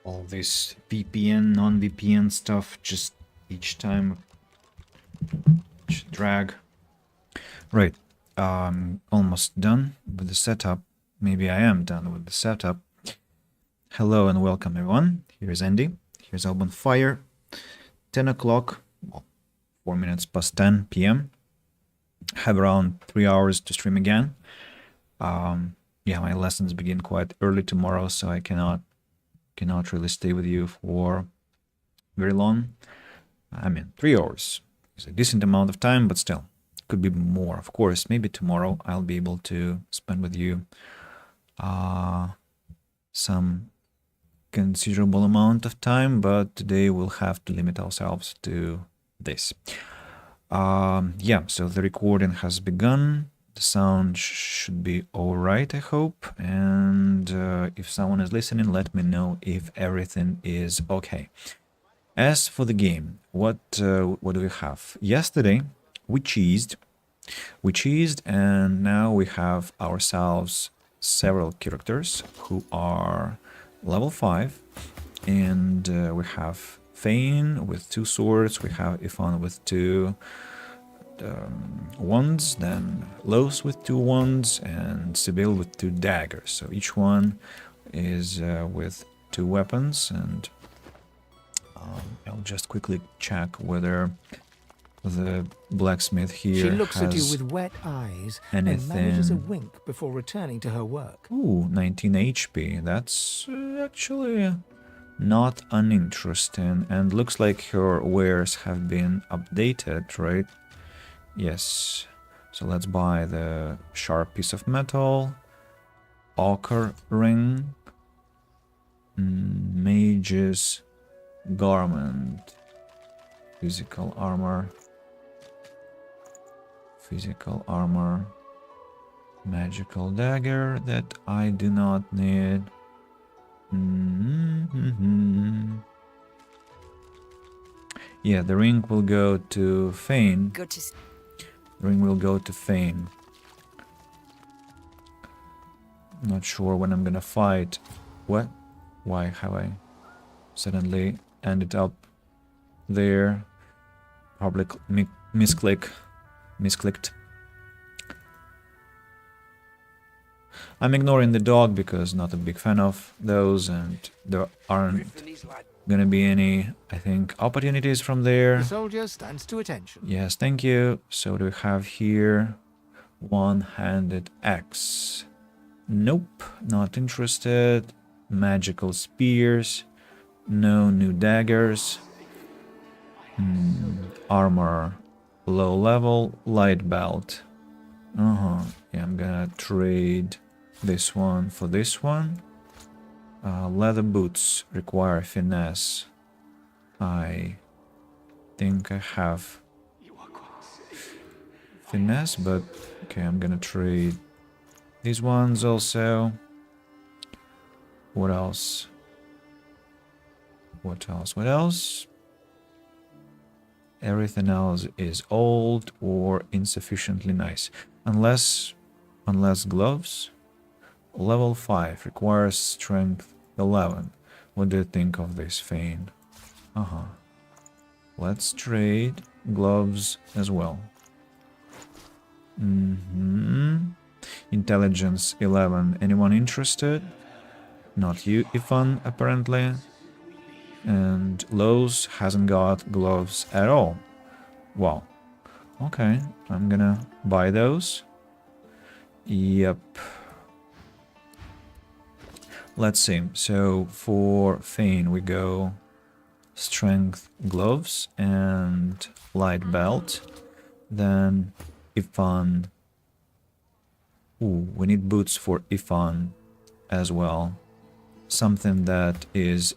all this VPN, non-VPN stuff, just each time should drag. Right, almost done with the setup. Maybe I am done with the setup. Hello and welcome everyone. Here's Andy. Here's Open Fire. 10 o'clock, well, 4 minutes past 10 p.m. Have around 3 hours to stream again. Yeah, my lessons begin quite early tomorrow, so I cannot really stay with you for very long. I mean, 3 hours is a decent amount of time, but still, could be more. Of course, maybe tomorrow I'll be able to spend with you some considerable amount of time, but today we'll have to limit ourselves to this. Yeah, so the recording has begun. The sound should be all right, I hope. And if someone is listening, let me know if everything is okay. As for the game, what do we have? Yesterday, we cheesed, and now we have ourselves several characters who are level 5, and we have Thane with 2 swords, we have Ifan with 2 wands, then Los with 2 wands, and Sibyl with 2 daggers. So each one is with 2 weapons, and I'll just quickly check whether the blacksmith here She looks has at you with wet eyes anything. and manages a wink before returning to her work. Ooh, 19 HP. That's actually not uninteresting, and looks like her wares have been updated, right? Yes. So let's buy the sharp piece of metal, ochre ring, mage's garment, physical armor, magical dagger that I do not need. Yeah, the ring will go to Thane. Good to The ring will go to Thane. Not sure when I'm gonna fight. What? Why have I suddenly ended up there? Probably misclicked. I'm ignoring the dog because not a big fan of those, and there aren't gonna be any, I think, opportunities from there. The soldier stands to attention. Yes, thank you. So what do we have here? One-handed axe. Nope, not interested. Magical spears. No new daggers. Armor. Low level. Light belt. Yeah, I'm gonna trade this one for this one. Leather boots require finesse. I think I have finesse, but okay, I'm gonna trade these ones also. What else? What else? Everything else is old or insufficiently nice. Unless gloves. Level 5 requires strength 11. What do you think of this, Thane? Let's trade gloves as well. Intelligence 11. Anyone interested? Not you, Ifan, apparently. And Lowe's hasn't got gloves at all. Wow. Okay, I'm gonna buy those. Yep. Let's see. So for Thane we go strength gloves and light belt. Then Ifan. Ooh, we need boots for Ifan as well. Something that is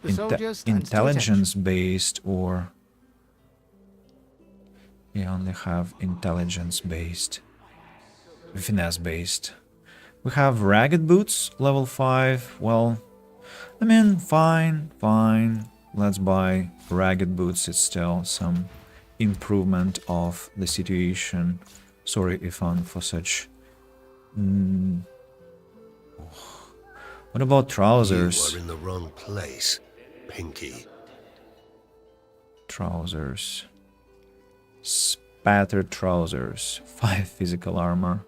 intelligence based, or you only have intelligence based, finesse based. We have ragged boots, level 5. Well, I mean, fine. Let's buy ragged boots. It's still some improvement of the situation. Sorry, Ifan, for such. What about trousers? You are in the wrong place. Pinky. Trousers. Spattered trousers. 5 physical armor.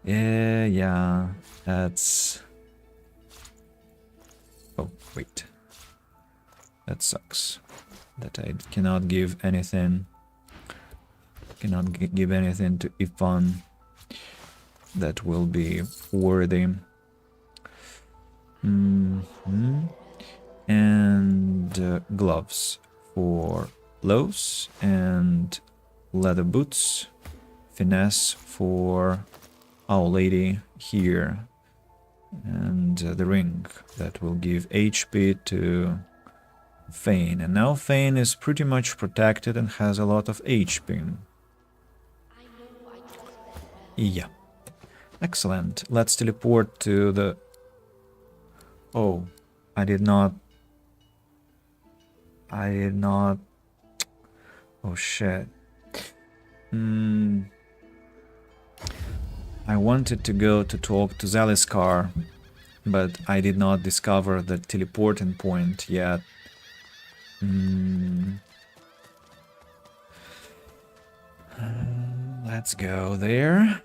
Yeah, that's... Oh, wait. That sucks. That I cannot give anything. Cannot give anything to Ifan that will be worthy. And gloves for Los, and leather boots. Finesse for Our Lady here. And the ring that will give HP to Fane. And now Fane is pretty much protected and has a lot of HP. Yeah. Excellent. Let's teleport to the... Oh, I did not... Oh shit. I wanted to go to talk to Zaliskar, but I did not discover the teleporting point yet. Let's go there.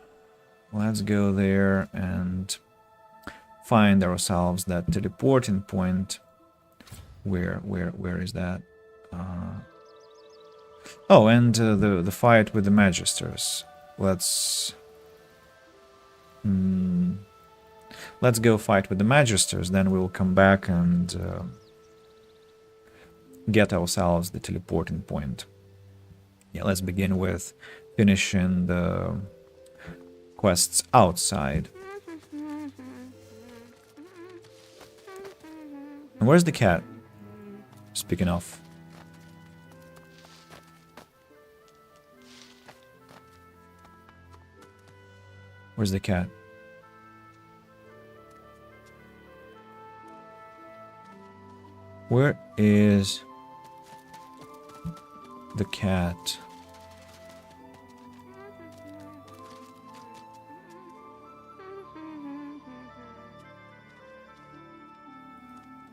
Let's go there and find ourselves that teleporting point. Where is that? Oh, and the fight with the Magisters. Let's go fight with the Magisters, then we'll come back and get ourselves the teleporting point. Yeah, let's begin with finishing the quests outside. And where's the cat? Speaking of. Where's the cat? Where is the cat?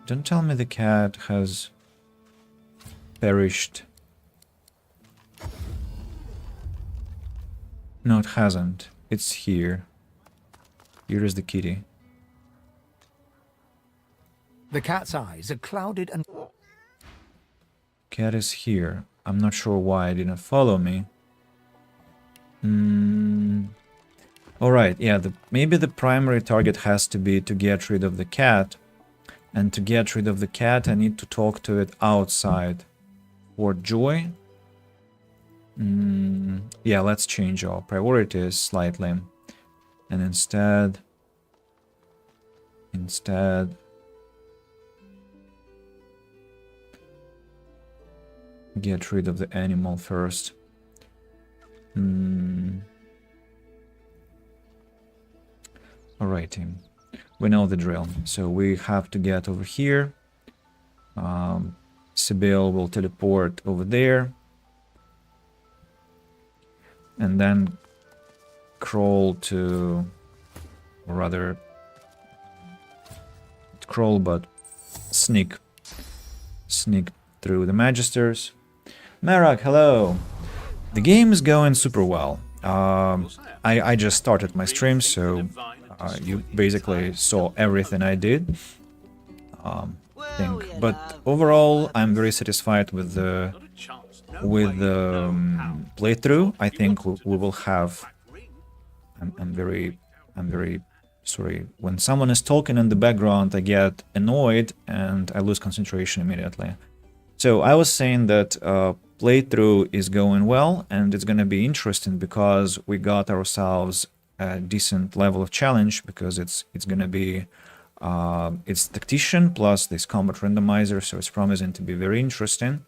Don't tell me the cat has perished. No, it hasn't. It's here. Here is the kitty. The cat's eyes are clouded and... Cat is here. I'm not sure why it didn't follow me. Alright, yeah, maybe the primary target has to be to get rid of the cat. And to get rid of the cat, I need to talk to it outside. For Joy? Yeah, let's change our priorities slightly. And instead... get rid of the animal first. Alrighty. We know the drill. So we have to get over here. Sibyl will teleport over there. And then crawl to... or rather... crawl, but sneak through the Magisters. Marak, hello! The game is going super well. I just started my stream, so you basically saw everything I did. But overall, I'm very satisfied with the playthrough. I think we will have... I'm very sorry. When someone is talking in the background, I get annoyed and I lose concentration immediately. So I was saying that playthrough is going well, and it's gonna be interesting because we got ourselves a decent level of challenge, because it's gonna be it's Tactician plus this combat randomizer, so it's promising to be very interesting.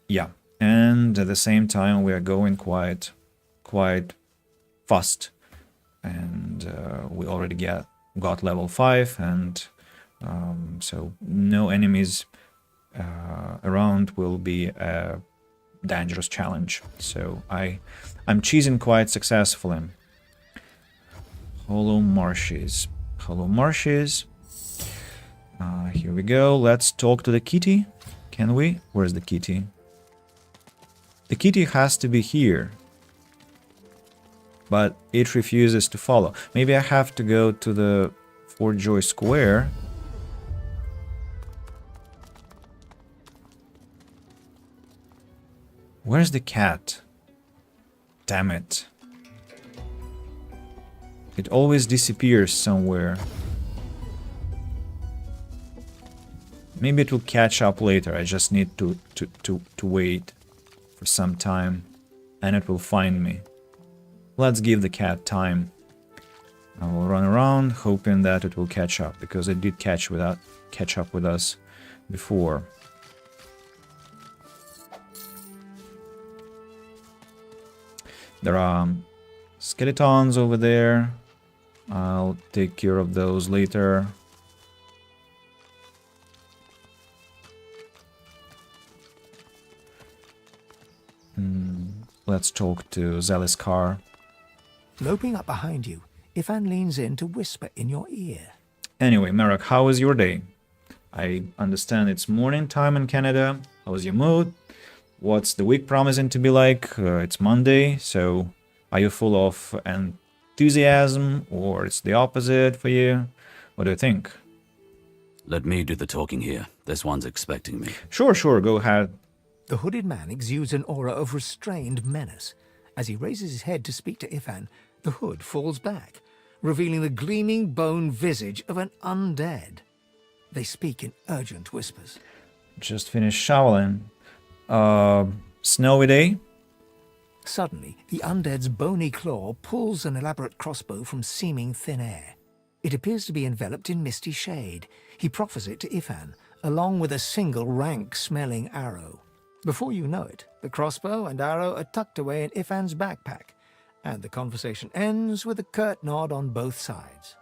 Yeah, and at the same time we are going quite fast, and we already got level 5, and so no enemies around will be a dangerous challenge. So I'm cheesing quite successfully. Hollow Marshes. Here we go. Let's talk to the kitty. Can we? Where's the kitty? The kitty has to be here. But it refuses to follow. Maybe I have to go to the Fort Joy Square. Where's the cat? Damn it. It always disappears somewhere. Maybe it will catch up later. I just need to wait for some time. And it will find me. Let's give the cat time. I will run around hoping that it will catch up. Because it did catch up with us before. There are skeletons over there. I'll take care of those later. Let's talk to Zaliskar. Loping up behind you, Ifan leans in to whisper in your ear. Anyway, Marek, how was your day? I understand it's morning time in Canada. How's your mood? What's the week promising to be like? It's Monday, so are you full of enthusiasm or it's the opposite for you? What do you think? Let me do the talking here. This one's expecting me. Sure, go ahead. The hooded man exudes an aura of restrained menace. As he raises his head to speak to Ifan, the hood falls back, revealing the gleaming bone visage of an undead. They speak in urgent whispers. Just finished showering. Snowy day? Suddenly, the undead's bony claw pulls an elaborate crossbow from seeming thin air. It appears to be enveloped in misty shade. He proffers it to Ifan, along with a single rank-smelling arrow. Before you know it, the crossbow and arrow are tucked away in Ifan's backpack, and the conversation ends with a curt nod on both sides.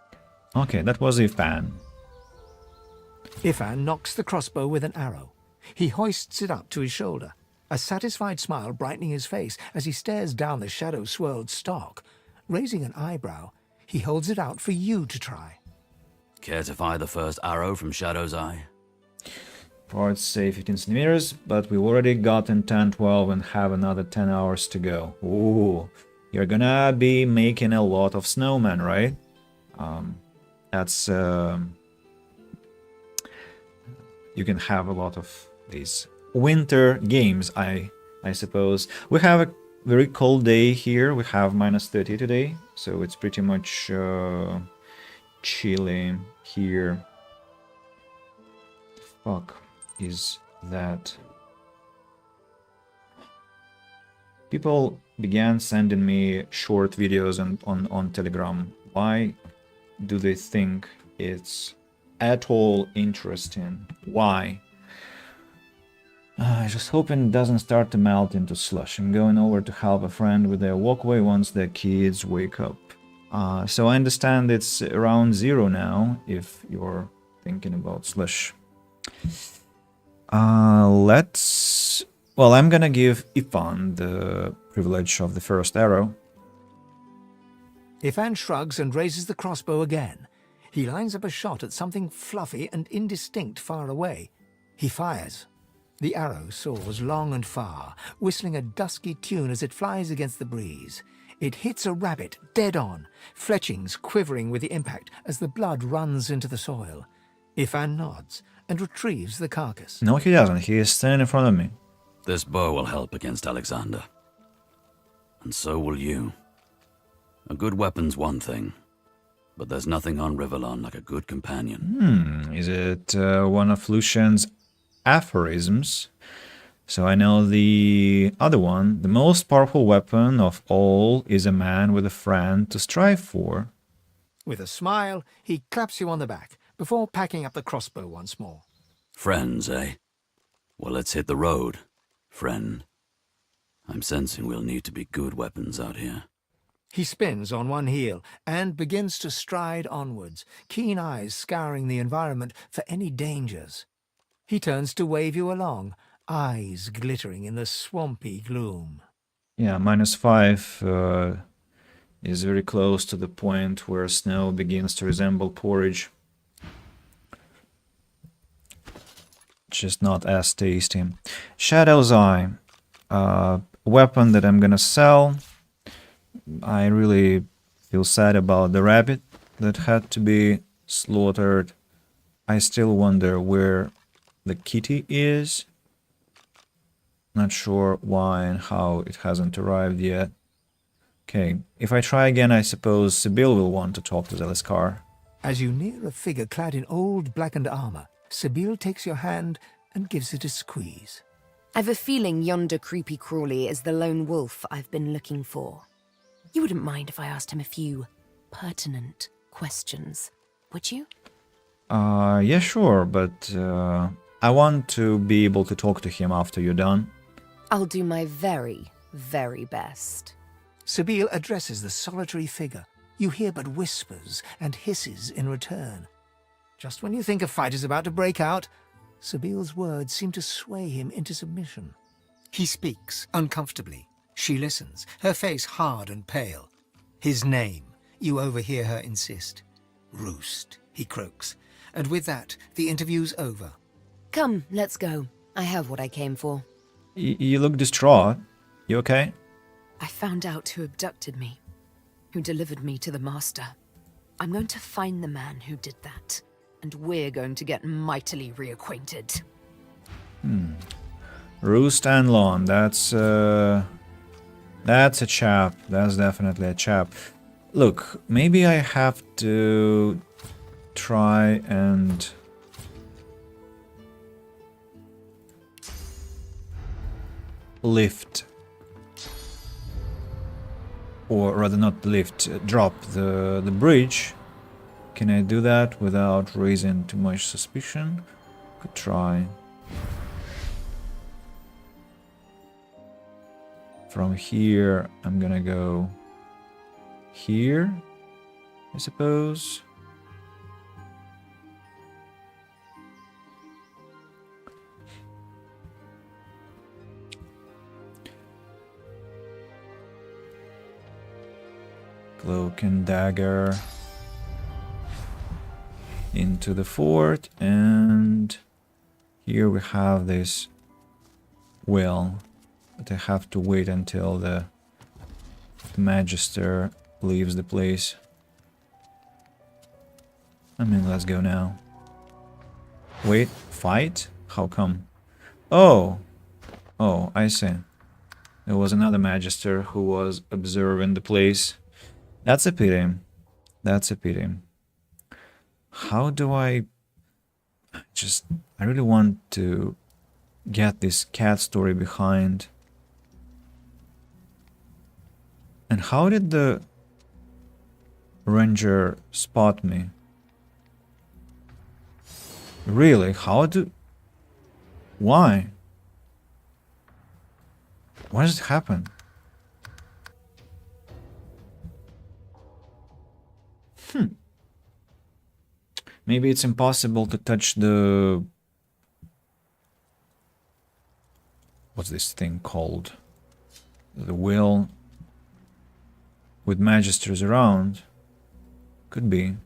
Okay, that was Ifan. Ifan knocks the crossbow with an arrow. He hoists it up to his shoulder, a satisfied smile brightening his face as he stares down the shadow-swirled stock. Raising an eyebrow, he holds it out for you to try. Care to fire the first arrow from Shadow's Eye? Parts say 15 centimeters, but we've already gotten 10, 12 and have another 10 hours to go. Ooh, you're gonna be making a lot of snowmen, right? That's... you can have a lot of these winter games, I suppose. We have a very cold day here. We have -30 today, so it's pretty much chilly here. Fuck is that? People began sending me short videos on Telegram. Why do they think it's at all interesting? Why? I just hoping it doesn't start to melt into slush. I'm going over to help a friend with their walkway once their kids wake up. So I understand it's around 0 now, if you're thinking about slush. Well, I'm gonna give Ifan the privilege of the first arrow. Ifan shrugs and raises the crossbow again. He lines up a shot at something fluffy and indistinct far away. He fires. The arrow soars long and far, whistling a dusky tune as it flies against the breeze. It hits a rabbit dead on, fletchings quivering with the impact as the blood runs into the soil. Ifan nods and retrieves the carcass. No, he doesn't. He is standing in front of me. This bow will help against Alexander. And so will you. A good weapon's one thing, but there's nothing on Rivellon like a good companion. Is it one of Lucian's aphorisms? So I know the other one. The most powerful weapon of all is a man with a friend to strive for. With a smile, he claps you on the back before packing up the crossbow once more. Friends, eh? Well, let's hit the road, friend. I'm sensing we'll need to be good weapons out here. He spins on one heel and begins to stride onwards, keen eyes scouring the environment for any dangers. He turns to wave you along, eyes glittering in the swampy gloom. Yeah, -5 is very close to the point where snow begins to resemble porridge. just not as tasty. Shadow's Eye. Weapon that I'm gonna sell. I really feel sad about the rabbit that had to be slaughtered. I still wonder where the kitty is. Not sure why and how it hasn't arrived yet. Okay, if I try again, I suppose Sibyl will want to talk to Zeliskar. As you near a figure clad in old blackened armor, Sibyl takes your hand and gives it a squeeze. I've a feeling yonder creepy crawly is the lone wolf I've been looking for. You wouldn't mind if I asked him a few pertinent questions, would you? Yeah, sure, but I want to be able to talk to him after you're done. I'll do my very, very best. Sibyl addresses the solitary figure. You hear but whispers and hisses in return. Just when you think a fight is about to break out, Sibyl's words seem to sway him into submission. He speaks uncomfortably. She listens, her face hard and pale. His name, you overhear her insist. Roost, he croaks. And with that, the interview's over. Come, let's go. I have what I came for. You look distraught. You okay? I found out who abducted me, who delivered me to the Master. I'm going to find the man who did that, and we're going to get mightily reacquainted. Roost and Lawn, that's a chap. That's definitely a chap. Look, maybe I have to try and lift, or rather not lift, drop the bridge. Can I do that without raising too much suspicion? Could try. From here, I'm gonna go here, I suppose. Cloak and dagger into the fort, and here we have this well, but I have to wait until the Magister leaves the place. I mean, let's go now. Wait, fight? How come? Oh, I see. There was another Magister who was observing the place. That's a pity. That's a pity. How do I really want to get this cat story behind. And how did the ranger spot me? Really? Why? Why does it happen? Maybe it's impossible to touch the... What's this thing called? The wheel with magisters around. Could be.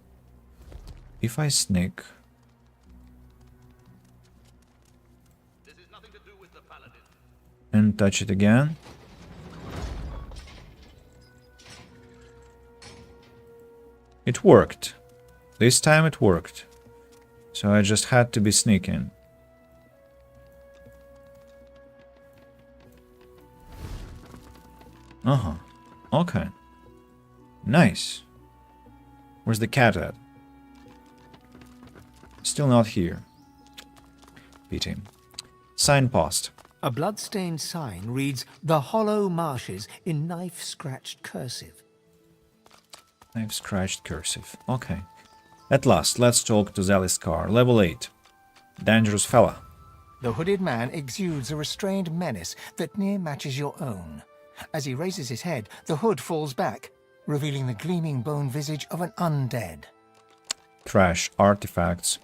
If I sneak... and touch it again. It worked. This time it worked. So I just had to be sneaking. Okay. Nice. Where's the cat at? Still not here. Pity. Signpost. A blood-stained sign reads, "The Hollow Marshes," in knife-scratched cursive. Knife-scratched cursive. Okay. At last, let's talk to Zeliskar, level 8. Dangerous fella. The hooded man exudes a restrained menace that near matches your own. As he raises his head, the hood falls back, revealing the gleaming bone visage of an undead. Trash, artifacts.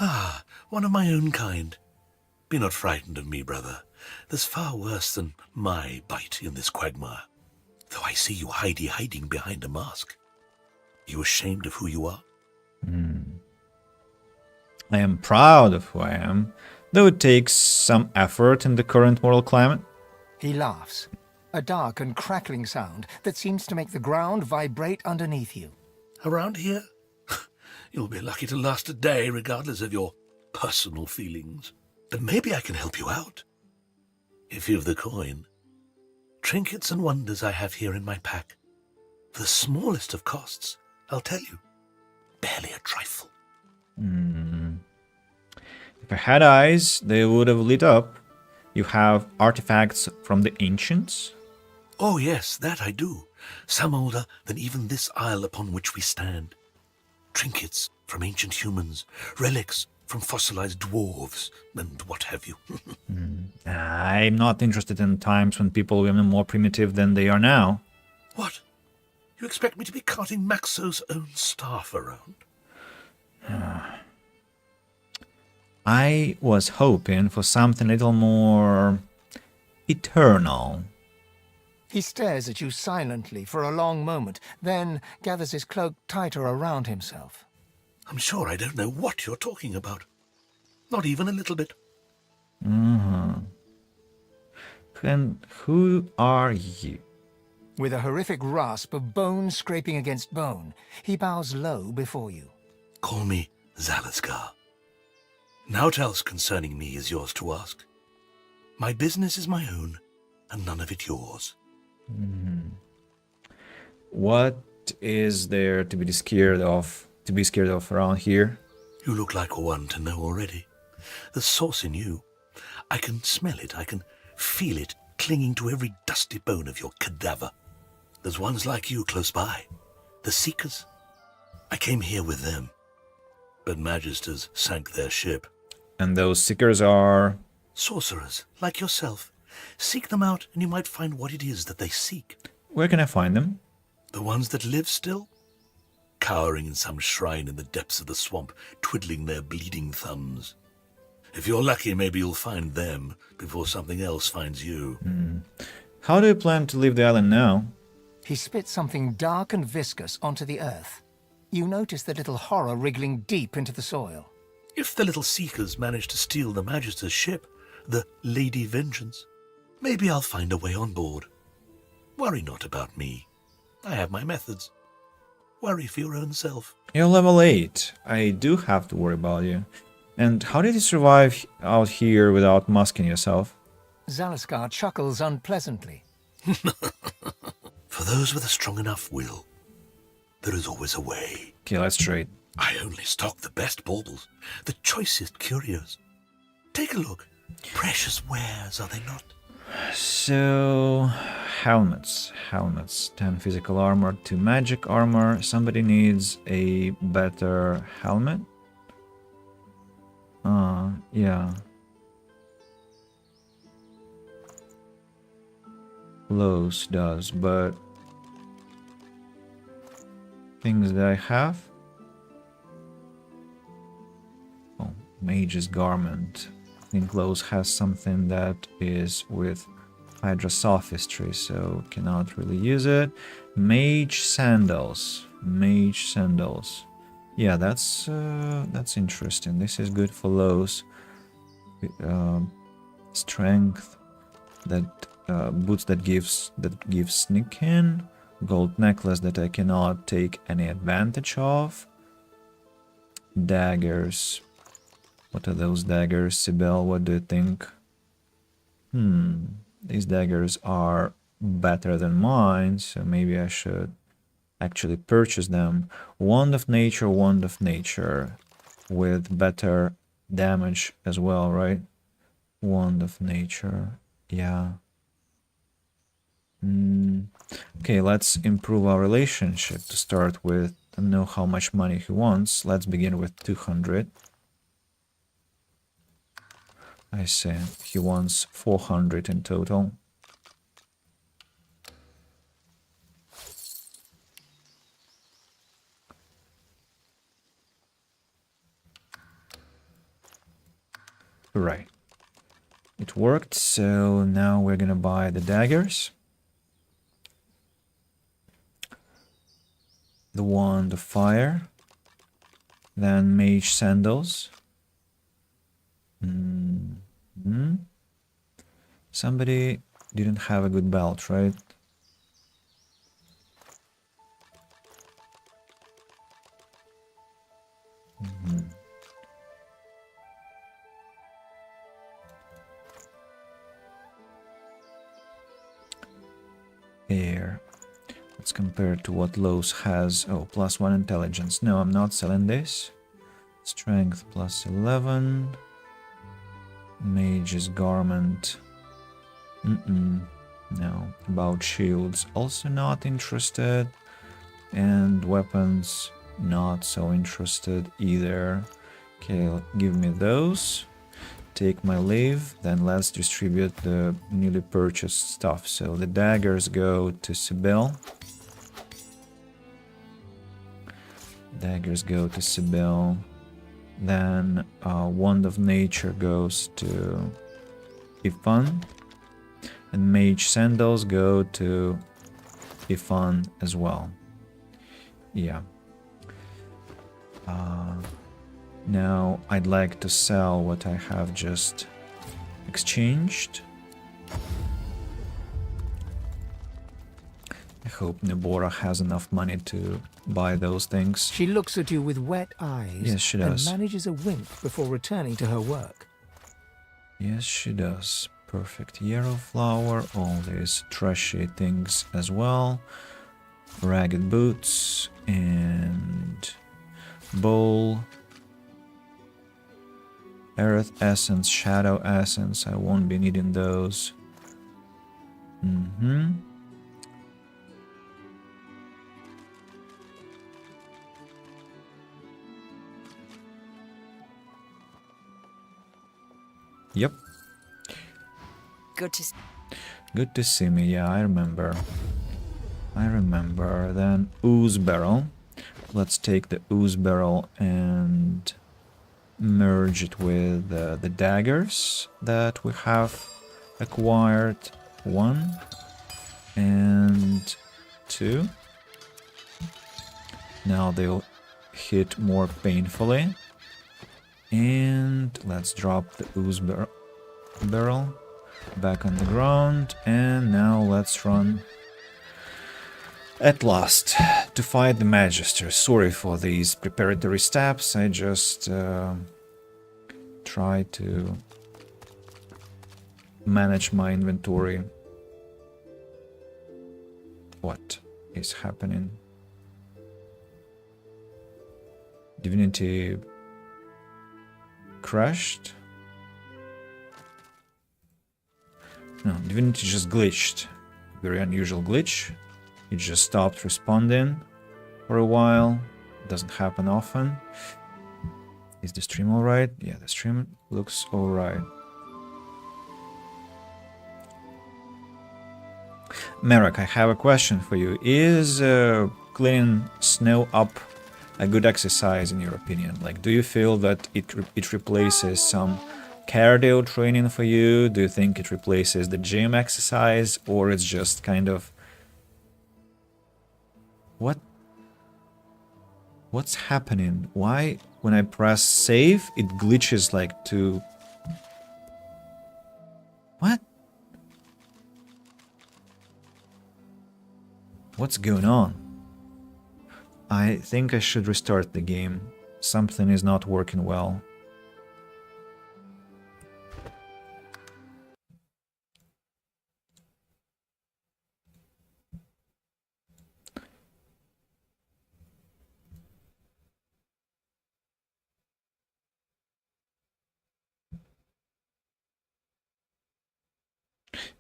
Ah, one of my own kind. Be not frightened of me, brother. There's far worse than my bite in this quagmire. Though I see you hiding behind a mask. You ashamed of who you are? I am proud of who I am, though it takes some effort in the current moral climate. He laughs, a dark and crackling sound that seems to make the ground vibrate underneath you. Around here, you'll be lucky to last a day, regardless of your personal feelings. But maybe I can help you out. If you've the coin. Trinkets and wonders I have here in my pack. For the smallest of costs, I'll tell you. Barely a trifle. If I had eyes, they would have lit up. You have artifacts from the ancients? Oh yes, that I do. Some older than even this isle upon which we stand. Trinkets from ancient humans, relics from fossilized dwarves, and what have you. I'm not interested in times when people were more primitive than they are now. What? You expect me to be carting Maxo's own staff around? I was hoping for something a little more eternal. He stares at you silently for a long moment, then gathers his cloak tighter around himself. I'm sure I don't know what you're talking about. Not even a little bit. And who are you? With a horrific rasp of bone scraping against bone, he bows low before you. Call me Zalaskar. Naught else concerning me is yours to ask. My business is my own, and none of it yours. What is there to be scared of? Around here? You look like one to know already. The source in you. I can smell it, I can feel it clinging to every dusty bone of your cadaver. There's ones like you close by. The Seekers. I came here with them. But Magisters sank their ship. And those seekers are... Sorcerers, like yourself. Seek them out and you might find what it is that they seek. Where can I find them? The ones that live still? Cowering in some shrine in the depths of the swamp, twiddling their bleeding thumbs. If you're lucky, maybe you'll find them before something else finds you. How do you plan to leave the island now? He spits something dark and viscous onto the earth. You notice the little horror wriggling deep into the soil. If the little Seekers manage to steal the Magister's ship, the Lady Vengeance, maybe I'll find a way on board. Worry not about me. I have my methods. Worry for your own self. You're level 8. I do have to worry about you. And how did you survive out here without masking yourself? Zalaskar chuckles unpleasantly. For those with a strong enough will, there is always a way. Okay, let's trade. I only stock the best baubles, the choicest curios. Take a look. Precious wares, are they not? So, helmets. 10 physical armor, 2 magic armor. Somebody needs a better helmet. Yeah. Close does, but things that I have. Oh, Mage's Garment. I think Lowe's has something that is with Hydra Sophistry, so cannot really use it. Mage Sandals. Yeah, that's interesting. This is good for Lowe's. Strength, that boots that gives sneak in. Gold necklace that I cannot take any advantage of. Daggers. What are those daggers, Sibel? What do you think? These daggers are better than mine, so maybe I should actually purchase them. Wand of Nature, with better damage as well, right? Wand of Nature, yeah. Okay, let's improve our relationship to start with. I don't know how much money he wants. Let's begin with 200. I see. He wants 400 in total. Right. It worked, so now we're gonna buy the daggers. The Wand of Fire. Then Mage Sandals. Somebody didn't have a good belt, right? Here. Let's compare to what Lowe's has. Oh, +1 intelligence. No, I'm not selling this. Strength +11. Mage's garment. No. About shields. Also not interested. And weapons. Not so interested either. Okay, give me those. Take my leave. Then let's distribute the newly purchased stuff. So the daggers go to Sibyl. Daggers go to Sibyl. Then Wand of Nature goes to Ifan. And Mage Sandals go to Ifan as well. Yeah. Now I'd like to sell what I have just exchanged. I hope Nebora has enough money to buy those things. She looks at you with wet eyes Yes, she and does. manages a wink before returning to her work. Yes, she does. Perfect. Yarrow flower, all these trashy things as well. Ragged boots and bowl. Earth essence, shadow essence. I won't be needing those. Yep. Good to Good to see me. Yeah, I remember. Then ooze barrel. Let's take the ooze barrel and merge it with the daggers that we have acquired. 1 and 2. Now they'll hit more painfully. And let's drop the ooze barrel back on the ground. And now let's run at last to fight the Magister. Sorry for these preparatory steps. I just try to manage my inventory. What is happening? Divinity crashed? No, Divinity just glitched. Very unusual glitch. It just stopped responding for a while. Doesn't happen often. Is the stream alright? Yeah, the stream looks alright. Merrick, I have a question for you. Is cleaning snow up a good exercise in your opinion? Like, do you feel that it replaces some cardio training for you? Do you think it replaces the gym exercise, or it's just kind of what's happening? Why when I press save it glitches like to what? What's going on? I think I should restart the game. Something is not working well.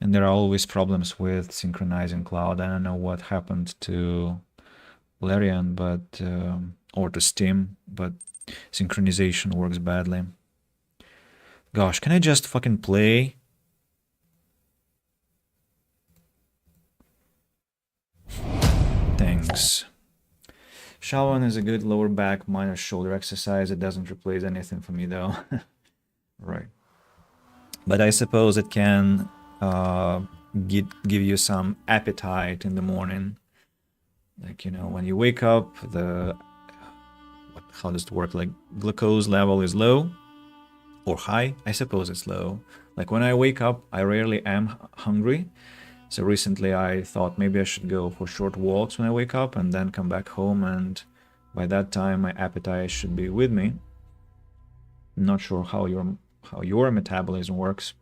And there are always problems with synchronizing cloud. I don't know what happened to Larian, but or to Steam, but synchronization works badly. Gosh, can I just fucking play? Thanks. Shaolin is a good lower back, minor shoulder exercise. It doesn't replace anything for me though. Right. But I suppose it can give you some appetite in the morning. Like, you know, when you wake up, how does it work? Like, glucose level is low, Or high? I suppose it's low. Like when I wake up, I rarely am hungry. So recently I thought maybe I should go for short walks when I wake up and then come back home, and by that time my appetite should be with me. Not sure how your metabolism works.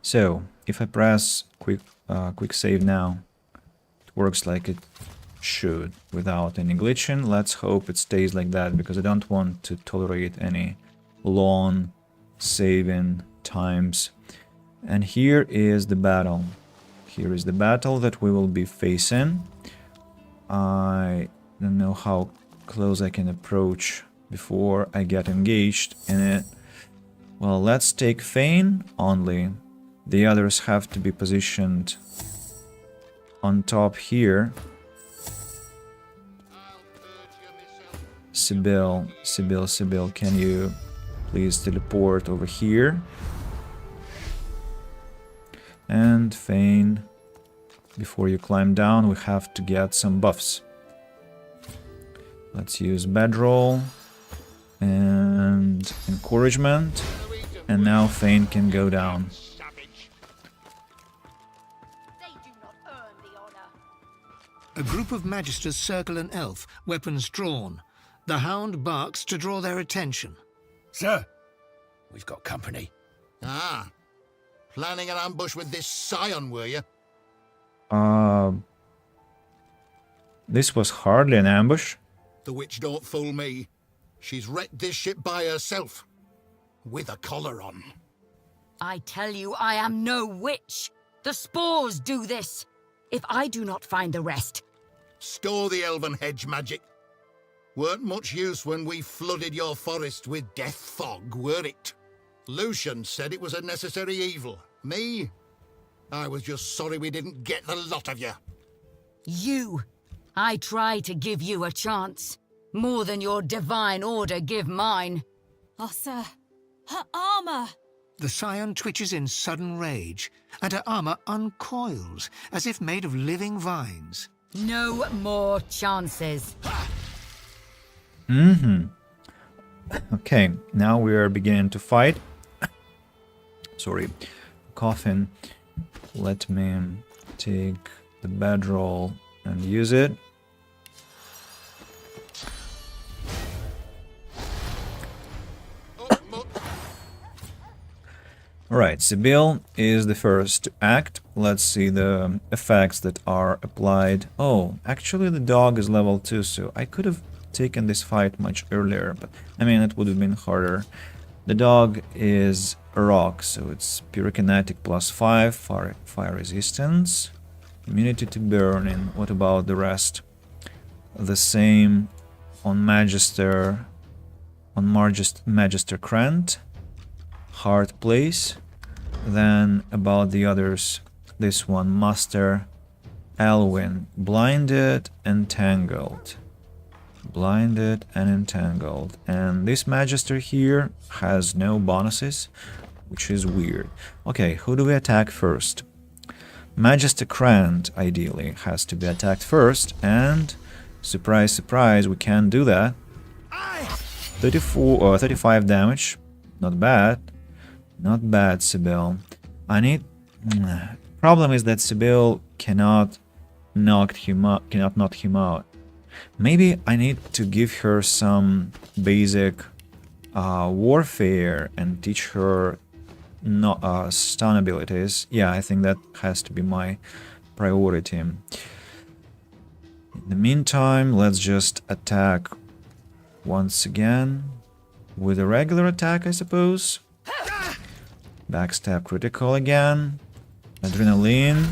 So if I press quick save now, it works like it should without any glitching. Let's hope it stays like that, because I don't want to tolerate any long saving times. And here is the battle. Here is the battle that we will be facing. I don't know how close I can approach before I get engaged in it. Well, let's take Fane only. The others have to be positioned on top here. Sybil, can you please teleport over here? And Fane, before you climb down, we have to get some buffs. Let's use bedroll and encouragement. And now Fane can go down. A group of magisters circle an elf, weapons drawn. The hound barks to draw their attention. Sir, we've got company. Ah, planning an ambush with this scion, were you? This was hardly an ambush. The witch don't fool me. She's wrecked this ship by herself, with a collar on. I tell you, I am no witch. The spores do this. If I do not find the rest... Store the elven hedge magic. Weren't much use when we flooded your forest with death fog, were it? Lucian said it was a necessary evil. Me? I was just sorry we didn't get the lot of you. You. I try to give you a chance. More than your divine order give mine. Oh, sir. Her armor! The scion twitches in sudden rage, and her armor uncoils, as if made of living vines. No more chances. Okay, now we are beginning to fight. Sorry, coughing. Let me take the bedroll and use it. Alright, Sybil is the first to act. Let's see the effects that are applied. Oh, actually the dog is level 2, so I could have taken this fight much earlier, but I mean it would have been harder. The dog is a rock, so it's pyrokinetic +5, fire resistance, immunity to burning. What about the rest? The same on Magister, Magister Krant. Hard place. Then about the others, this one, Master Elwyn, blinded, entangled. Blinded and entangled. And this Magister here has no bonuses, which is weird. Okay, who do we attack first? Magister Krant, ideally, has to be attacked first, and surprise, surprise, we can do that. 34 or 35 damage, not bad. Not bad, Sybil. I need... Problem is that Sybil cannot knock him out. Maybe I need to give her some basic warfare and teach her stun abilities. Yeah, I think that has to be my priority. In the meantime, let's just attack once again with a regular attack, I suppose. Backstab critical again. Adrenaline.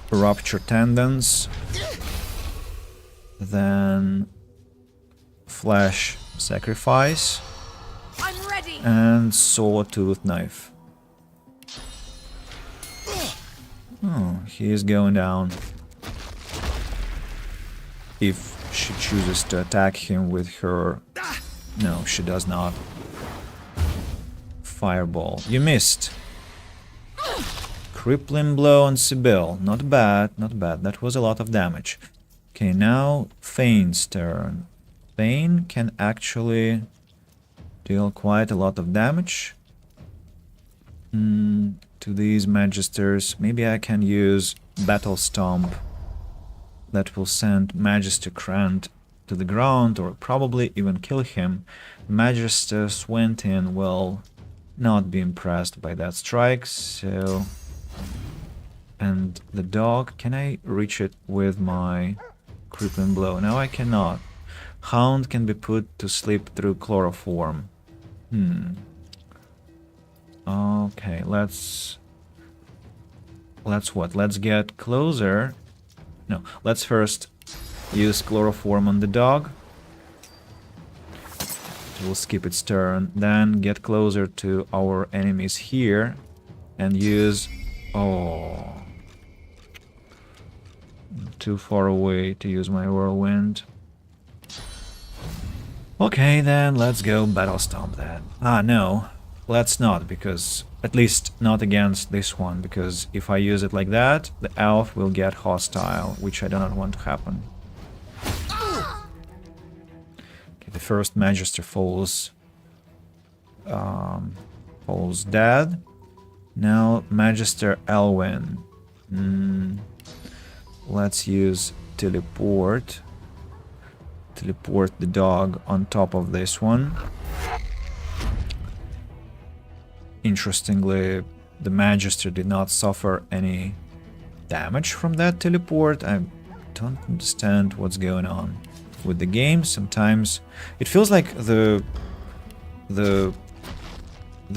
Rupture tendons. Then flash sacrifice. I'm ready. And sawtooth knife. Oh, he is going down. if she chooses to attack him with her... No, she does not. Fireball. You missed. Crippling blow on Sibyl. Not bad, not bad. That was a lot of damage. Okay, now Fane's turn. Fane can actually deal quite a lot of damage to these Magisters. Maybe I can use Battle Stomp. That will send Magister Krant to the ground, or probably even kill him. Magister Swentin will not be impressed by that strike, so... And the dog, can I reach it with my crippling blow? No, I cannot. Hound can be put to sleep through chloroform. Okay, let's what? Let's get closer. No, let's first use chloroform on the dog. We'll skip its turn. Then get closer to our enemies here and use... Oh... Too far away to use my whirlwind. Okay, then let's go battle stomp that. Ah, no. Let's not, because... At least not against this one, because if I use it like that, the elf will get hostile, which I do not want to happen. Okay, the first Magister falls... falls dead. Now Magister Elwyn. Let's use teleport. Teleport the dog on top of this one. Interestingly, the Magister did not suffer any damage from that teleport. I don't understand what's going on with the game. Sometimes it feels like the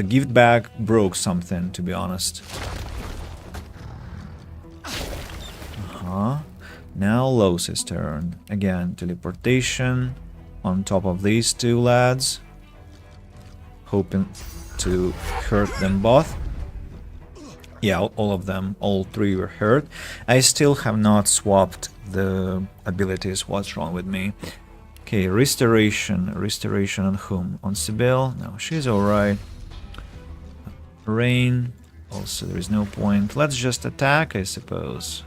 gift bag broke something, to be honest. Now Los's turn. Again, teleportation on top of these two lads. Hoping to hurt them both. Yeah, all of them, all three were hurt. I still have not swapped the abilities. What's wrong with me? Okay, restoration. Restoration on whom? On Sibyl? No, she's alright. Rain. Also, there is no point. Let's just attack, I suppose.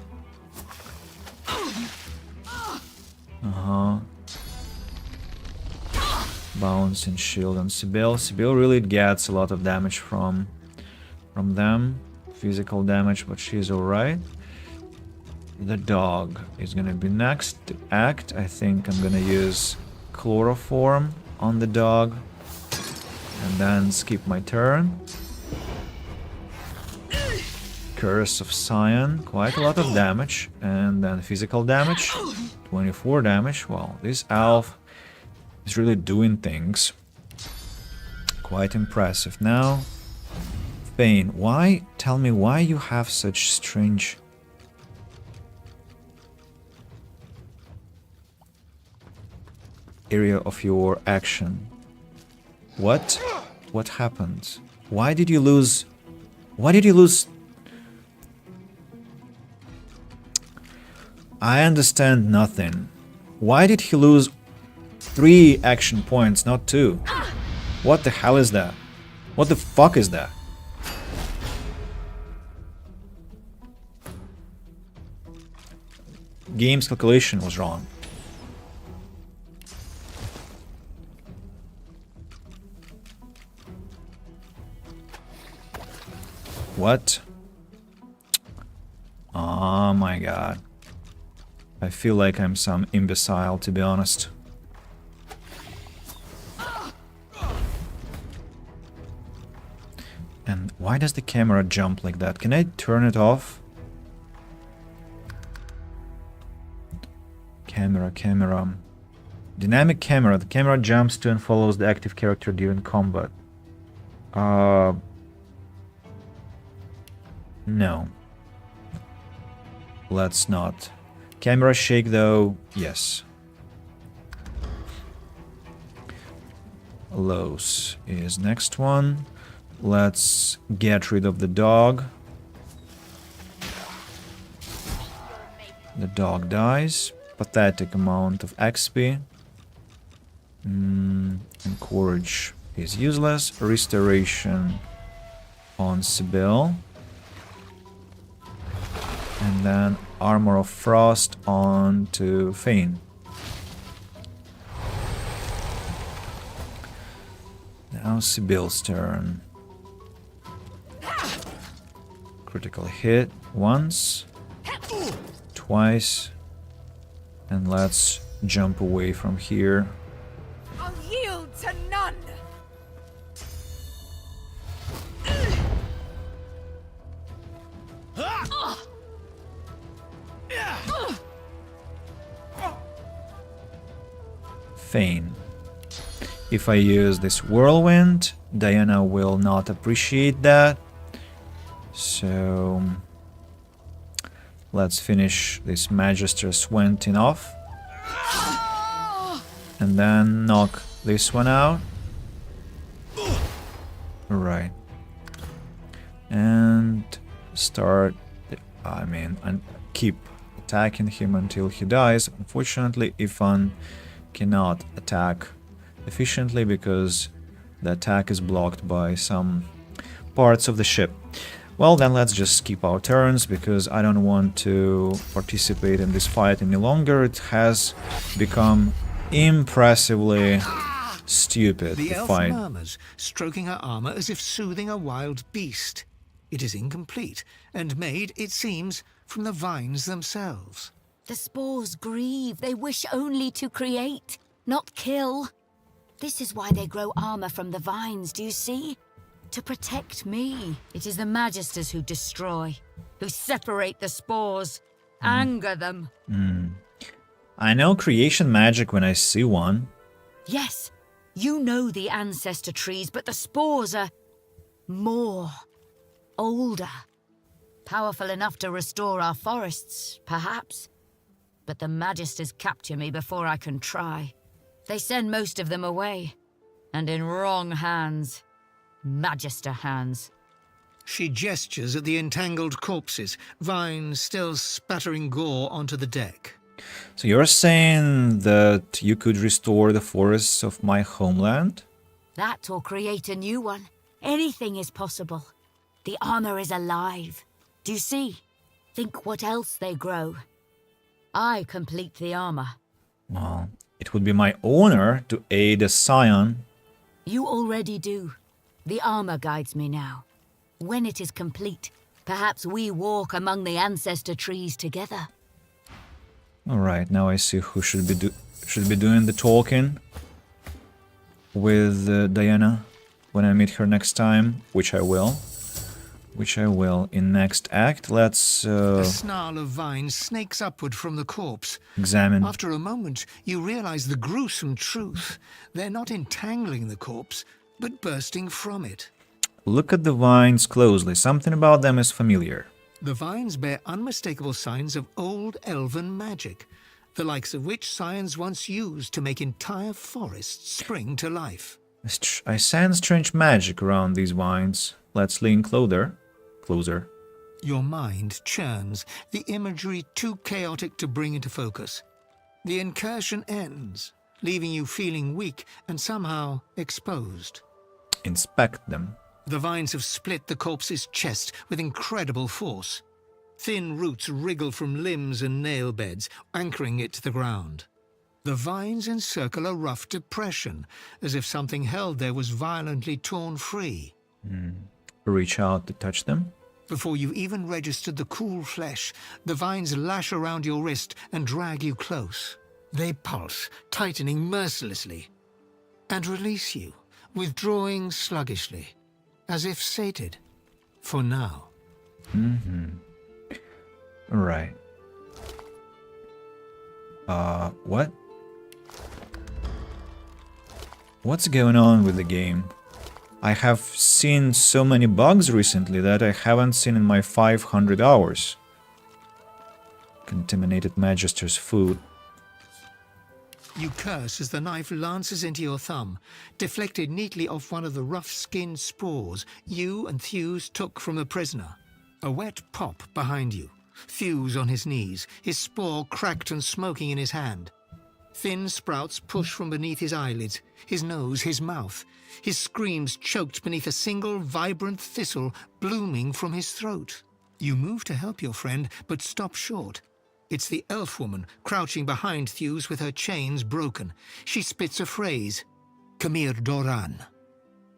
Bounce and shield on Sibyl. Sibyl really gets a lot of damage from them. Physical damage, but she's alright. The dog is gonna be next to act. I think I'm gonna use chloroform on the dog. And then skip my turn. Curse of Scion, quite a lot of damage. And then physical damage, 24 damage. Well, this elf is really doing things. Quite impressive. Now, Fane, why? Tell me why you have such strange... area of your action. What? What happened? Why did you lose... Why did you lose... I understand nothing. Why did he lose 3 action points, not 2? What the hell is that? What the fuck is that? Game's calculation was wrong. What? Oh my god. I feel like I'm some imbecile, to be honest. And why does the camera jump like that? Can I turn it off? Camera. Dynamic camera. The camera jumps to and follows the active character during combat. No. Let's not. Camera shake though, yes. Los is next one. Let's get rid of the dog. The dog dies. pathetic amount of XP. Encourage is useless. Restoration on Sibyl. And then Armor of Frost on to Fane. Now Sibyl's turn. Critical hit once, twice, and let's jump away from here. I'll yield to none! Fane. If I use this whirlwind, Diana will not appreciate that. So let's finish this Magister Swentin off. And then knock this one out. Right. And start, and keep attacking him until he dies. Unfortunately, Ifan cannot attack efficiently because the attack is blocked by some parts of the ship. Well, then let's just skip our turns because I don't want to participate in this fight any longer. It has become impressively stupid, The the elf fight. murmurs, stroking her armor as if soothing a wild beast. It is incomplete, and made, it seems, from the vines themselves. The spores grieve. They wish only to create, not kill. This is why they grow armor from the vines, do you see? To protect me. It is the Magisters who destroy, who separate the spores, anger them. I know creation magic when I see one. Yes, you know the ancestor trees, but the spores are more, older. Powerful enough to restore our forests, perhaps. But the Magisters capture me before I can try. They send most of them away, and in wrong hands. Magister hands. She gestures at the entangled corpses, vines still spattering gore onto the deck. So you're saying that you could restore the forests of my homeland? That or create a new one. Anything is possible. The armor is alive. Do you see? Think what else they grow. I complete the armor. Well, it would be my honor to aid a scion. You already do. The armor guides me now. When it is complete, perhaps we walk among the ancestor trees together. Alright, now I see who should be doing the talking with Diana when I meet her next time, which I will. In next act. Let's The snarl of vines snakes upward from the corpse. examine. After a moment, you realize the gruesome truth. They're not entangling the corpse, but bursting from it. Look at the vines closely. Something about them is familiar. The vines bear unmistakable signs of old elven magic, the likes of which science once used to make entire forests spring to life. I sense strange magic around these vines. Let's lean closer. Your mind churns, the imagery too chaotic to bring into focus. The incursion ends, leaving you feeling weak and somehow exposed. Inspect them. The vines have split the corpse's chest with incredible force. Thin roots wriggle from limbs and nail beds, anchoring it to the ground. The vines encircle a rough depression, as if something held there was violently torn free. Reach out to touch them. Before you even registered the cool flesh, the vines lash around your wrist and drag you close. They pulse, tightening mercilessly, and release you, withdrawing sluggishly, as if sated, for now. Right. What? What's going on with the game? I have seen so many bugs recently that I haven't seen in my 500 hours. Contaminated Magister's food. You curse as the knife lances into your thumb, deflected neatly off one of the rough-skinned spores you and Thews took from the prisoner. A wet pop behind you. Thews on his knees, his spore cracked and smoking in his hand. Thin sprouts push from beneath his eyelids, his nose, his mouth. His screams choked beneath a single vibrant thistle blooming from his throat. You move to help your friend, but stop short. It's the elf woman crouching behind Thews with her chains broken. She spits a phrase, Kamir Doran.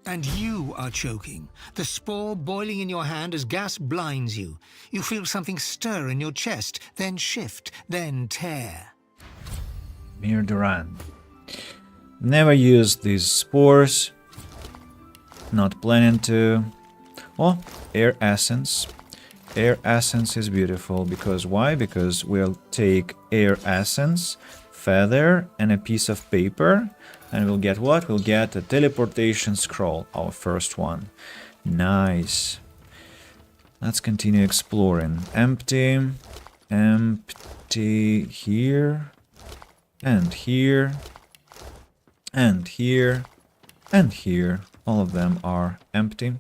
And you are choking, the spore boiling in your hand as gas blinds you. You feel something stir in your chest, then shift, then tear. Mir Duran. Never used these spores. Not planning to. Oh, air essence. Air essence is beautiful because why? Because we'll take air essence, feather, and a piece of paper, and we'll get what? We'll get a teleportation scroll, our first one. Nice. Let's continue exploring. Empty, empty here, and here, and here, and here. All of them are empty.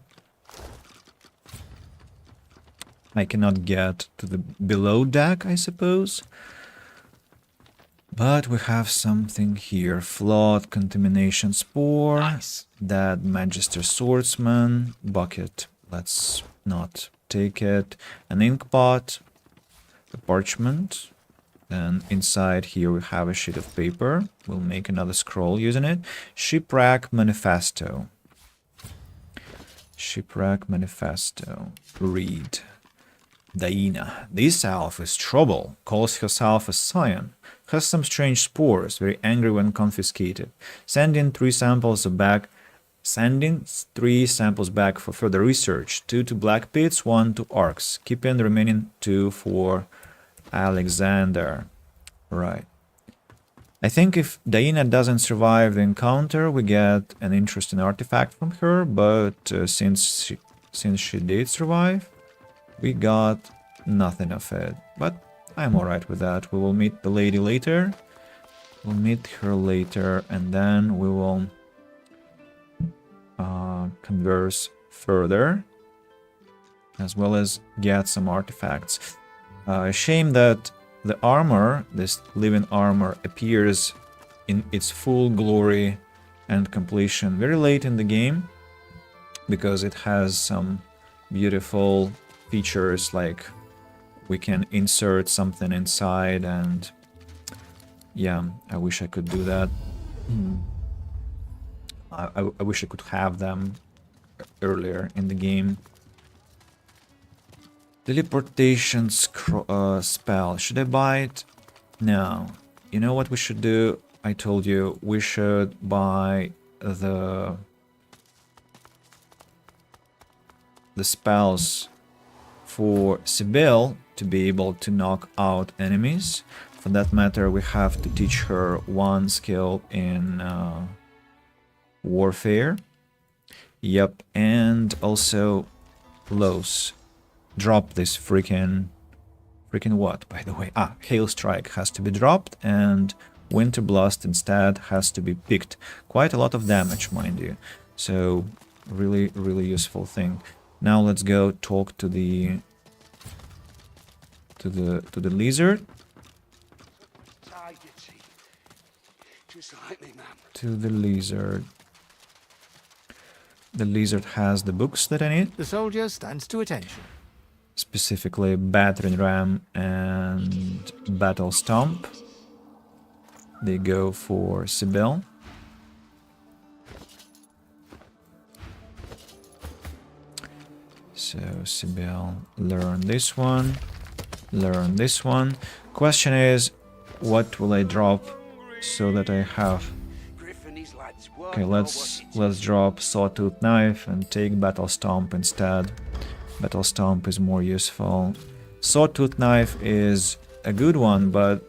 I cannot get to the below deck, I suppose. But we have something here. Flawed contamination spore. Nice. That Magister Swordsman. Bucket. Let's not take it. An ink pot. A parchment. And inside here we have a sheet of paper. We'll make another scroll using it. Shipwreck Manifesto. Shipwreck Manifesto. Read. Daina. This elf is trouble. Calls herself a scion. Has some strange spores. Very angry when confiscated. Sending 3 samples back for further research. 2 to Black Pits, 1 to Arcs. Keeping the remaining 2 for Alexander. Right. I think if Daina doesn't survive the encounter, we get an interesting artifact from her, but since she did survive, we got nothing of it. But I'm alright with that. We will meet the lady later. We'll meet her later, and then we will converse further, as well as get some artifacts. Shame that the armor, this living armor, appears in its full glory and completion very late in the game, because it has some beautiful features, like we can insert something inside, and yeah, I wish I could do that. I wish I could have them earlier in the game. Teleportation spell. Should I buy it? No. You know what we should do? I told you we should buy the spells for Sibyl to be able to knock out enemies. For that matter, we have to teach her 1 skill in warfare. Yep, and also Los. Drop this freaking what, by the way? Hail Strike has to be dropped, and Winter Blast instead has to be picked. Quite a lot of damage, mind you. So really, really useful thing. Now let's go talk to the lizard. To the lizard. The lizard has the books that I need. The soldier stands to attention. Specifically Battering Ram and Battle Stomp. They go for Sibyl. So Sibyl, learn this one. Learn this one. Question is, what will I drop so that I have? Okay, let's drop Sawtooth Knife and take Battle Stomp instead. Battle Stomp is more useful. Sawtooth Knife is a good one, but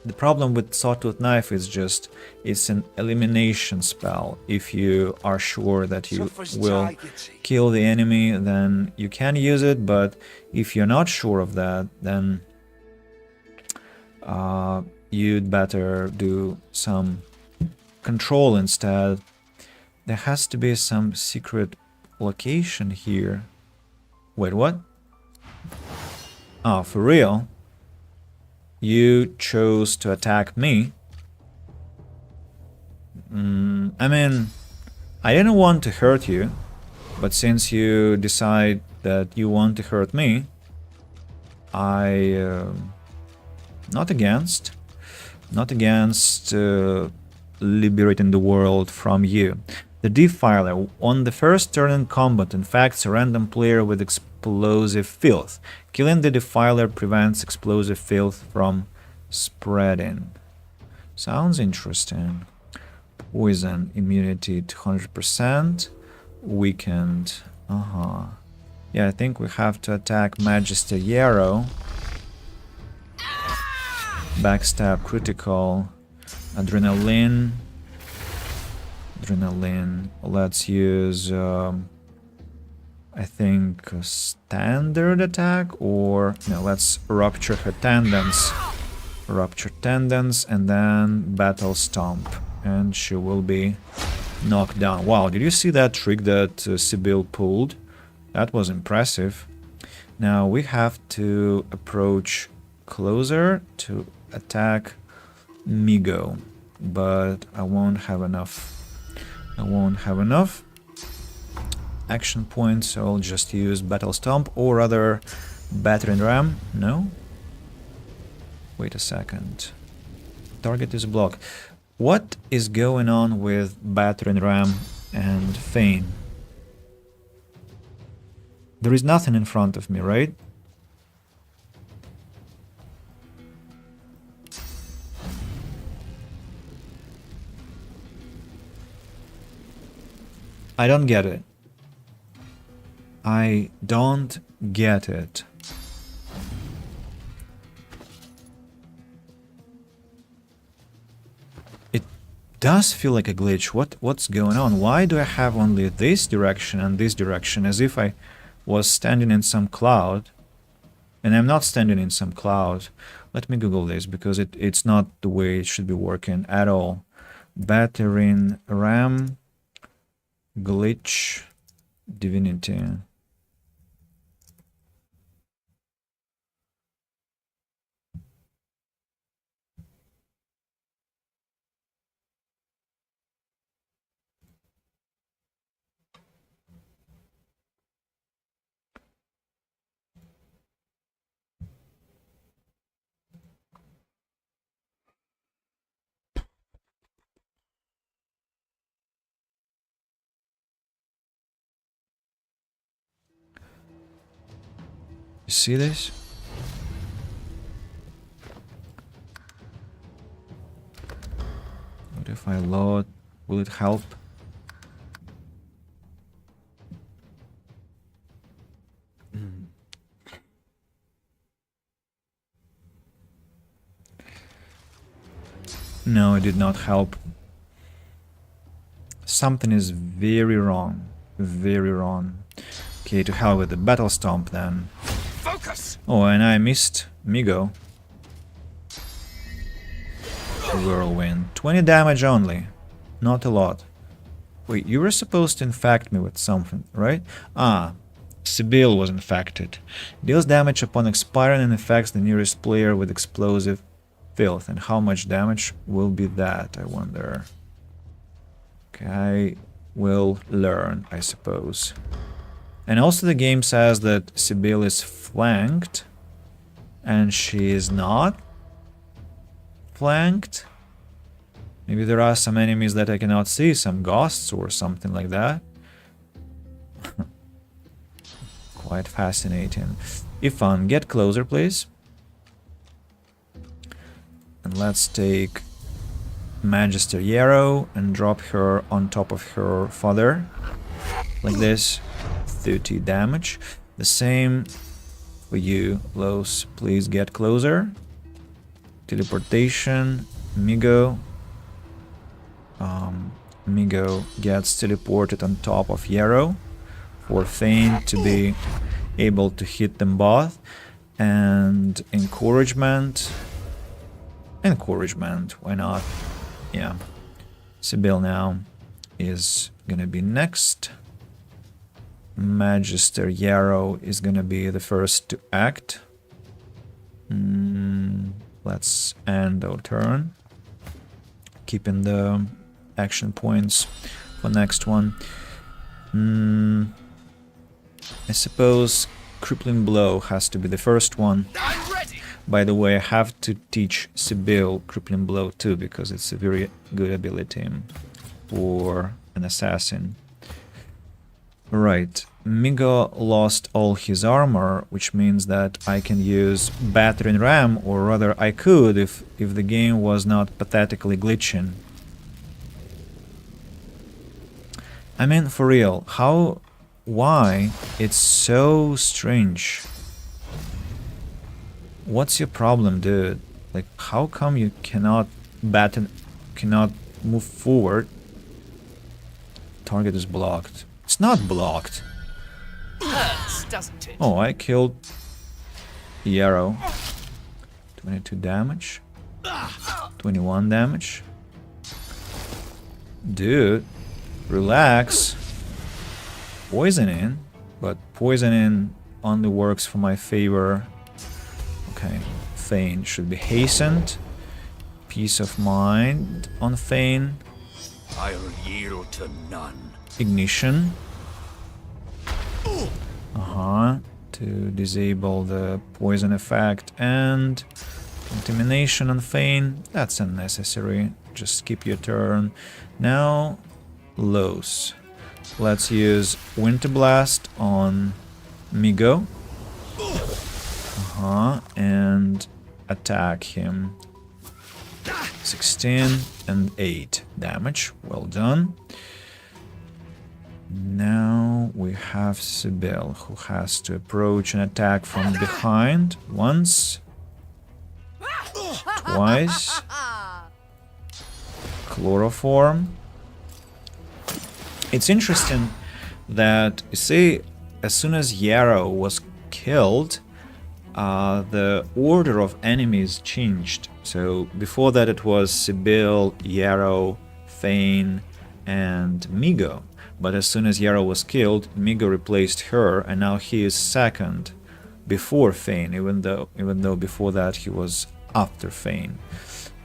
the problem with Sawtooth Knife is just it's an elimination spell. If you are sure that you will kill the enemy, then you can use it, but if you're not sure of that, then you'd better do some control instead. There has to be some secret location here. Wait, what? Oh, for real? You chose to attack me? I mean, I didn't want to hurt you, but since you decide that you want to hurt me, not against liberating the world from you. The Defiler, on the first turn in combat, infects a random player with explosive filth. Killing the Defiler prevents explosive filth from spreading. Sounds interesting. Poison immunity to 100%. Weakened. Yeah, I think we have to attack Magister Yarrow. Backstab critical. Adrenaline. Let's use I think a standard attack, or no, let's rupture her tendons. Rupture tendons and then battle stomp, and she will be knocked down. Wow, did you see that trick that Sibyl pulled? That was impressive. Now we have to approach closer to attack Migo, but I won't have enough. Action points, so I'll just use Battle Stomp, or rather Battering Ram. No? Wait a second. Target is blocked. What is going on with Battering Ram and Feign? There is nothing in front of me, right? I don't get it. I don't get it. It does feel like a glitch. What's going on? Why do I have only this direction and this direction, as if I was standing in some cloud? And I'm not standing in some cloud. Let me Google this, because it's not the way it should be working at all. Battering Ram glitch Divinity. You see this? What if I load? Will it help? No, it did not help. Something is very wrong. Very wrong. Okay, to hell with the Battle Stomp then. Focus! Oh, and I missed Migo. Whirlwind. 20 damage only. Not a lot. Wait, you were supposed to infect me with something, right? Ah, Sibyl was infected. Deals damage upon expiring and affects the nearest player with explosive filth. And how much damage will be that, I wonder? Okay, I will learn, I suppose. And also the game says that Sibyl is flanked, and she is not flanked. Maybe there are some enemies that I cannot see, some ghosts or something like that. Quite fascinating. Ifan, get closer, please. And let's take Magister Yarrow and drop her on top of her father. Like this. 30 damage. The same for you, Los. Please get closer. Teleportation. Migo. Migo gets teleported on top of Yarrow for Feign to be able to hit them both. And encouragement. Encouragement, why not? Yeah. Sibyl now is gonna be next. Magister Yarrow is gonna be the first to act. Let's end our turn, keeping the action points for next one. I suppose Crippling Blow has to be the first one. By the way, I have to teach Sibyl Crippling Blow too, because it's a very good ability for an assassin. Right, Migo lost all his armor, which means that I can use Battering Ram, or rather I could if the game was not pathetically glitching. I mean, for real, why it's so strange? What's your problem, dude? Like, how come you cannot move forward? Target is blocked. It's not blocked. Hurts, doesn't it? Oh, I killed Yarrow. 22 damage. 21 damage. Dude, relax. Poisoning, but poisoning only works for my favor. Okay, Feign should be hastened. Peace of mind on Feign. I'll yield to none. Ignition. To disable the poison effect, and contamination on Feign. That's unnecessary. Just skip your turn. Now, Los. Let's use Winter Blast on Migo. And attack him. 16 and 8 damage. Well done. Now we have Sibyl, who has to approach and attack from behind. Once. Twice. Chloroform. It's interesting that, you see, as soon as Yarrow was killed, the order of enemies changed. So before that it was Sibyl, Yarrow, Feign, and Migo. But as soon as Yarrow was killed, Migo replaced her, and now he is second before Feign, even though before that he was after Feign.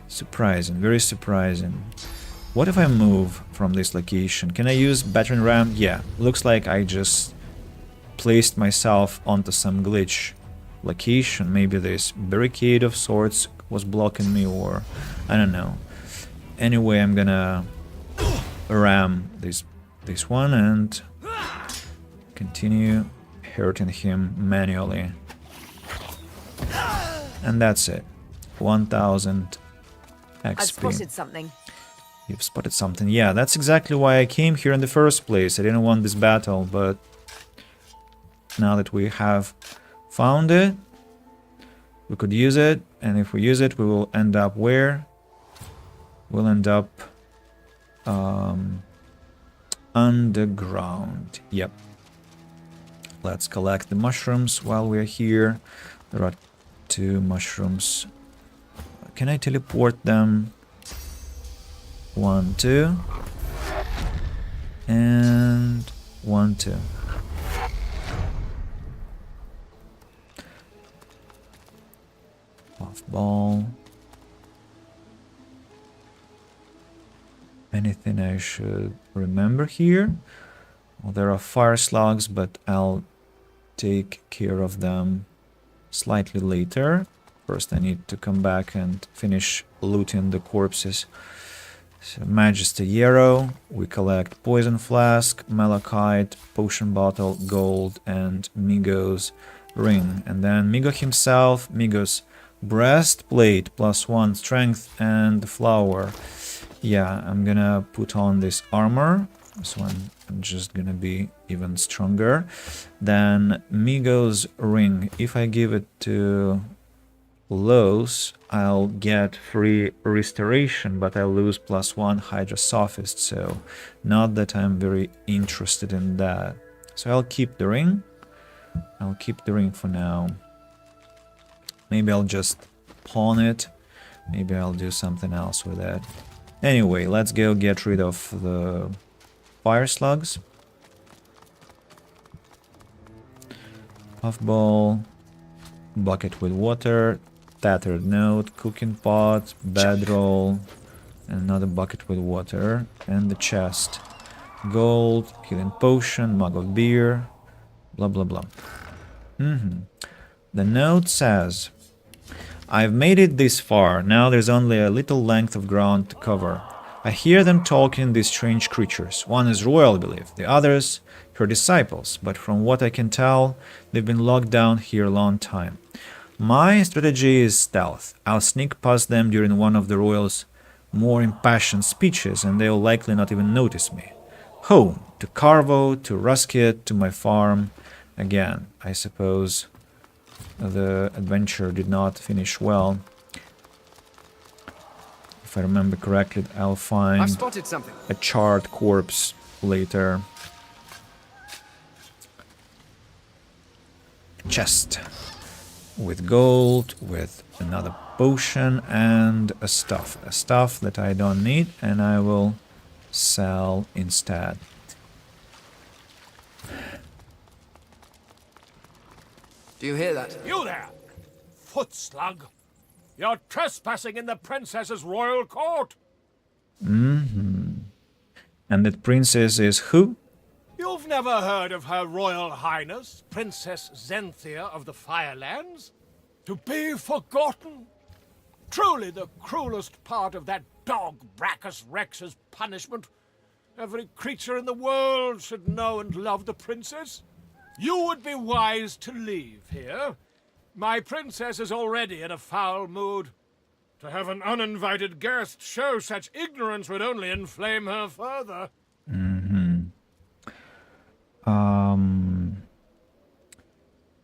Surprising, very surprising. What if I move from this location? Can I use Battering Ram? Yeah, looks like I just placed myself onto some glitch location. Maybe this barricade of sorts was blocking me, or I don't know. Anyway, I'm gonna ram this one and continue hurting him manually. And that's it. 1000 XP. I've spotted something. You've spotted something. Yeah, that's exactly why I came here in the first place. I didn't want this battle, but now that we have found it, we could use it, and if we use it, we will end up where? We'll end up underground. Yep. Let's collect the mushrooms while we're here. There are 2 mushrooms. Can I teleport them? 1, 2. And 1, 2. Puffball. Anything I should remember here? Well, there are fire slugs, but I'll take care of them slightly later. First I need to come back and finish looting the corpses. So Majesty Yarrow, we collect Poison Flask, Malachite, Potion Bottle, Gold, and Migo's Ring. And then Migo himself, Migo's Breastplate, +1 Strength, and the Flower. Yeah, I'm gonna put on this armor, so I'm just gonna be even stronger. Then Migo's Ring, if I give it to Los, I'll get free restoration, but I'll lose +1 Hydra Sophist, so not that I'm very interested in that. So I'll keep the ring. I'll keep the ring for now. Maybe I'll just pawn it. Maybe I'll do something else with that. Anyway, let's go get rid of the fire slugs. Puffball. Bucket with water. tattered note, cooking pot, bedroll, and another bucket with water, and the chest. Gold, healing potion, mug of beer, blah blah blah. The note says, I've made it this far, now there's only a little length of ground to cover. I hear them talking, these strange creatures. One is royal, I believe, the others her disciples, but from what I can tell, they've been locked down here a long time. My strategy is stealth. I'll sneak past them during one of the royals' more impassioned speeches, and they'll likely not even notice me. Home, to Carvo, to Ruskit, to my farm. Again, I suppose the adventure did not finish well. If I remember correctly, I'll find I've spotted something. a charred corpse later. Chest with gold, with another potion, and a stuff that I don't need, and I will sell instead. Do you hear that? You there, foot slug! You're trespassing in the princess's royal court! And that princess is who? You've never heard of Her Royal Highness, Princess Zenthia of the Firelands? To be forgotten? Truly the cruelest part of that dog Brachus Rex's punishment. Every creature in the world should know and love the princess. You would be wise to leave here. My princess is already in a foul mood. To have an uninvited guest show such ignorance would only inflame her further.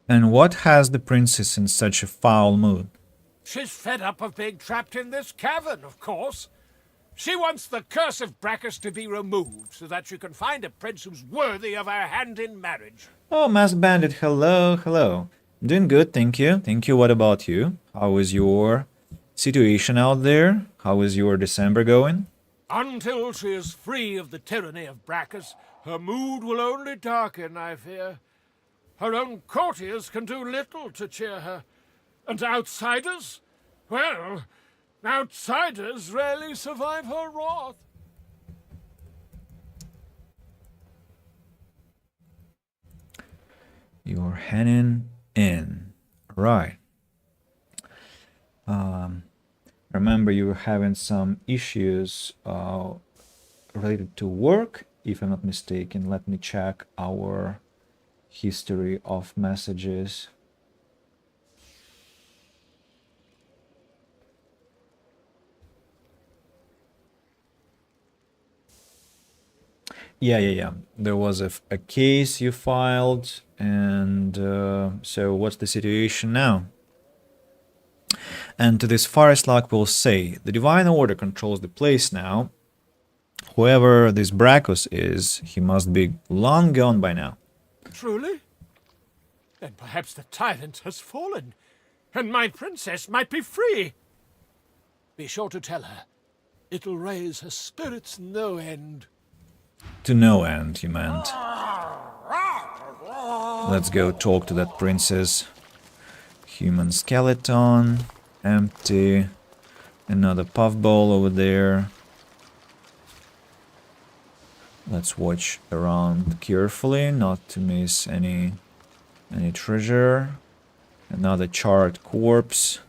And what has the princess in such a foul mood? She's fed up of being trapped in this cavern, of course. She wants the curse of Brachus to be removed so that she can find a prince who's worthy of her hand in marriage. Oh, Masked Bandit, hello, hello. Doing good, thank you. Thank you, what about you? How is your situation out there? How is your December going? Until she is free of the tyranny of Brachus, her mood will only darken, I fear. Her own courtiers can do little to cheer her. And outsiders? Well, outsiders rarely survive her wrath. You're heading in. Right. Remember, you were having some issues related to work, if I'm not mistaken. Let me check our history of messages. Yeah. There was a case you filed, and so what's the situation now? And to this forest luck will say, the Divine Order controls the place now. Whoever this Brachus is, he must be long gone by now. Truly? Then perhaps the tyrant has fallen, and my princess might be free. Be sure to tell her. It'll raise her spirits no end. To no end, you meant. Let's go talk to that princess. Human skeleton. Empty. Another puffball over there. Let's watch around carefully, not to miss any treasure. Another charred corpse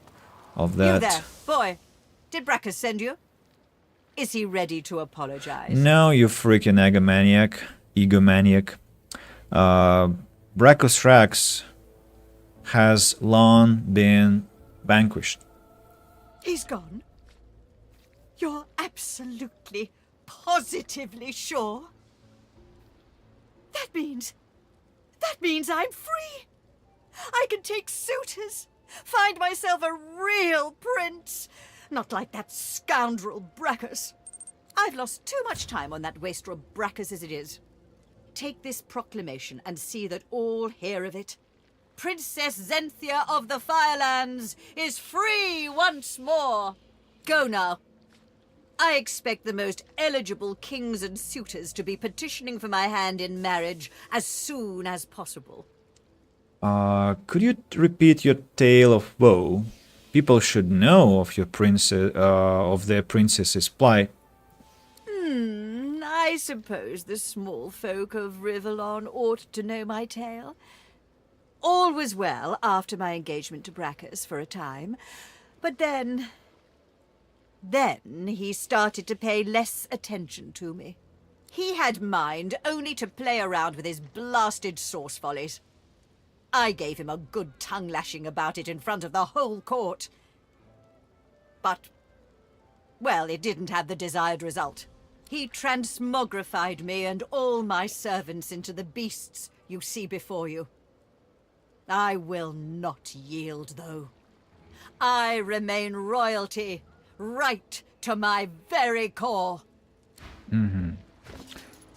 of that. You there, boy. Did Brachus send you? Is he ready to apologize? No, you freaking egomaniac. Brachus Rex has long been vanquished. He's gone? You're absolutely, positively sure? That means I'm free. I can take suitors, find myself a real prince. Not like that scoundrel Brachus. I've lost too much time on that wastrel Brachus as it is. Take this proclamation and see that all hear of it. Princess Zenthia of the Firelands is free once more. Go now. I expect the most eligible kings and suitors to be petitioning for my hand in marriage as soon as possible. Could you repeat your tale of woe? people should know of your princess, of their princess's plight. I suppose the small folk of Rivellon ought to know my tale. All was well after my engagement to Bracchus for a time, but then he started to pay less attention to me. He had mind only to play around with his blasted sauce follies. I gave him a good tongue-lashing about it in front of the whole court. But, well, it didn't have the desired result. He transmogrified me and all my servants into the beasts you see before you. I will not yield, though. I remain royalty, right to my very core.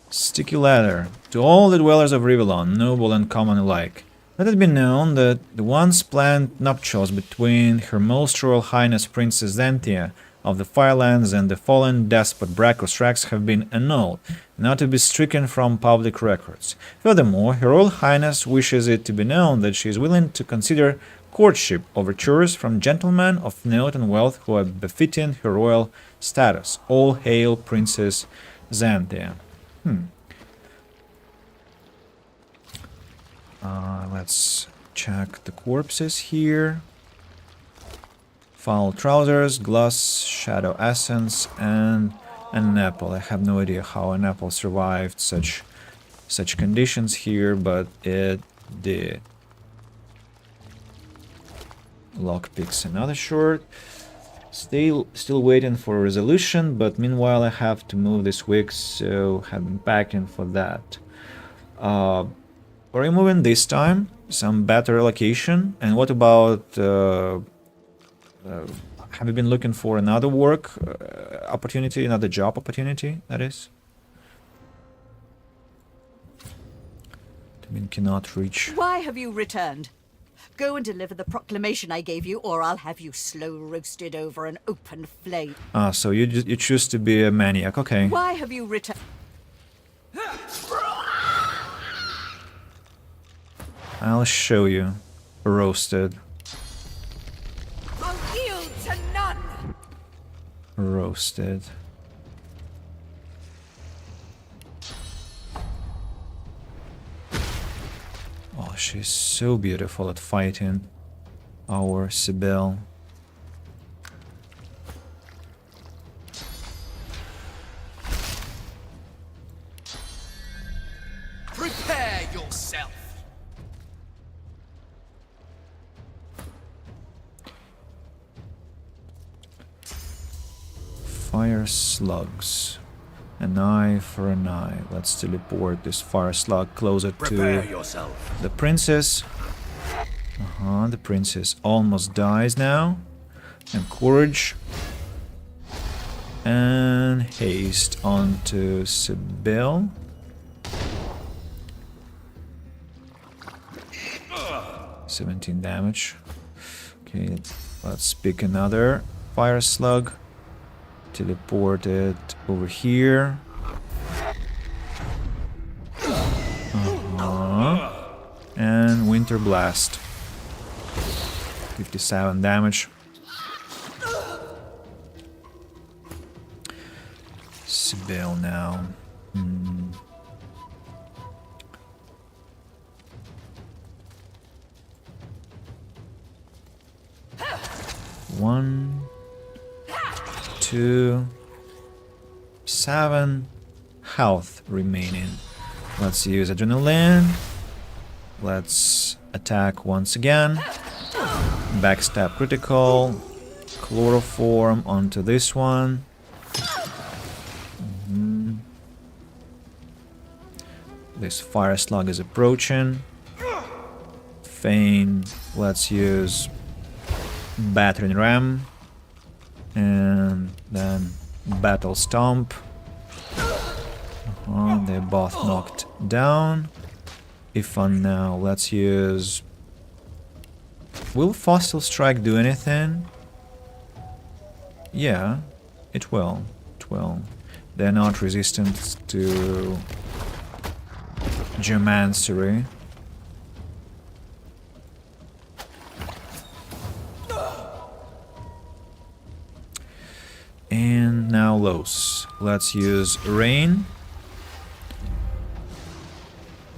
Sticky letter. To all the dwellers of Rivellon, noble and common alike. Let it be known that the once planned nuptials between Her Most Royal Highness Princess Xanthia of the Firelands and the fallen despot Bracchus Rex have been annulled, not to be stricken from public records. Furthermore, Her Royal Highness wishes it to be known that she is willing to consider courtship overtures from gentlemen of note and wealth who are befitting her royal status. All hail Princess Xanthia. Let's check the corpses here. Foul trousers, gloss, shadow essence, and an apple. I have no idea how an apple survived such conditions here, but it did. Lockpicks, another short. Still waiting for a resolution, but meanwhile I have to move this week, so heading back in for that. Are you moving this time? Some better location? And what about... have you been looking for another work opportunity, another job opportunity, that is? I mean, cannot reach. Why have you returned? Go and deliver the proclamation I gave you, or I'll have you slow roasted over an open flame. Ah, so you choose to be a maniac, okay. Why have you returned? I'll show you. Roasted. I'll yield to none! Roasted. Oh, she's so beautiful at fighting. Our Sibyl. Prepare yourself. Fire slugs. An eye for an eye. Let's teleport this fire slug closer Prepare to yourself. the princess. The princess almost dies now. And courage. And haste onto Sibyl. $17 damage. Okay, let's pick another fire slug. Teleport it over here. And Winter Blast. 57 damage. Sibyl now. One, 2, 7 health remaining. Let's use adrenaline. Let's attack once again. Backstab critical. Chloroform onto this one. This fire slug is approaching. Feign. Let's use battering ram. And then battle stomp. They're both knocked down. If on now, let's use... Will Fossil Strike do anything? Yeah, it will. It will. They're not resistant to Geomancery. arrows. Let's use rain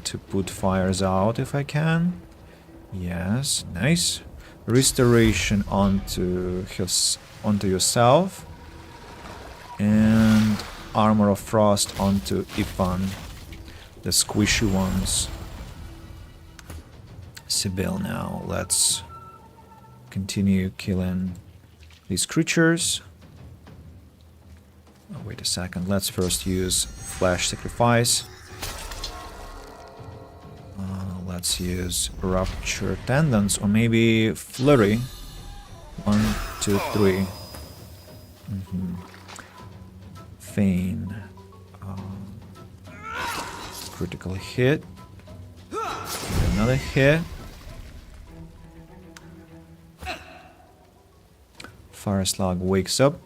to put fires out if I can. Yes, nice. Restoration onto yourself. And Armor of Frost onto Ipan. The squishy ones. Sibyl now. Let's continue killing these creatures. Oh, wait a second. Let's first use Flash Sacrifice. Let's use Rupture Tendons or maybe Flurry. 1, 2, 3. Feign. Critical hit. Another hit. Fire Slug wakes up.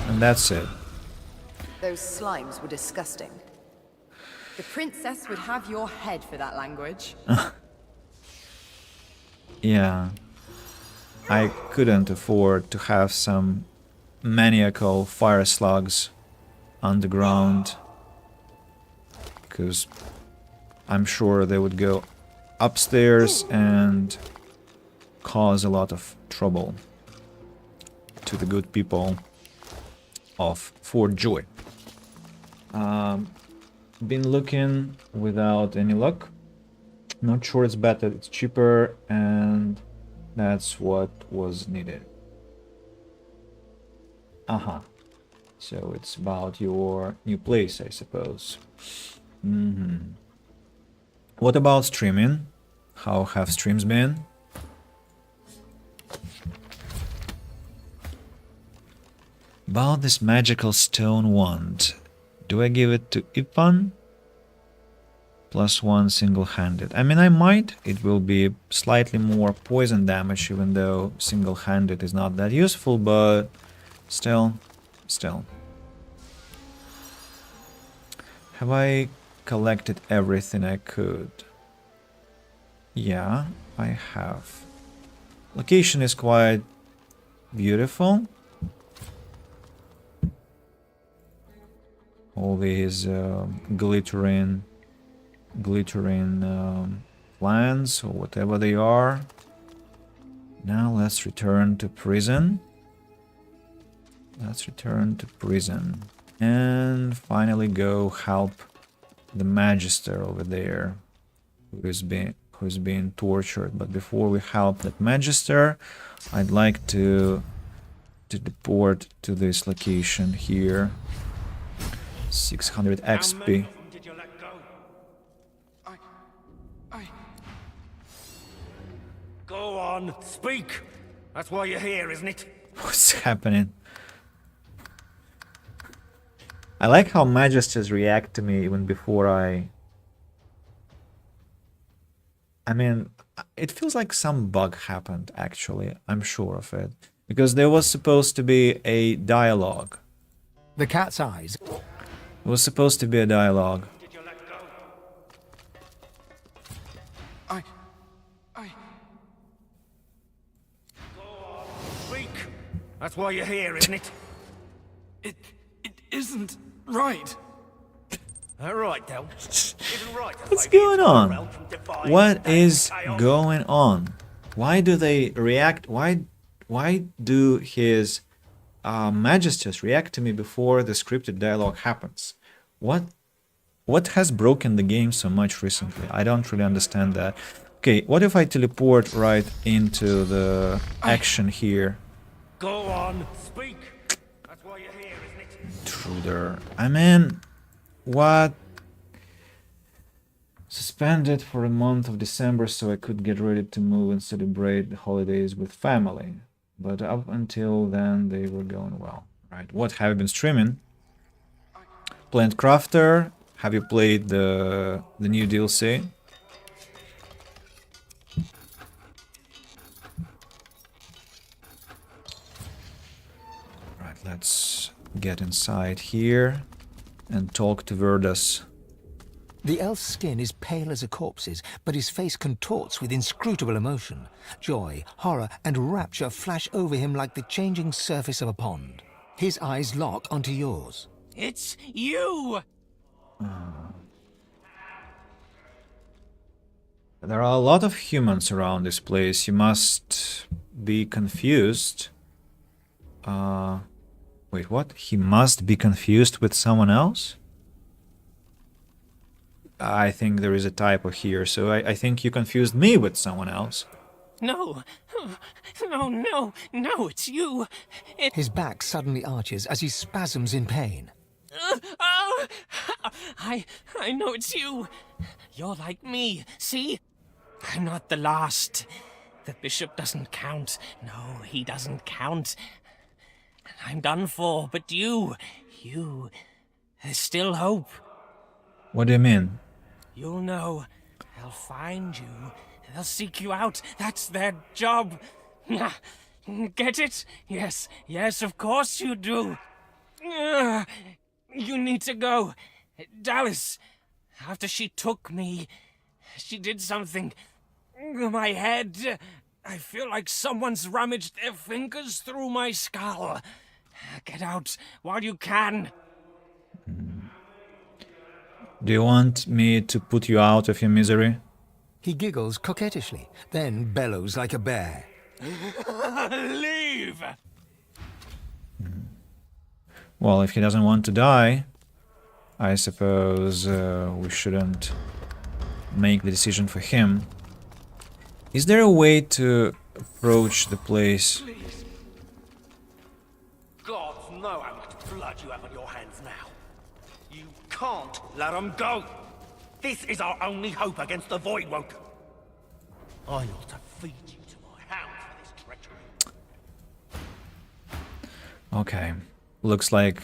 And that's it. Those slimes were disgusting. The princess would have your head for that language. Yeah. I couldn't afford to have some maniacal fire slugs underground, because I'm sure they would go upstairs and cause a lot of trouble to the good people of Fort Joy. Been looking without any luck. Not sure it's better, it's cheaper, and that's what was needed. So it's about your new place, I suppose. What about streaming? How have streams been? About this magical stone wand. Do I give it to Ipan? +1 single-handed. I mean, I might. It will be slightly more poison damage, even though single-handed is not that useful, but still. Have I collected everything I could? Yeah, I have. Location is quite beautiful. All these glittering plants or whatever they are. Now let's return to prison. And finally go help the Magister over there, who's being tortured. But before we help that Magister, I'd like to deport to this location here. 600 XP. Go on, speak. That's why you're here, isn't it? What's happening? I like how Magisters react to me even before I mean, it feels like some bug happened, actually. I'm sure of it. Because there was supposed to be a dialogue. The cat's eyes. It was supposed to be a dialogue. Did you let go? Go on, speak. That's why you're here, isn't it? It isn't right. All right, then. Isn't right. What's going on? What is going on? Why do they react? Why do his Magisters react to me before the scripted dialogue happens? What has broken the game so much recently? I don't really understand that. Okay, what if I teleport right into the action here? Go on, speak. That's why you're here, isn't it? Intruder. I mean, what? Suspended for a month of December so I could get ready to move and celebrate the holidays with family. But up until then, they were going well. Right, what have you been streaming? Plant Crafter. Have you played the new DLC? Right, let's get inside here and talk to Verdas. The elf's skin is pale as a corpse's, but his face contorts with inscrutable emotion. Joy, horror, and rapture flash over him like the changing surface of a pond. His eyes lock onto yours. It's you! There are a lot of humans around this place. You must be confused. Wait, what? He must be confused with someone else? I think there is a typo here, so I think you confused me with someone else. No, no, it's you. His back suddenly arches as he spasms in pain. Oh, I know it's you. You're like me, see? I'm not the last. The bishop doesn't count. No, he doesn't count. I'm done for, but you, there's still hope. What do you mean? You'll know. They'll find you. They'll seek you out. That's their job. Get it? Yes, of course you do. You need to go. Dallas, after she took me, she did something. My head. I feel like someone's rummaged their fingers through my skull. Get out while you can. Do you want me to put you out of your misery? He giggles coquettishly, then bellows like a bear. Leave! Well, if he doesn't want to die, I suppose we shouldn't make the decision for him. Is there a way to approach the place? Please. Gods know how much blood you have on your hands now. You can't let them go. This is our only hope against the Voidwoke. I ought to feed you to my hound for this treachery. Okay. Looks like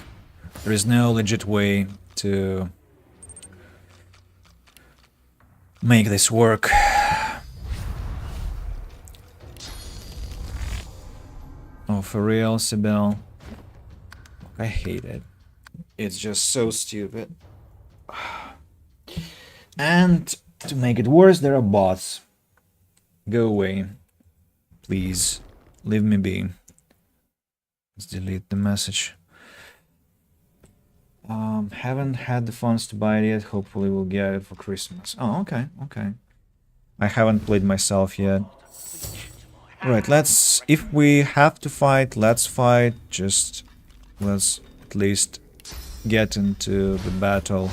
there is no legit way to make this work. Oh, for real, Sibyl? I hate it. It's just so stupid. And to make it worse, there are bots. Go away. Please. Leave me be. Let's delete the message. Haven't had the funds to buy it yet. Hopefully we'll get it for Christmas. Oh, okay, okay. I haven't played myself yet. Right, let's... If we have to fight, let's fight. Just... let's at least get into the battle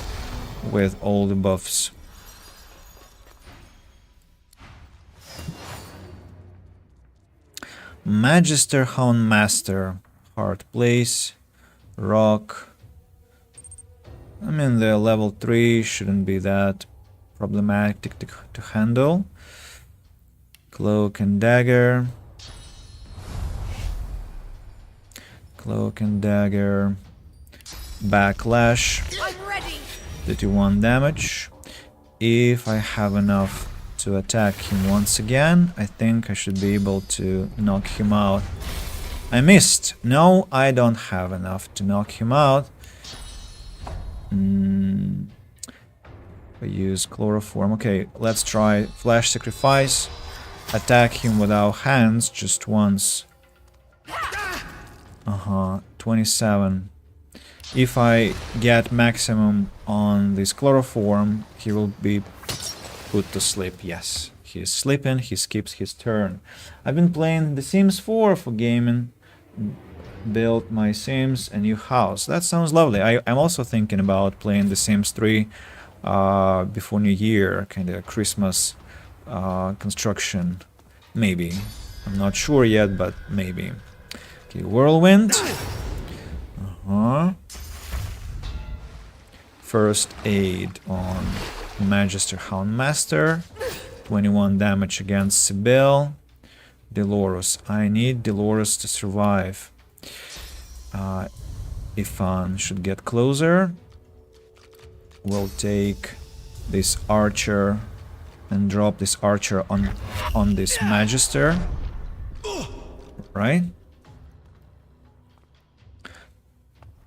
with all the buffs. Magister, Houndmaster, Hard Place, Rock. I mean, they're level 3, shouldn't be that problematic to handle. Cloak and Dagger. Cloak and Dagger. Backlash. I'm ready. 31 damage. If I have enough to attack him once again, I think I should be able to knock him out. I missed. No, I don't have enough to knock him out. I use chloroform. Okay, let's try Flash Sacrifice. Attack him without hands just once. 27. If I get maximum on this chloroform, he will be put to sleep. Yes, he is sleeping, he skips his turn. I've been playing The Sims 4 for gaming. Built my Sims a new house. That sounds lovely. I'm also thinking about playing The Sims 3 before New Year, kind of Christmas construction. Maybe. I'm not sure yet, but maybe. Okay, Whirlwind. First aid on Magister Houndmaster. 21 damage against Sibyl. Dolores. I need Dolores to survive. Ifan should get closer. We'll take this archer and drop this archer on this Magister. Right?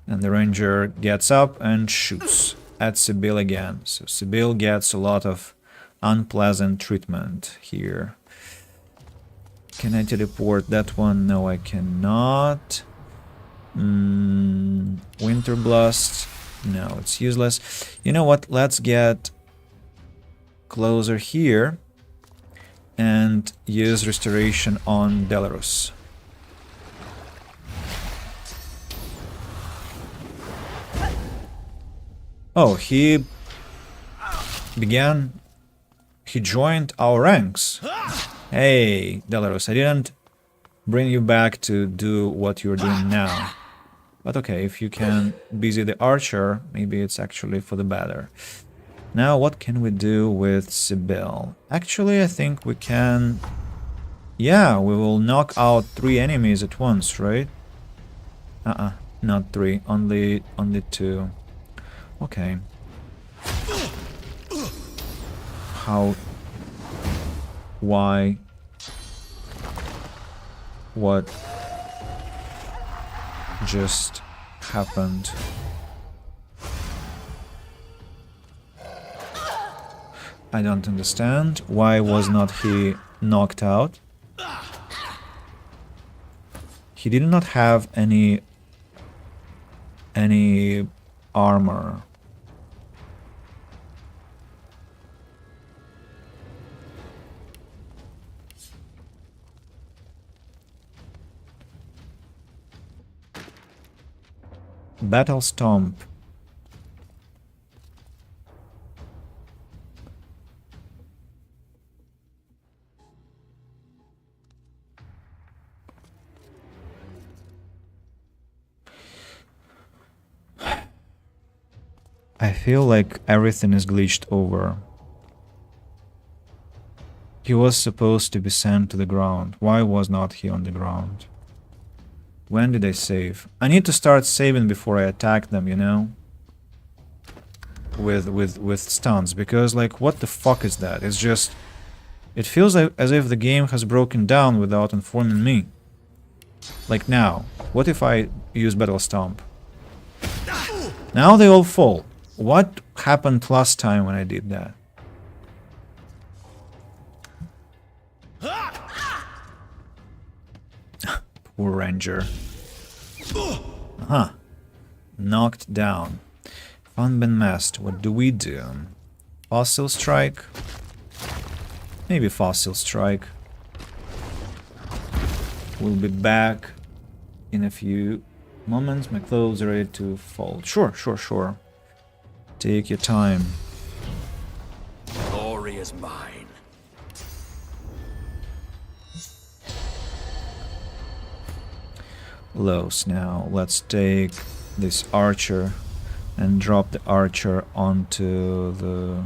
And the ranger gets up and shoots. at Sibyl again. So Sibyl gets a lot of unpleasant treatment here. Can I teleport that one? No, I cannot. Winter Blast. No, it's useless. You know what? Let's get closer here and use Restoration on Belarus. Oh, he joined our ranks. Hey, Belarus, I didn't bring you back to do what you're doing now. But okay, if you can busy the archer, maybe it's actually for the better. Now, what can we do with Sibyl? Actually, I think we can... Yeah, we will knock out 3 enemies at once, right? Not 3, only 2. Okay. How? Why? What just happened? I don't understand. Why was not he knocked out? He did not have any armor. Battle Stomp. I feel like everything is glitched over. He was supposed to be sent to the ground. Why was not he on the ground? When did I save? I need to start saving before I attack them, you know? With stuns, because like what the fuck is that? It's just... It feels like as if the game has broken down without informing me. Like now, what if I use Battle Stomp? Now they all fall. What happened last time when I did that? Poor Ranger. Knocked down. Found been masked. What do we do? Fossil Strike? Maybe Fossil Strike. We'll be back in a few moments. My clothes are ready to fold. Sure. Take your time. Glory is mine. Lows. Now let's take this archer and drop the archer onto the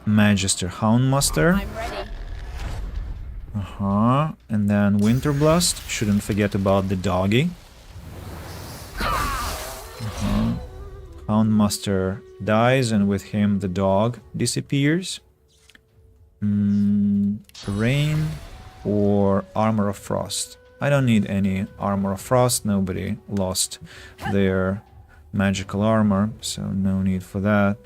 Magister Houndmaster. I'm ready. And then Winter Blast. Shouldn't forget about the doggy. Houndmaster dies, and with him the dog disappears. Rain or Armor of Frost. I don't need any Armor of Frost. Nobody lost their magical armor, so no need for that.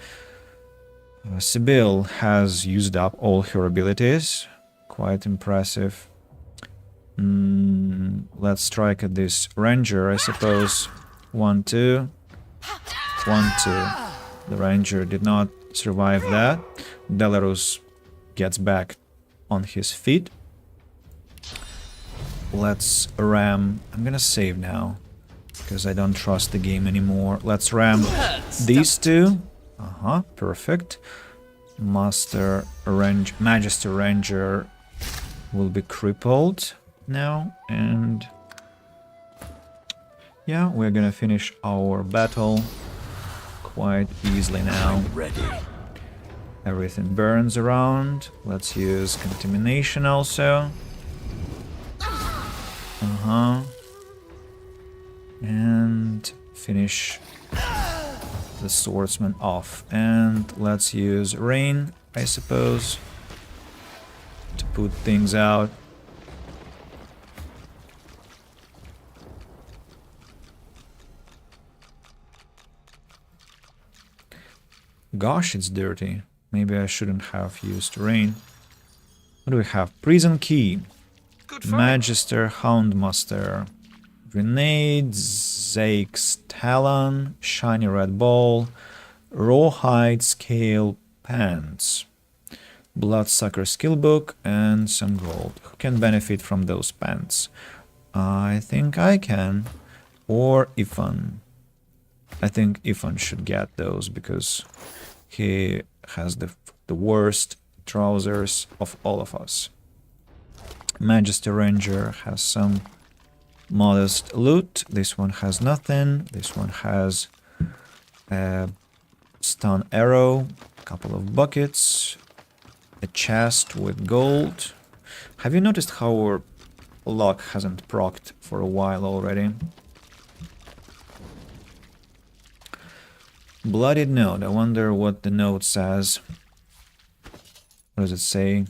Sibyl has used up all her abilities. Quite impressive. Let's strike at this Ranger, I suppose. 1, 2. 1, 2. The Ranger did not survive that. Belarus gets back on his feet. Let's ram... I'm gonna save now, because I don't trust the game anymore. Let's ram these two. Perfect. Magister Ranger will be crippled now, and yeah, we're gonna finish our battle quite easily now. Ready. Everything burns around. Let's use contamination also. And finish the swordsman off. And let's use rain, I suppose, to put things out. Gosh, it's dirty. Maybe I shouldn't have used rain. What do we have? Prison key. Magister, Houndmaster. Grenade, Zake's Talon, Shiny Red Ball, Rawhide Scale Pants, Bloodsucker Skillbook, and some gold. Who can benefit from those pants? I think I can. Or Ifan. I think Ifan should get those because he has the worst trousers of all of us. Magister Ranger has some modest loot. This one has nothing. This one has a stun arrow, a couple of buckets, a chest with gold. Have you noticed how our luck hasn't procced for a while already? Bloodied note. I wonder what the note says. What does it say?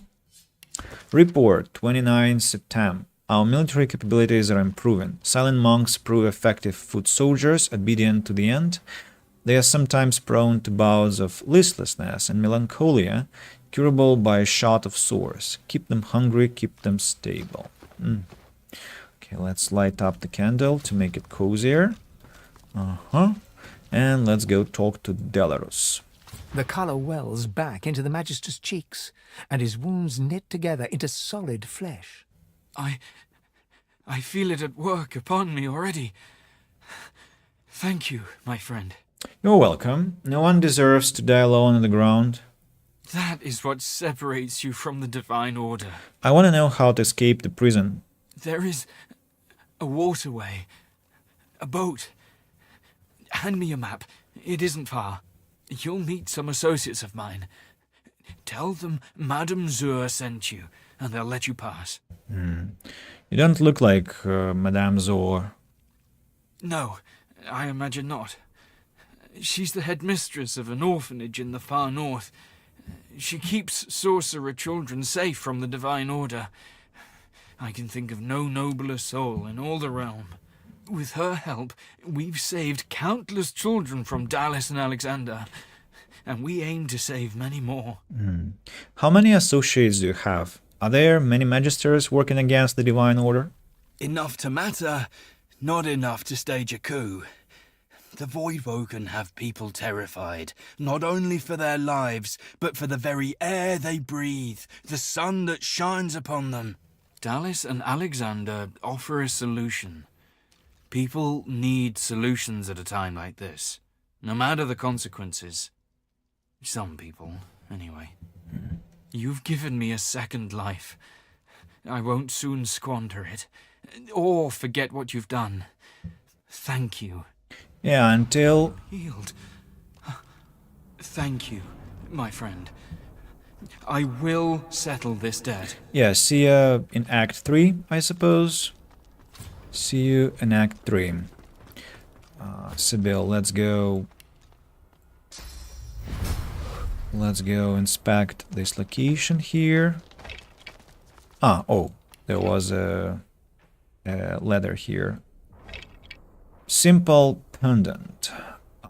Report, 29 September. Our military capabilities are improving. Silent monks prove effective foot soldiers, obedient to the end. They are sometimes prone to bouts of listlessness and melancholia, curable by a shot of swords. Keep them hungry, keep them stable. Okay, let's light up the candle to make it cozier. And let's go talk to Delarus. The colour wells back into the Magister's cheeks, and his wounds knit together into solid flesh. I feel it at work upon me already. Thank you, my friend. You're welcome. No one deserves to die alone on the ground. That is what separates you from the Divine Order. I want to know how to escape the prison. There is a waterway, a boat. Hand me a map. It isn't far. You'll meet some associates of mine. Tell them Madame Zur sent you, and they'll let you pass. You don't look like Madame Zur. No, I imagine not. She's the headmistress of an orphanage in the far north. She keeps sorcerer children safe from the Divine Order. I can think of no nobler soul in all the realm. With her help, we've saved countless children from Dallas and Alexander, and we aim to save many more. How many associates do you have? Are there many magisters working against the Divine Order? Enough to matter, not enough to stage a coup. The Voidwoken have people terrified, not only for their lives, but for the very air they breathe, the sun that shines upon them. Dallas and Alexander offer a solution. People need solutions at a time like this, no matter the consequences. Some people, anyway. You've given me a second life. I won't soon squander it, or forget what you've done. Thank you. Yeah, until... Healed. Thank you, my friend. I will settle this debt. Yeah, see you in Act 3, I suppose. See you in Act 3. Sibyl, let's go. Let's go inspect this location here. Oh, there was a letter here. Simple pendant.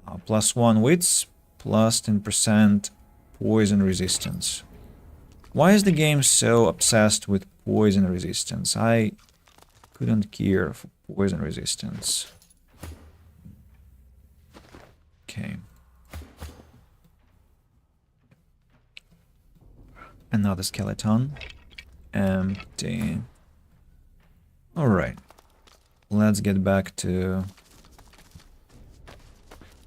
+1 wits, plus 10% poison resistance. Why is the game so obsessed with poison resistance? I couldn't care for poison resistance. Okay. Another skeleton. Empty. Alright. Let's get back to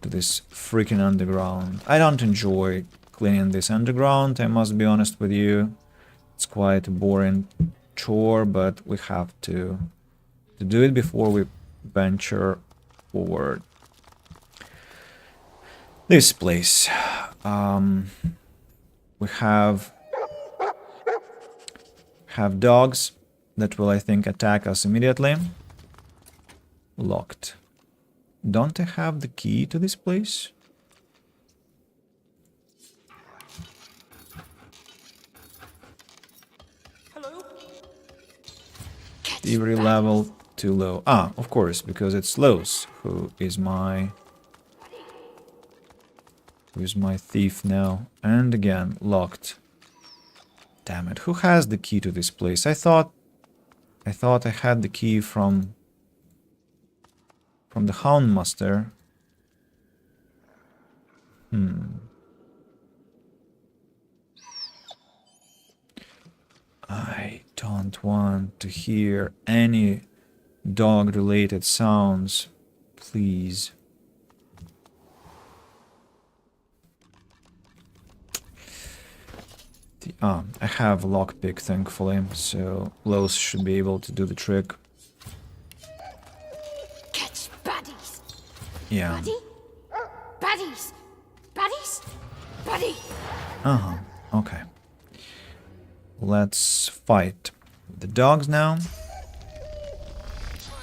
this freaking underground. I don't enjoy cleaning this underground, I must be honest with you. It's quite a boring chore, but we have to do it before we venture forward. This place. We have dogs that will, I think, attack us immediately. Locked. Don't I have the key to this place? Hello? Thievery level too low. Ah, of course, because it's Los who is Who's my thief now? And again, locked. Damn it, who has the key to this place? I thought I had the key from the Houndmaster. I don't want to hear any dog-related sounds, please. I have a lockpick, thankfully, so Los should be able to do the trick. Catch baddies! Yeah. Buddy? Baddies! Baddies? Buddy! Uh-huh, okay. Let's fight the dogs now.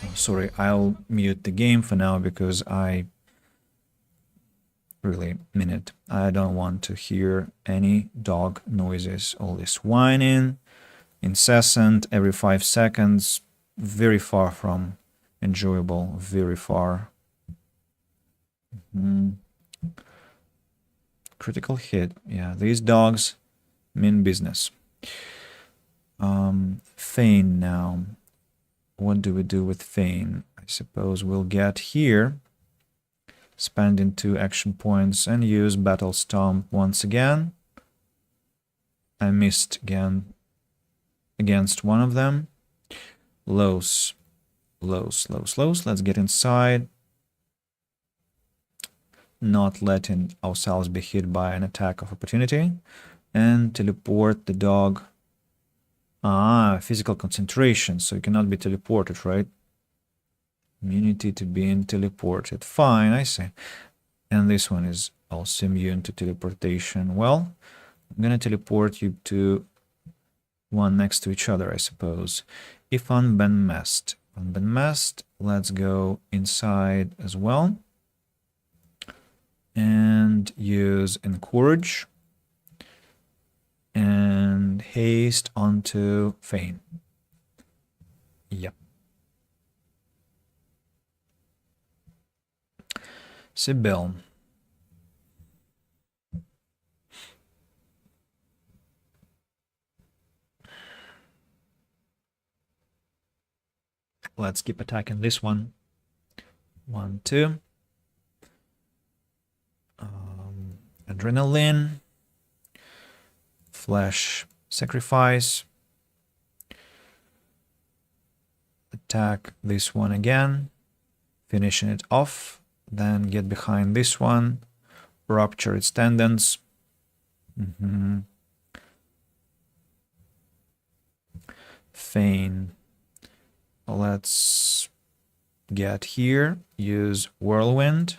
Oh, sorry, I'll mute the game for now because I really mean it. I don't want to hear any dog noises. All this whining, incessant, every 5 seconds. Very far from enjoyable, very far. Critical hit. Yeah, these dogs mean business. Feign now. What do we do with Feign? I suppose we'll get here, spending 2 action points and use Battle Stomp once again. I missed again against one of them. Los. Let's get inside. Not letting ourselves be hit by an attack of opportunity. And teleport the dog. Physical concentration, so you cannot be teleported, right? Immunity to being teleported. Fine, I see. And this one is also immune to teleportation. Well, I'm gonna teleport you to one next to each other, I suppose. If unbenmasked. Unbenmasked, let's go inside as well. And use Encourage. And haste onto Feign. Yep. Sibyl. Let's keep attacking this one. 1, 2. Adrenaline. Flash sacrifice. Attack this one again, finishing it off. Then get behind this one, rupture its tendons. Feign. Let's get here, use Whirlwind.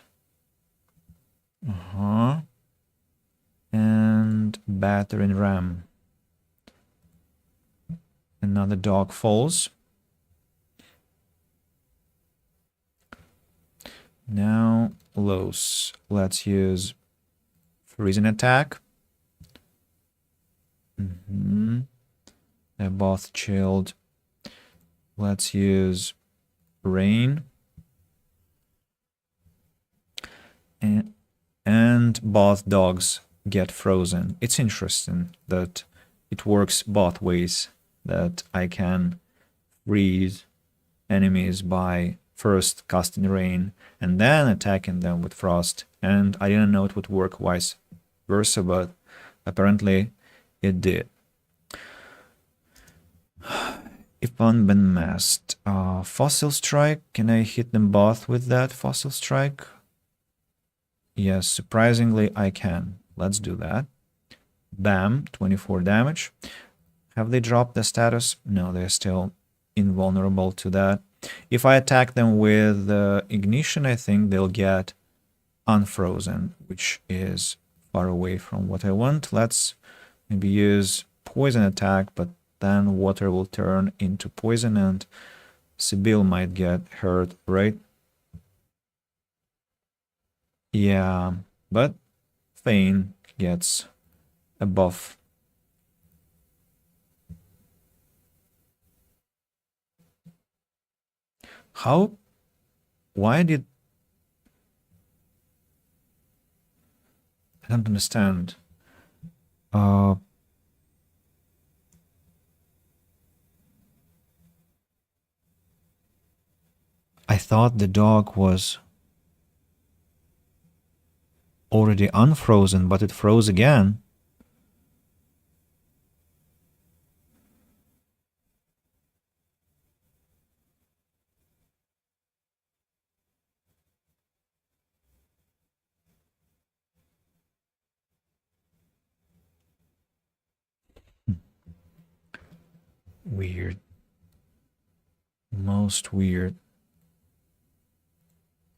And Battering Ram. Another dog falls. Now Los. Let's use Freezing Attack. They're both chilled. Let's use Rain. And both dogs get frozen. It's interesting that it works both ways, that I can freeze enemies by first casting Rain and then attacking them with Frost. And I didn't know it would work vice versa, but apparently it did. If unbenmasked, Fossil Strike, can I hit them both with that Fossil Strike? Yes, surprisingly I can. Let's do that. Bam, 24 damage. Have they dropped the status? No, they're still invulnerable to that. If I attack them with Ignition, I think they'll get unfrozen, which is far away from what I want. Let's maybe use Poison Attack, but then water will turn into poison and Sibyl might get hurt, right? Yeah, but Feign gets a buff. How? Why did... I don't understand. I thought the dog was already unfrozen, but it froze again. Weird. Most weird.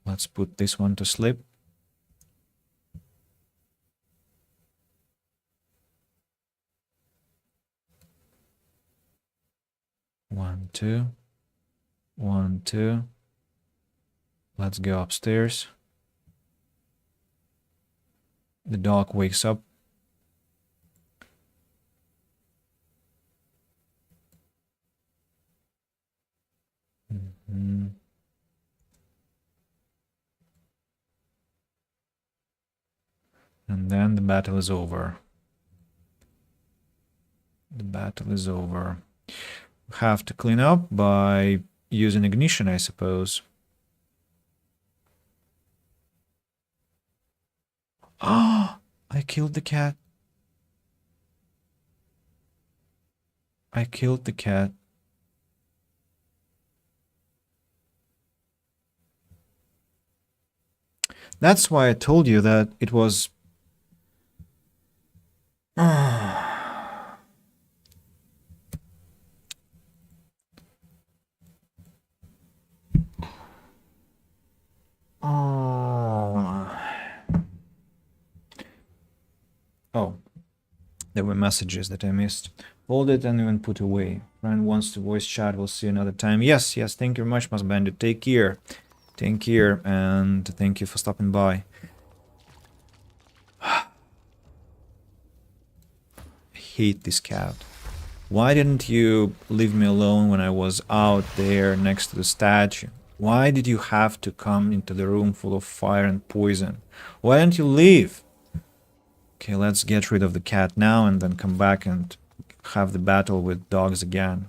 Let's put this one to sleep. One, two. 1, 2. Let's go upstairs. The dog wakes up. And then the battle is over. The battle is over. Have to clean up by using ignition, I suppose. Ah! I killed the cat. I killed the cat. That's why I told you that it was... Oh, there were messages that I missed. Hold it and even put away. Friend wants to voice chat. We'll see you another time. Yes, yes. Thank you very much, Mas Bandit. Take care. Take care, and thank you for stopping by. I hate this cat. Why didn't you leave me alone when I was out there next to the statue? Why did you have to come into the room full of fire and poison? Why didn't you leave? Okay, let's get rid of the cat now and then come back and have the battle with dogs again.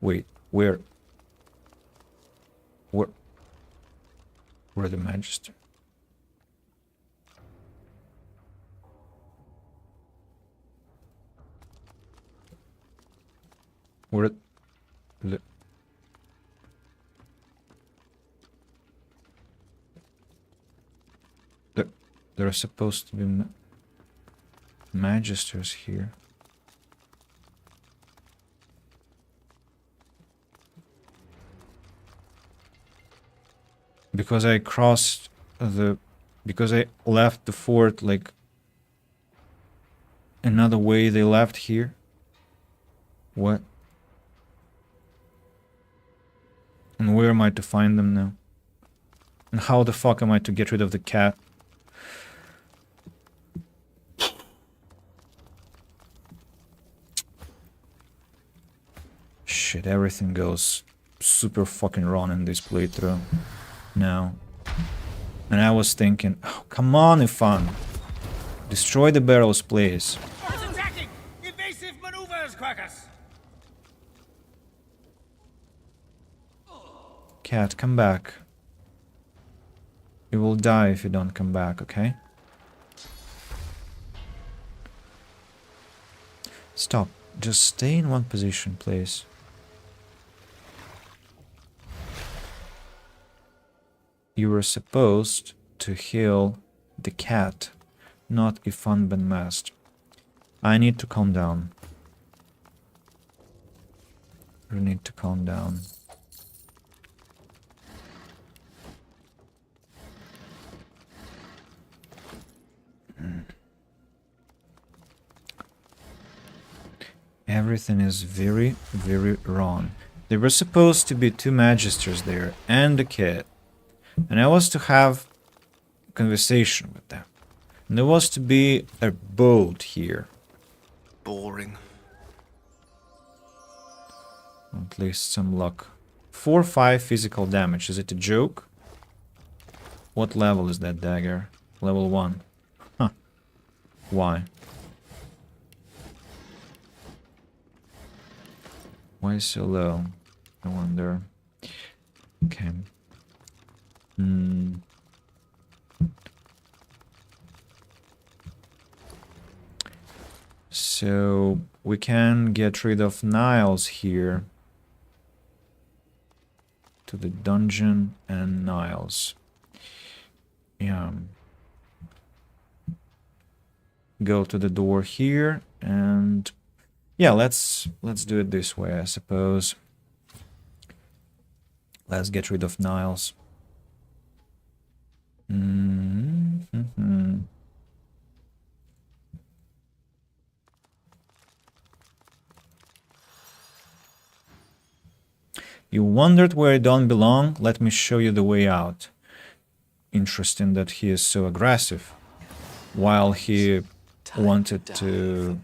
Wait, where the Magister? Where there are supposed to be Magisters here. Because I crossed the... Because I left the fort like another way they left here. What? And where am I to find them now? And how the fuck am I to get rid of the cat? Shit, everything goes super fucking wrong in this playthrough now. And I was thinking, oh, come on, Ifan. Destroy the barrels, please. Attacking! Evasive maneuvers, Quackers! Cat, come back. You will die if you don't come back, okay? Stop. Just stay in one position, please. You were supposed to heal the cat, not Ifan Ben Mast. I need to calm down. You need to calm down. Everything is very, very wrong. There were supposed to be 2 Magisters there and a kid. And I was to have a conversation with them. And there was to be a boat here. Boring. At least some luck. 4-5 physical damage. Is it a joke? What level is that dagger? Level 1. Huh. Why? Why so low? I wonder. Okay. So we can get rid of Niles here. To the dungeon and Niles. Yeah. Go to the door here and yeah, let's do it this way, I suppose. Let's get rid of Niles. You wondered where I don't belong? Let me show you the way out. Interesting that he is so aggressive. While he wanted to...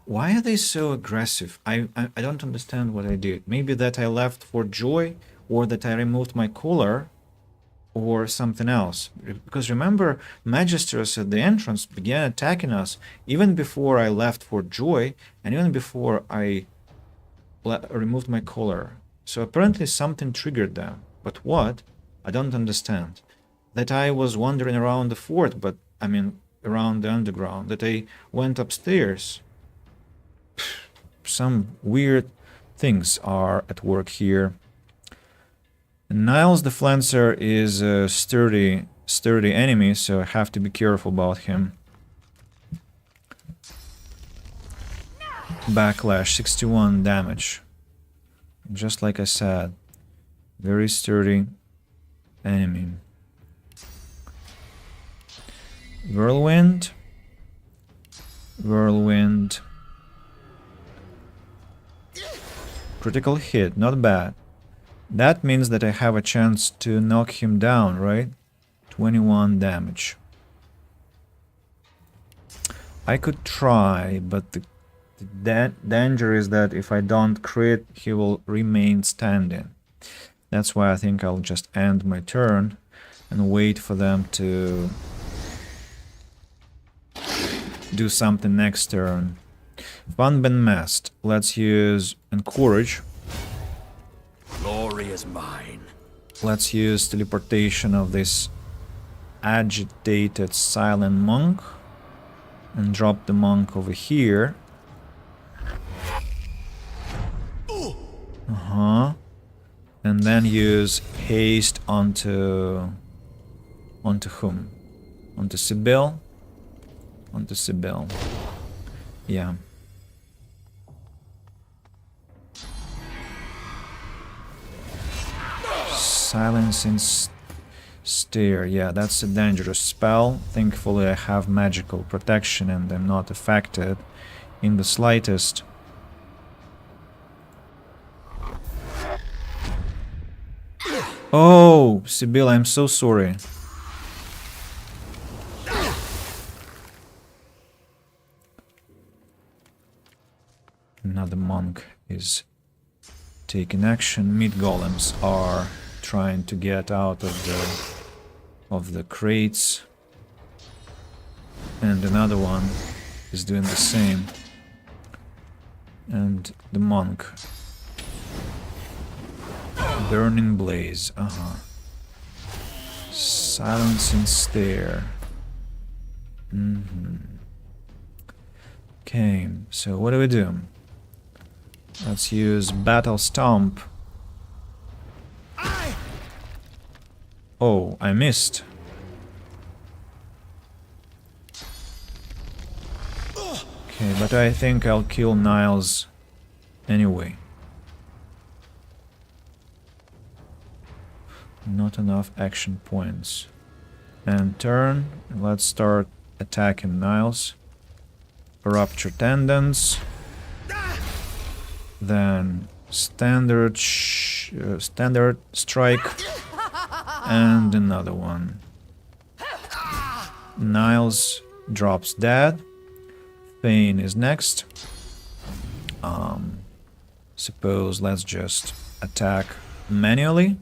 Why are they so aggressive? I don't understand what I did. Maybe that I left for joy, or that I removed my collar, or something else. Because remember, Magisters at the entrance began attacking us even before I left for joy, and even before I removed my collar. So apparently something triggered them. But what? I don't understand. That I was wandering around the fort, but I mean around the underground. That I went upstairs. Some weird things are at work here. Niles the Flancer is a sturdy enemy, so I have to be careful about him. Backlash, 61 damage. Just like I said, very sturdy enemy. Whirlwind. Whirlwind. Critical hit, not bad. That means that I have a chance to knock him down, right? 21 damage. I could try, but the danger is that if I don't crit, he will remain standing. That's why I think I'll just end my turn and wait for them to do something next turn. Fun been messed. Let's use Encourage. Glory is mine. Let's use teleportation of this agitated silent monk and drop the monk over here. And then use haste onto whom? Onto Sibyl? Onto Sibyl. Yeah. Silence and stare. Yeah, that's a dangerous spell. Thankfully I have magical protection and I'm not affected in the slightest. Oh, Sibyl, I'm so sorry. Another monk is taking action. Meat golems are trying to get out of the crates. And another one is doing the same. And the monk. Burning blaze. Silence and stare. Okay, so what do we do? Let's use Battle Stomp. Oh, I missed. Okay, but I think I'll kill Niles anyway. Not enough action points. And turn. Let's start attacking Niles. Rupture tendons. Then standard strike. And another one. Niles drops dead. Thane is next. Suppose let's just attack manually.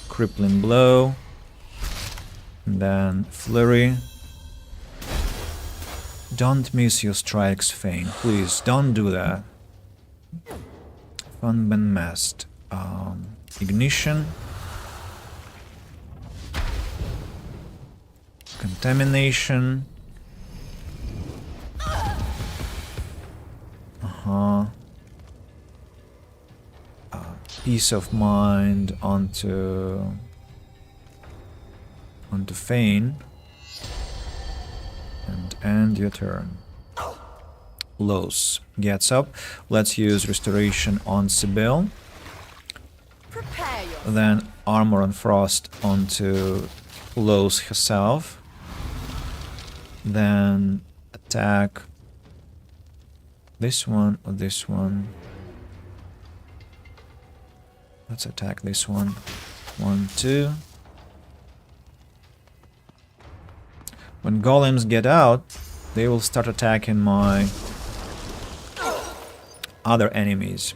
Crippling blow. And then flurry. don't miss your strikes, Fane. Please, don't do that. Funben Mast. Ignition. Contamination. Peace of mind onto Fane. And end your turn. Los gets up. Let's use restoration on Sibyl. Then armor and frost onto Los herself. Then attack this one or this one. Let's attack this one. 1, 2. When golems get out, they will start attacking my other enemies.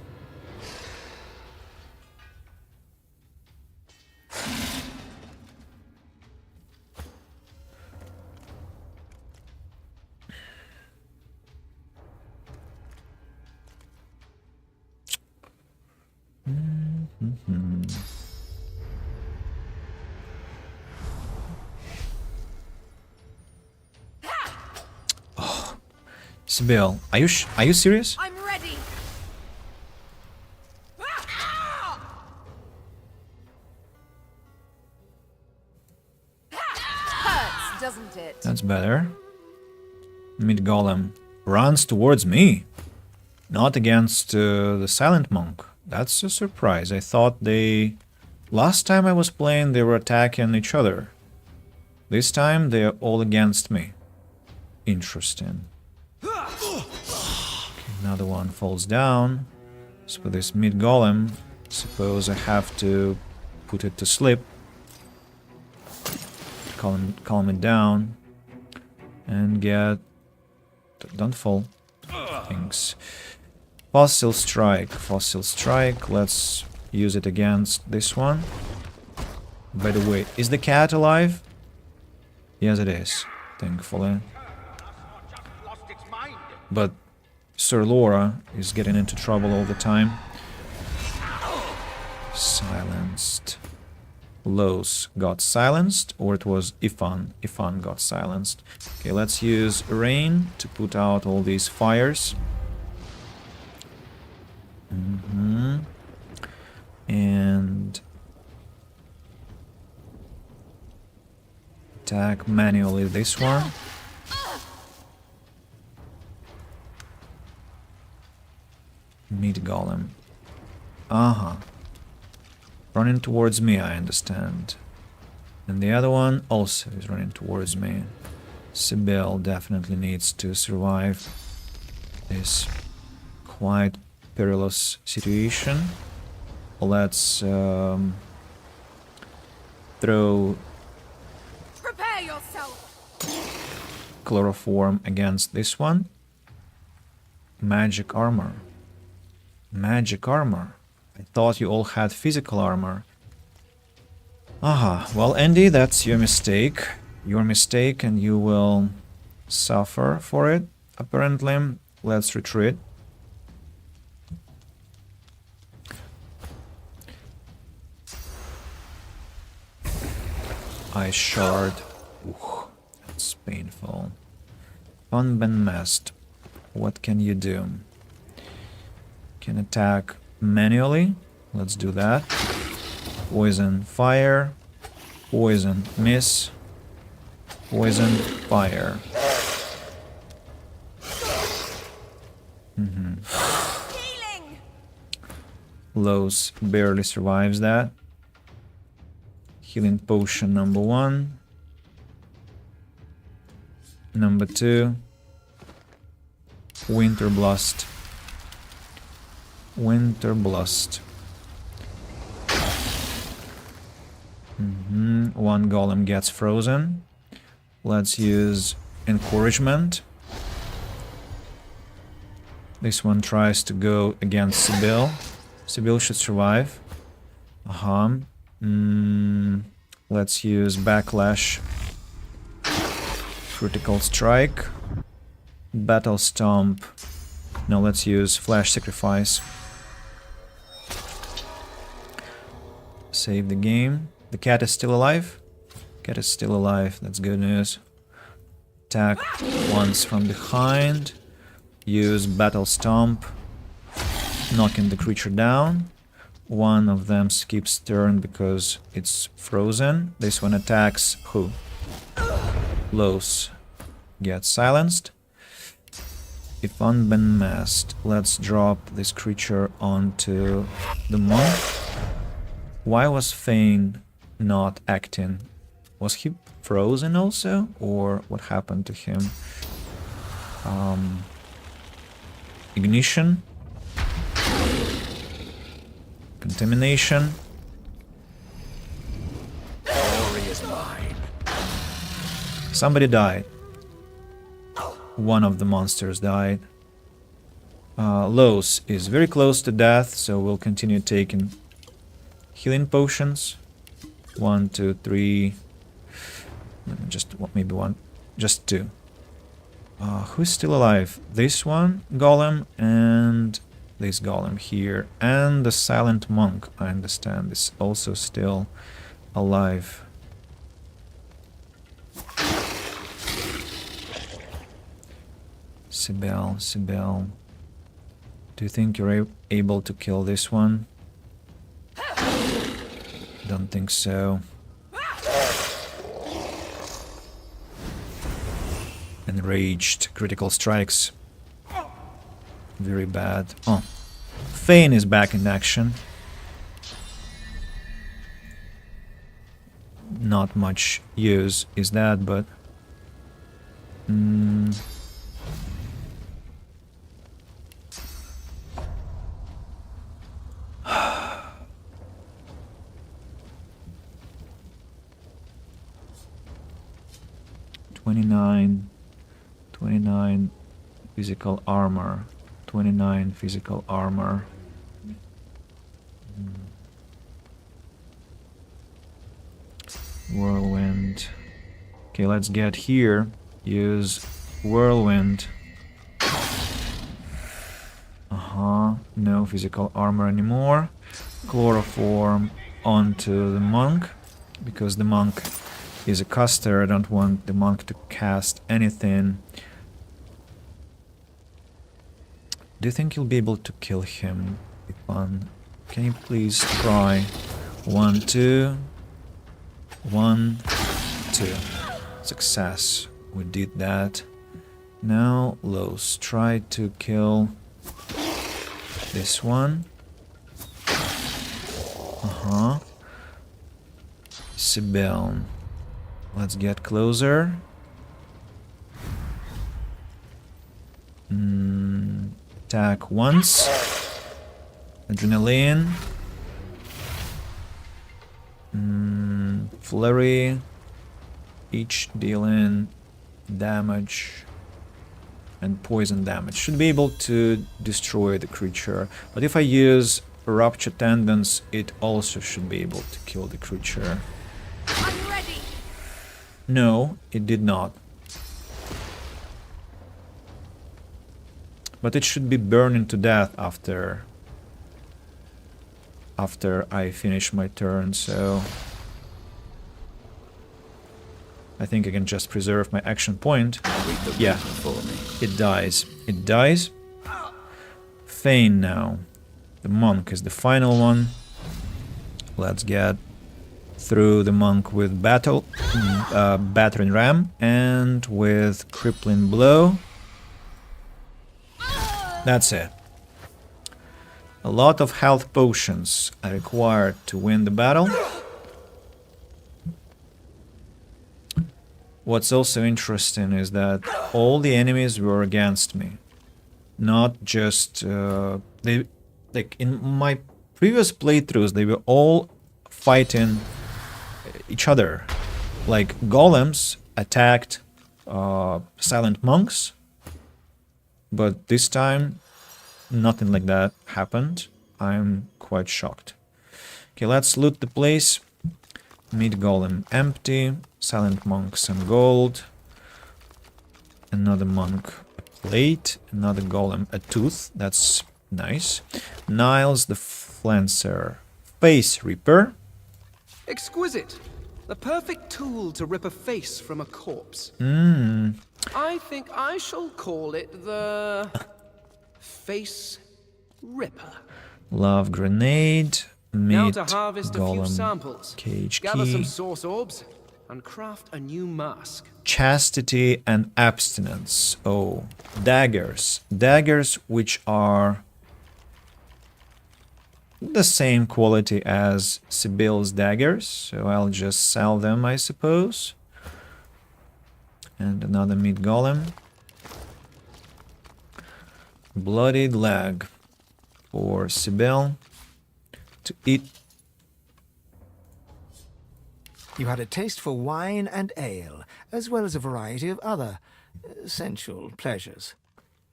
Oh, Sibyl, are you serious? I'm ready. Hurts, doesn't it? That's better. Mid golem runs towards me, not against the silent monk. That's a surprise. I thought last time I was playing they were attacking each other. This time they're all against me. Interesting. Okay, another one falls down. So for this mid golem, suppose I have to put it to sleep. Calm it down. And get... Don't fall. Thanks. Fossil Strike. Fossil Strike. Let's use it against this one. By the way, is the cat alive? Yes, it is. Thankfully. But Sir Laura is getting into trouble all the time. Silenced. Los got silenced, or it was Ifan. Ifan got silenced. Okay, let's use rain to put out all these fires. And attack manually this one. Mid golem. Running towards me, I understand. And the other one also is running towards me. Sibyl definitely needs to survive this quite perilous situation. Let's throw... Prepare yourself. Chloroform against this one. Magic armor. Magic armor. I thought you all had physical armor. Well, Andy, that's your mistake. Your mistake, and you will suffer for it, apparently. Let's retreat. Ice shard. Ooh, that's painful. Unbend Mast. What can you do? Can attack manually. Let's do that. Poison, fire. Poison, miss. Poison, fire. Los barely survives that. Healing potion number 1. Number 2. Winter Blast. Winter Blast. One golem gets frozen. Let's use encouragement. This one tries to go against Sibyl. Sibyl should survive. Let's use backlash. Critical strike. Battle Stomp. No, let's use Flash Sacrifice. Save the game. The cat is still alive? Cat is still alive, that's good news. Attack once from behind. Use Battle Stomp. Knocking the creature down. One of them skips turn because it's frozen. This one attacks who? Los gets silenced. If unmasked, let's drop this creature onto the monk. Why was Thane not acting? Was he frozen also? Or what happened to him? Ignition. Contamination. Glory is mine. Somebody died. One of the monsters died. Los is very close to death, so we'll continue taking healing potions. 1, 2, 3. Just maybe one. Just 2. Who's still alive? This one, Golem, and this Golem here. And the Silent Monk, I understand, is also still alive. Sibel. Do you think you're able to kill this one? Don't think so. Enraged. Critical strikes. Very bad. Oh. Thane is back in action. Not much use is that, but... 29 physical armor, 29 physical armor. Whirlwind. Okay, let's get here. Use Whirlwind. No physical armor anymore. Chloroform onto the monk, because the monk is a caster. I don't want the monk to cast anything. Do you think you'll be able to kill him? Can you please try? 1, 2. 1, 2. Success. We did that. Now, Los, try to kill this one. Sibel. Let's get closer. Attack once. Adrenaline. Flurry. Each dealing damage and poison damage. Should be able to destroy the creature. But if I use Rupture Tendons, it also should be able to kill the creature. Are you ready? No, it did not. But it should be burning to death after I finish my turn, so I think I can just preserve my action point. Yeah, it dies. It dies. Thane now. The monk is the final one. Let's get through the monk with battering ram and with crippling blow. That's it. A lot of health potions are required to win the battle. What's also interesting is that all the enemies were against me. Not just... like in my previous playthroughs, they were all fighting each other. Like golems attacked silent monks. But this time, nothing like that happened. I'm quite shocked. Okay, let's loot the place. Mid golem empty. Silent monk some gold. Another monk plate, another golem, a tooth, that's nice. Niles the Flancer, Face Reaper. Exquisite. The perfect tool to rip a face from a corpse. I think I shall call it the Face Ripper. Love Grenade, Now Meat to harvest a few Golem, samples. Cage Gather some Key, source orbs and craft a new mask. Chastity and Abstinence. Oh, daggers. Daggers which are the same quality as Sibyl's daggers, so I'll just sell them, I suppose. And another meat golem. Bloodied leg for Sibyl to eat. You had a taste for wine and ale, as well as a variety of other sensual pleasures.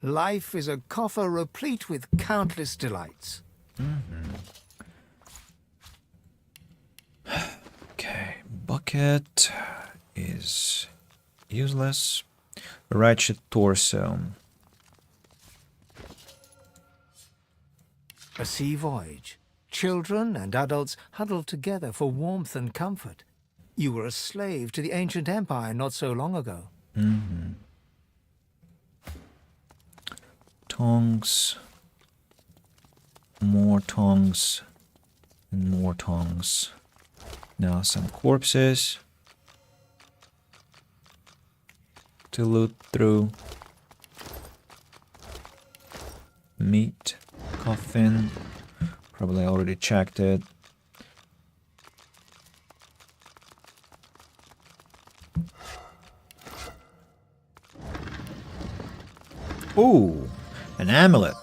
Life is a coffer replete with countless delights. Okay, bucket is useless. Ratchet torso. A sea voyage. Children and adults huddled together for warmth and comfort. You were a slave to the ancient empire not so long ago. Tongs. More tongs. And more tongs. Now some corpses to loot through. Meat. Coffin. Probably already checked it. Ooh, an amulet.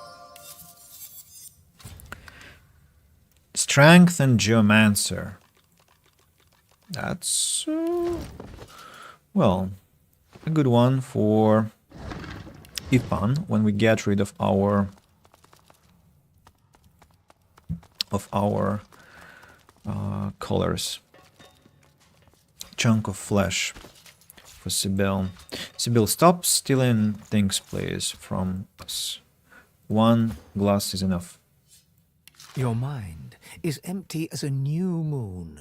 Strength and Geomancer. That's, well, a good one for Ipan when we get rid of our colors. Chunk of flesh for Sibyl. Sibyl, stop stealing things, please, from us. One glass is enough. Your mind is empty as a new moon.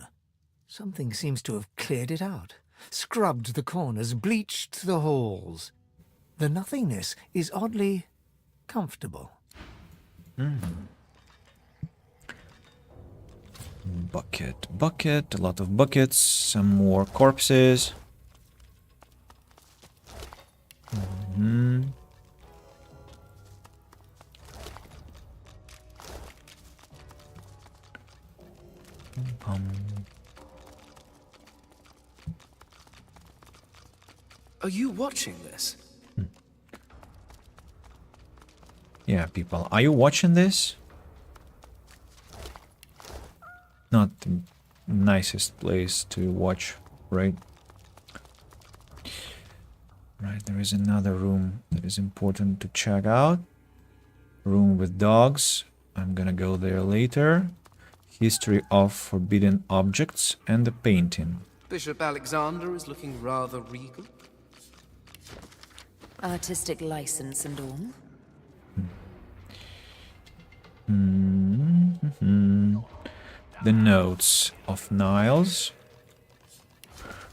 Something seems to have cleared it out, scrubbed the corners, bleached the halls. The nothingness is oddly comfortable. Bucket, a lot of buckets, some more corpses. Are you watching this? Yeah, people, are you watching this? Not the nicest place to watch, right? Right, there is another room that is important to check out. Room with dogs. I'm gonna go there later. History of forbidden objects and the painting. Bishop Alexander is looking rather regal. Artistic license and all. The notes of Niles.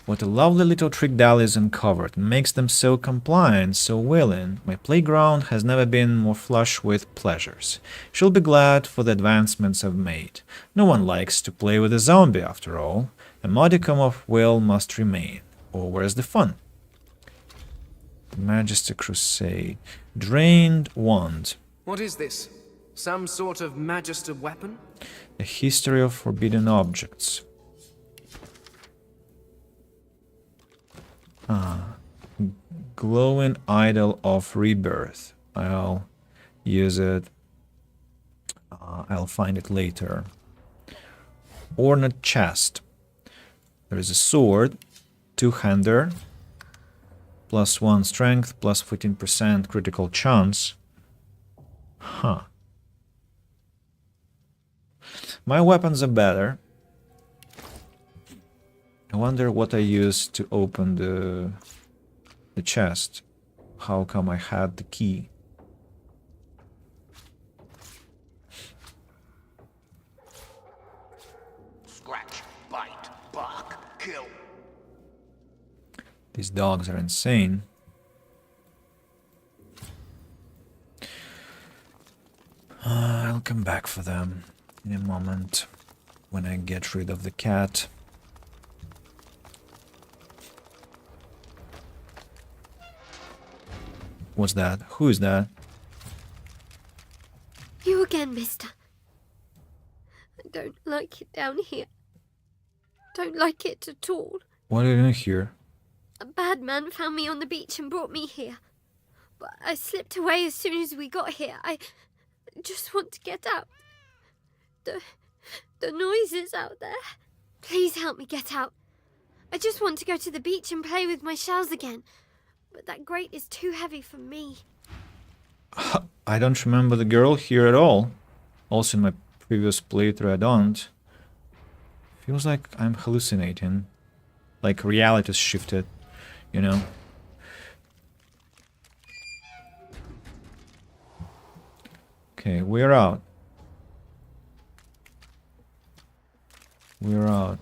What a lovely little trick Dally's uncovered. Makes them so compliant, so willing. My playground has never been more flush with pleasures. She'll be glad for the advancements I've made. No one likes to play with a zombie, after all. A modicum of will must remain. Or where's the fun? Magister Crusade. Drained Wand. What is this? Some sort of Magister weapon? A history of forbidden objects. Glowing Idol of Rebirth. I'll use it. I'll find it later. Ornate Chest. There is a sword. Two-hander. +1 strength, +14% critical chance. Huh. My weapons are better. I wonder what I use to open the chest. how come I had the key? Scratch, bite, bark, kill. These dogs are insane. I'll come back for them in a moment when I get rid of the cat. What's that? Who is that? You again, mister. I don't like it down here. Don't like it at all. What are you doing here? A bad man found me on the beach and brought me here. But I slipped away as soon as we got here. I just want to get out. The noises out there. Please help me get out. I just want to go to the beach and play with my shells again. But that grate is too heavy for me. I don't remember the girl here at all. Also in my previous playthrough I don't. Feels like I'm hallucinating. Like reality's shifted, you know? Okay, we're out. We're out.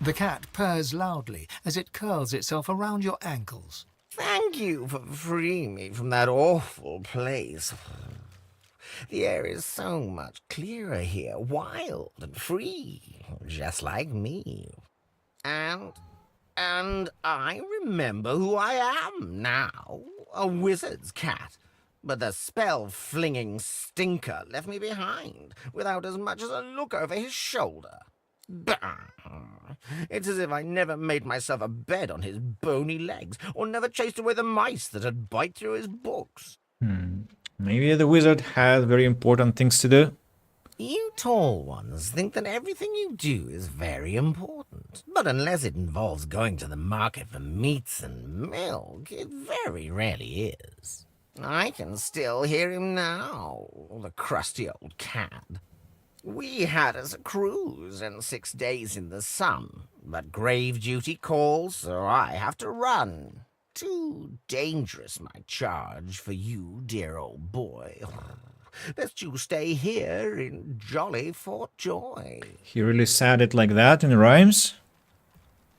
The cat purrs loudly as it curls itself around your ankles. Thank you for freeing me from that awful place. The air is so much clearer here, wild and free, just like me. And I remember who I am now, a wizard's cat. But the spell-flinging stinker left me behind, without as much as a look over his shoulder. Bah! It's as if I never made myself a bed on his bony legs, or never chased away the mice that'd bite through his books. Maybe the wizard had very important things to do. You tall ones think that everything you do is very important, but unless it involves going to the market for meats and milk, it very rarely is. I can still hear him now, the crusty old cad. We had us a cruise and 6 days in the sun, but grave duty calls, so I have to run. Too dangerous, my charge, for you, dear old boy. Best you stay here in jolly Fort Joy. He really said it like that in rhymes?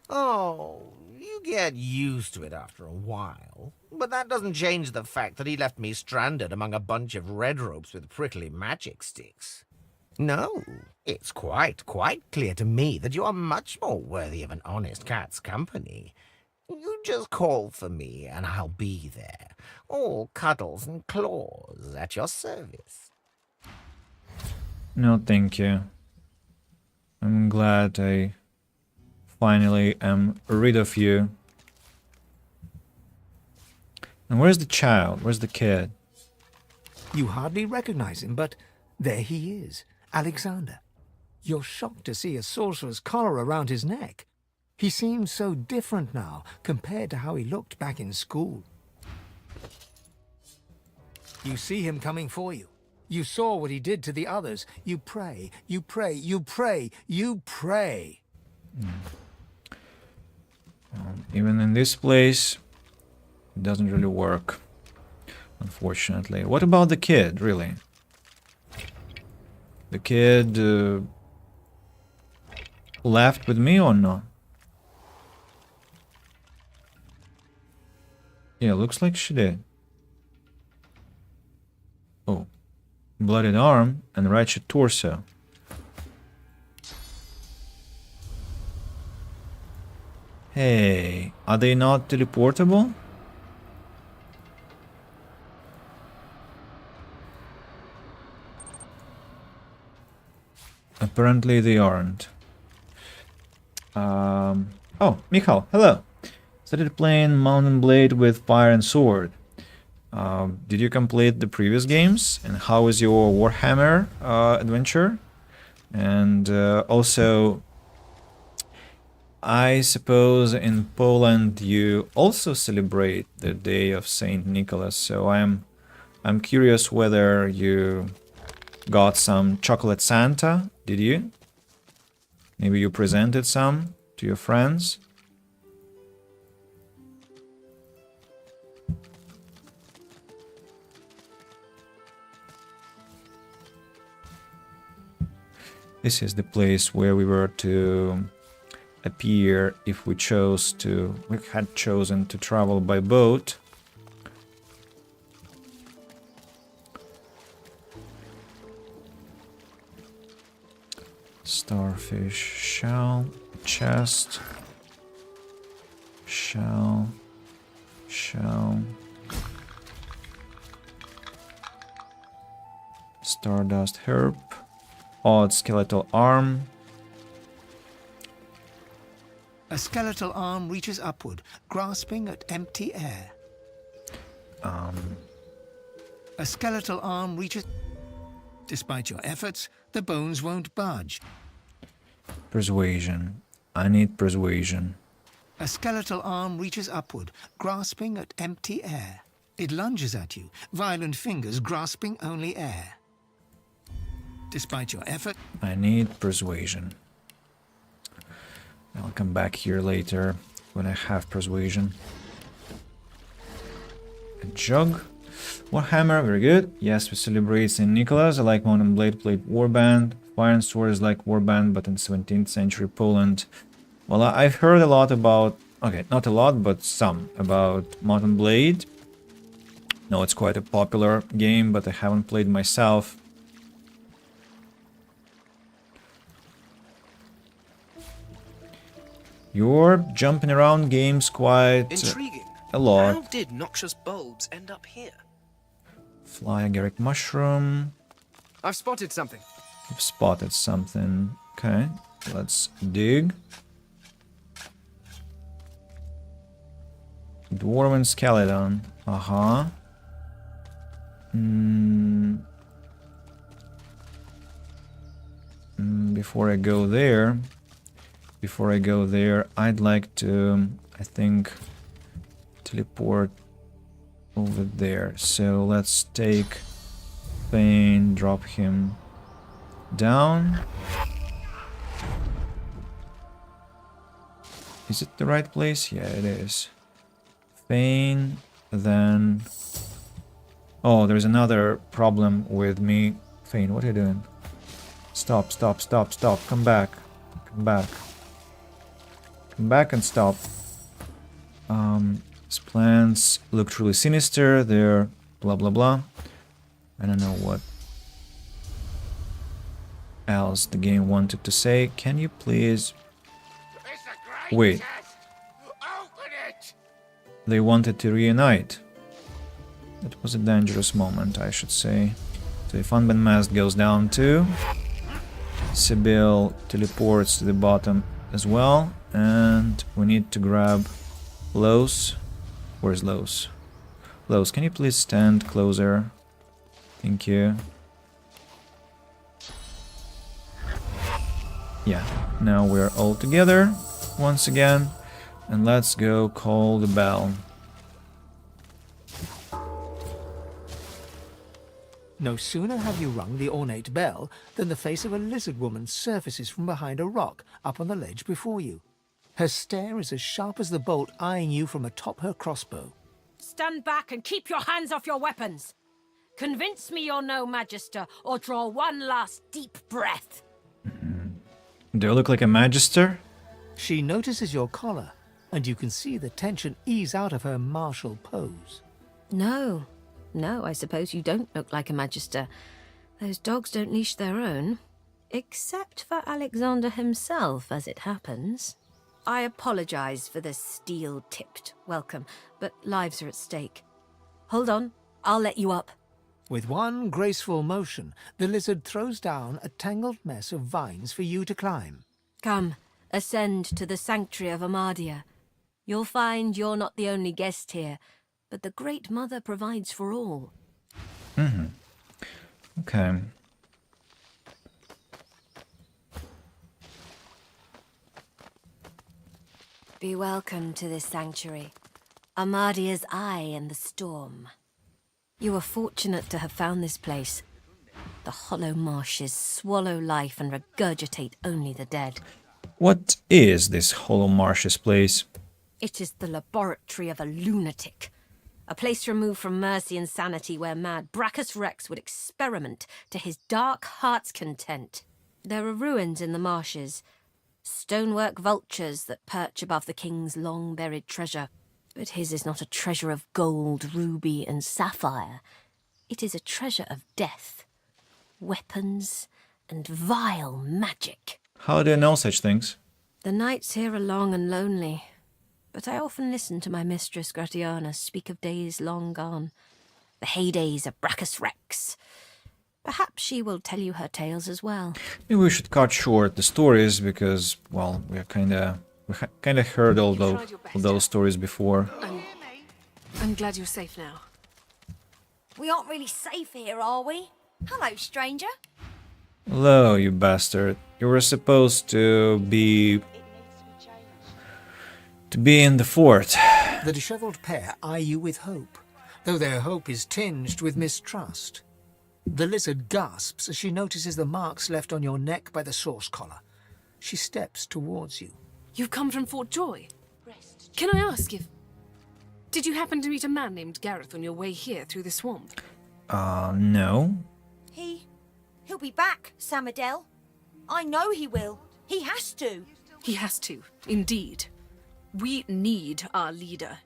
Oh, you get used to it after a while. But that doesn't change the fact that he left me stranded among a bunch of red ropes with prickly magic sticks. No, it's quite clear to me that you are much more worthy of an honest cat's company. You just call for me and I'll be there, all cuddles and claws at your service. No, thank you. I'm glad I finally am rid of you. And where's the child? Where's the kid? You hardly recognize him, but there he is, Alexander. You're shocked to see a sorcerer's collar around his neck. He seems so different now compared to how he looked back in school. You see him coming for you. You saw what he did to the others. You pray, you pray, you pray, you pray. Even in this place, it doesn't really work, unfortunately. What about the kid, really? The kid left with me or not? Yeah, looks like she did. Oh, bloodied arm and wretched torso. Hey, are they not teleportable? Apparently they aren't. Oh, Michal, hello. Started playing Mount and Blade with Fire and Sword. Did you complete the previous games? And how is your Warhammer adventure? And also, I suppose in Poland you also celebrate the Day of Saint Nicholas. So I'm curious whether you got some chocolate Santa. Did you? Maybe you presented some to your friends? This is the place where we were to appear if we had chosen to travel by boat. Starfish, shell, chest, shell, stardust herb, odd skeletal arm. A skeletal arm reaches upward, grasping at empty air. A skeletal arm reaches... Despite your efforts, the bones won't budge. Persuasion. I need persuasion. A skeletal arm reaches upward, grasping at empty air. It lunges at you, violent fingers grasping only air. Despite your effort... I need persuasion. I'll come back here later when I have persuasion. A jug. Warhammer, very good. Yes, we celebrate St. Nicholas. I like Mount and Blade played Warband. Fire and Sword is like Warband, but in 17th century Poland. Well, I've heard a lot about... Okay, not a lot, but some about Mount and Blade. No, it's quite a popular game, but I haven't played myself. You're jumping around games quite Intriguing. a lot. How did noxious bulbs end up here? Fly agaric mushroom. I've spotted something. You've spotted something. Okay, let's dig. Dwarven skeleton. Uh-huh. Before I go there, I'd like to, I think, teleport over there. So let's take Thane, drop him down. Is it the right place? Yeah, it is. Thane, then... Oh, there's another problem with me. Thane, what are you doing? Stop, stop, stop, stop. Come back. Come back. Come back and stop. These plants look truly sinister. They're blah blah blah. I don't know what else the game wanted to say. Can you please... Wait. They wanted to reunite. It was a dangerous moment, I should say. So if Unban Mask goes down too, Sibyl teleports to the bottom as well, and we need to grab Los. Where's Los? Los, can you please stand closer? Thank you. Yeah, now we're all together once again, and let's go call the bell. No sooner have you rung the ornate bell than the face of a lizard woman surfaces from behind a rock up on the ledge before you. Her stare is as sharp as the bolt eyeing you from atop her crossbow. Stand back and keep your hands off your weapons. Convince me you're no magister, or draw one last deep breath. Do I look like a magister? She notices your collar, and you can see the tension ease out of her martial pose. No, I suppose you don't look like a magister. Those dogs don't leash their own. Except for Alexander himself, as it happens. I apologize for this steel-tipped welcome, but lives are at stake. Hold on, I'll let you up. With one graceful motion, the lizard throws down a tangled mess of vines for you to climb. Come, ascend to the sanctuary of Amadia. You'll find you're not the only guest here, but the Great Mother provides for all. Okay. Be welcome to this sanctuary, Amadia's eye in the storm. You are fortunate to have found this place. The hollow marshes swallow life and regurgitate only the dead. What is this hollow marshes place? It is the laboratory of a lunatic. A place removed from mercy and sanity where mad Brachus Rex would experiment to his dark heart's content. There are ruins in the marshes. Stonework vultures that perch above the king's long-buried treasure. But his is not a treasure of gold, ruby, and sapphire. It is a treasure of death, weapons, and vile magic. How do you know such things? The nights here are long and lonely, but I often listen to my mistress Gratiana speak of days long gone, the heydays of Brachus Rex. Perhaps she will tell you her tales as well. Maybe we should cut short the stories because, well, we kind of heard all those stories before. I'm glad you're safe now. We aren't really safe here, are we? Hello, stranger. Hello, you bastard. You were supposed to be in the fort. The dishevelled pair eye you with hope, though their hope is tinged with mistrust. The lizard gasps as she notices the marks left on your neck by the source collar. She steps towards you. You've come from Fort Joy? Can I ask if... Did you happen to meet a man named Gareth on your way here through the swamp? No. He'll be back, Sam Adele. I know he will. He has to. He has to, indeed. We need our leader.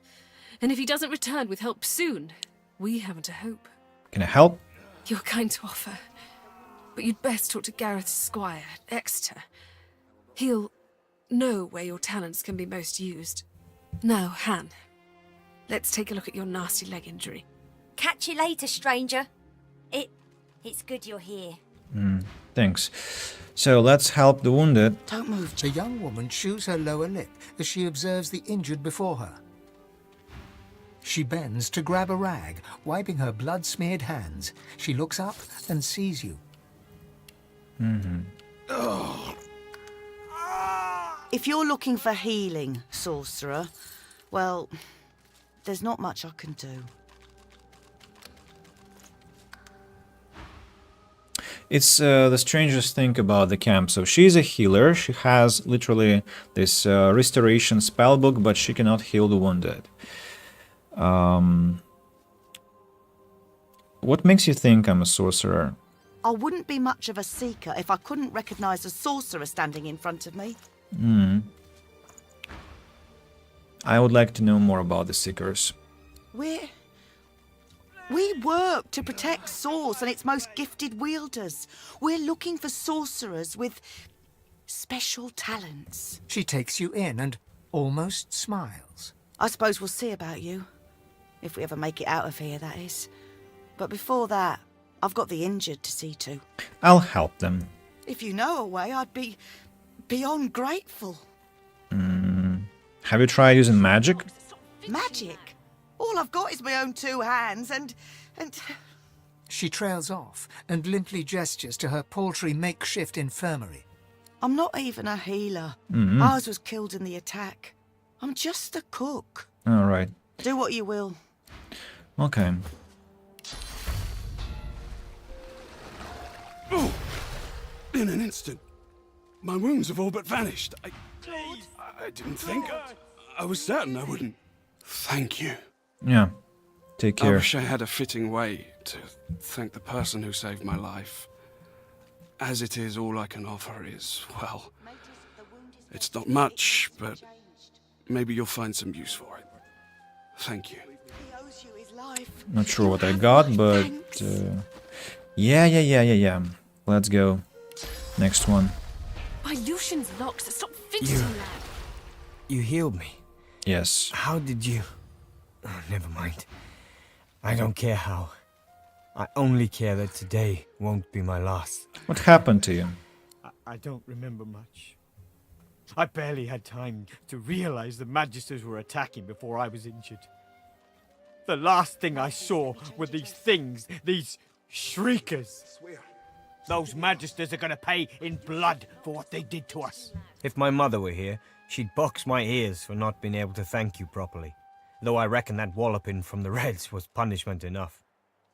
And if he doesn't return with help soon, we haven't a hope. Can I help? You're kind to offer. But you'd best talk to Gareth's squire, Exeter. He'll know where your talents can be most used. Now, Han, let's take a look at your nasty leg injury. Catch you later, stranger. It's good you're here. Thanks. So let's help the wounded. Don't move. The young woman chews her lower lip as she observes the injured before her. She bends to grab a rag, wiping her blood-smeared hands. She looks up and sees you. If you're looking for healing, sorcerer, well, there's not much I can do. It's the strangest thing about the camp. So she's a healer. She has literally this restoration spellbook, but she cannot heal the wounded. What makes you think I'm a sorcerer? I wouldn't be much of a seeker if I couldn't recognize a sorcerer standing in front of me. I would like to know more about the Seekers. We work to protect Source and its most gifted wielders. We're looking for sorcerers with special talents. She takes you in and almost smiles. I suppose we'll see about you. If we ever make it out of here, that is. But before that, I've got the injured to see to. I'll help them. If you know a way, I'd be beyond grateful. Have you tried using magic? Magic? All I've got is my own two hands and... She trails off and limply gestures to her paltry makeshift infirmary. I'm not even a healer. Mm-hmm. Ours was killed in the attack. I'm just a cook. All right. Do what you will. Okay. Oh! In an instant. My wounds have all but vanished. I didn't think. I was certain I wouldn't. Thank you. Yeah. Take care. I wish I had a fitting way to thank the person who saved my life. As it is, all I can offer is, well, it's not much, but maybe you'll find some use for it. Thank you. Not sure what I got, but yeah. Let's go. Next one. My Lucian's locks, stop fidgeting, lad. You healed me. Yes. How did you? Oh, never mind. I don't care how. I only care that today won't be my last. What happened to you? I don't remember much. I barely had time to realize the Magisters were attacking before I was injured. The last thing I saw were these things, these shriekers. Those Magisters are gonna pay in blood for what they did to us. If my mother were here, she'd box my ears for not being able to thank you properly. Though I reckon that walloping from the Reds was punishment enough.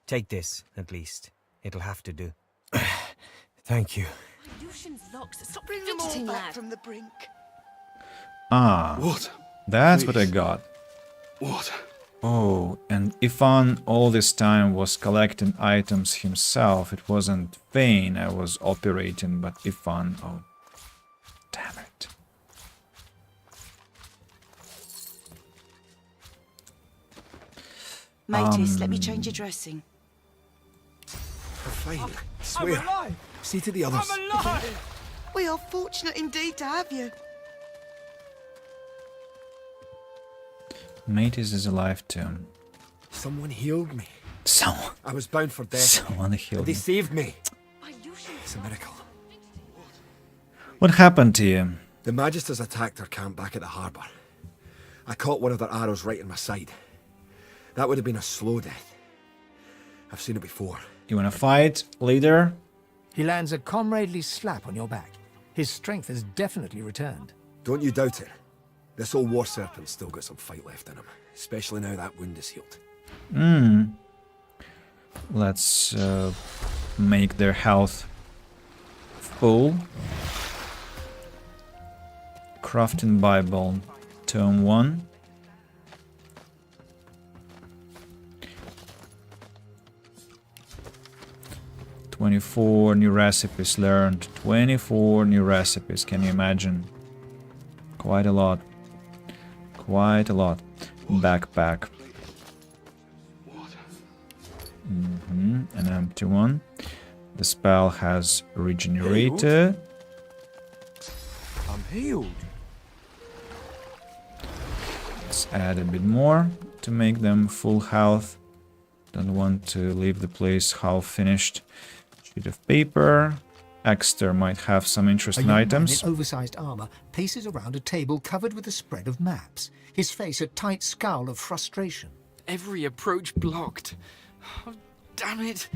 Take this, at least. It'll have to do. Thank you. My Lucian's locks, stop Bring them all fidgeting, back lad. from the brink. Ah. What? That's Please. what I got. What? Oh, and Ifan all this time was collecting items himself. It wasn't Vayne I was operating, but Ifan. Oh, damn it. Mateys, let me change your dressing. We're fine. I swear. I'm alive! See to the others. I'm alive! We are fortunate indeed to have you. Mateys is alive too. Someone healed me. Someone. I was bound for death. Someone healed They me. saved me. It's a miracle. What happened to you? The Magisters attacked our camp back at the harbour. I caught one of their arrows right in my side. That would have been a slow death. I've seen it before. You wanna fight, leader? He lands a comradely slap on your back. His strength has definitely returned. Don't you doubt it. This old war serpent's still got some fight left in him, especially now that wound is healed. Let's make their health full. Crafting Bible, Tome 1. "24 new recipes learned." 24 new recipes, can you imagine? Quite a lot. Quite a lot. Backpack. An empty one. The spell has regenerated. I'm healed. Let's add a bit more to make them full health. Don't want to leave the place half finished. Sheet of paper. Exeter might have some A interesting young items. man in oversized armor paces around a table covered with a spread of maps, his face a tight scowl of frustration. Every approach blocked. Oh, damn it.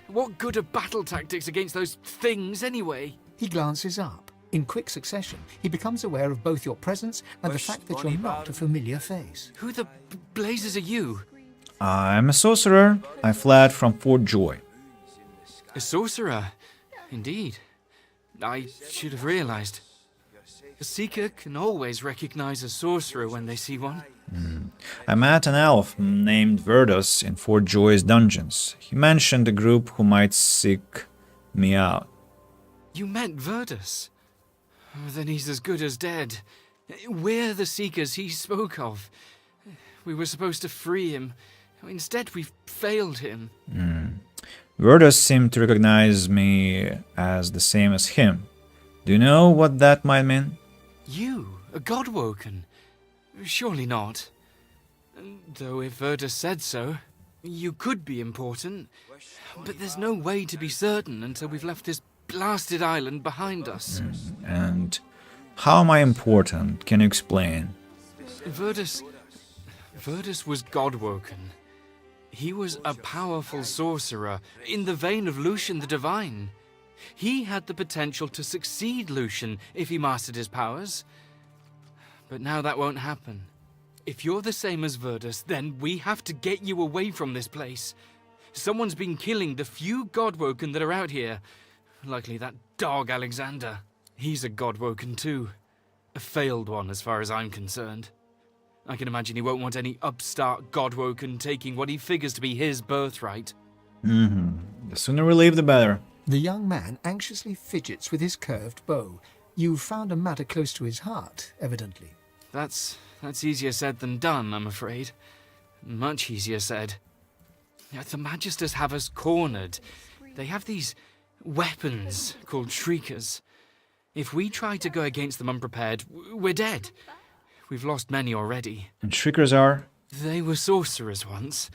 What good are battle tactics against those things anyway? He glances up. In quick succession, he becomes aware of both your presence and the fact that you're not a familiar face. Who the blazes are you? I'm a sorcerer. I fled from Fort Joy. A sorcerer? Indeed. I should have realized. A seeker can always recognize a sorcerer when they see one. I met an elf named Verdus in Fort Joy's dungeons. He mentioned a group who might seek me out. You met Verdus? Oh, then he's as good as dead. We're the seekers he spoke of. We were supposed to free him. Instead, we've failed him. Verdus seemed to recognize me as the same as him. Do you know what that might mean? You, a Godwoken? Surely not. Though if Verdus said so, you could be important. But there's no way to be certain until we've left this blasted island behind us. And how am I important? Can you explain? Verdus was Godwoken. He was a powerful sorcerer, in the vein of Lucian the Divine. He had the potential to succeed Lucian if he mastered his powers. But now that won't happen. If you're the same as Verdus, then we have to get you away from this place. Someone's been killing the few Godwoken that are out here. Likely that dog Alexander. He's a Godwoken too. A failed one as far as I'm concerned. I can imagine he won't want any upstart Godwoken taking what he figures to be his birthright. The sooner we leave, the better. The young man anxiously fidgets with his curved bow. You've found a matter close to his heart, evidently. That's easier said than done, I'm afraid. Much easier said. The Magisters have us cornered. They have these weapons called Shriekers. If we try to go against them unprepared, we're dead. We've lost many already. And Shriekers are? They were sorcerers once,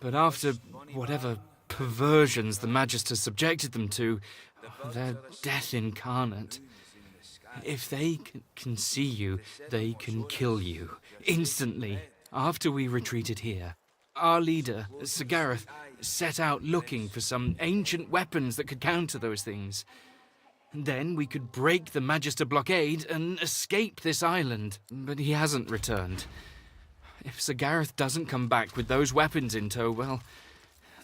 but after whatever perversions the Magisters subjected them to, they're death incarnate. If they can see you, they can kill you. Instantly, after we retreated here. Our leader, Sir Gareth, set out looking for some ancient weapons that could counter those things. Then we could break the Magister blockade and escape this island. But he hasn't returned. If Sir Gareth doesn't come back with those weapons in tow, well,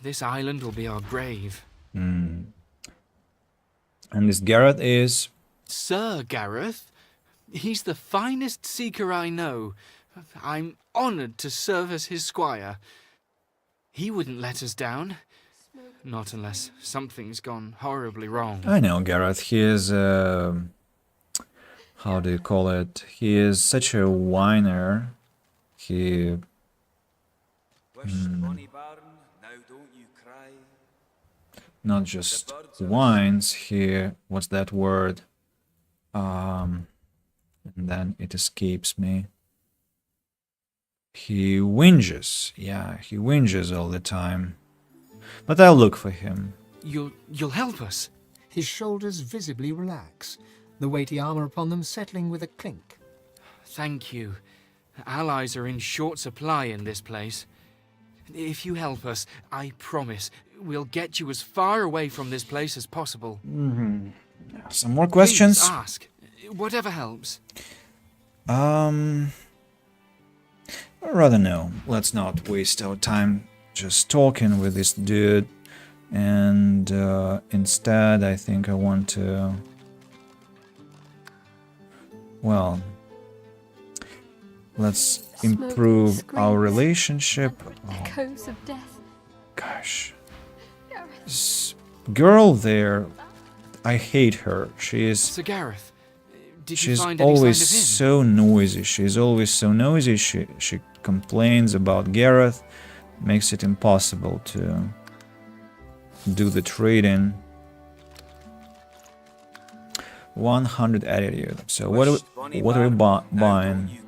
this island will be our grave. And this Gareth is? Sir Gareth? He's the finest seeker I know. I'm honored to serve as his squire. He wouldn't let us down. Not unless something's gone horribly wrong. I know Gareth. He is how do you call it? He is such a whiner. He not just whines. He what's that word? And then it escapes me. He whinges. Yeah, he whinges all the time. But I'll look for him. You'll help us? His shoulders visibly relax, the weighty armor upon them settling with a clink. Thank you. Allies are in short supply in this place. If you help us, I promise we'll get you as far away from this place as possible. Some more questions? Please ask. Whatever helps. I'd rather no. Let's not waste our time just talking with this dude. And instead, I think I want to... Well, let's improve our relationship. Echoes of death. Gosh. This girl there, I hate her. She is... Sir Gareth, did you She's find any always sign of him? so noisy. She's always so noisy. She complains about Gareth. Makes it impossible to do the trading. 100 attitude. So what are we buying?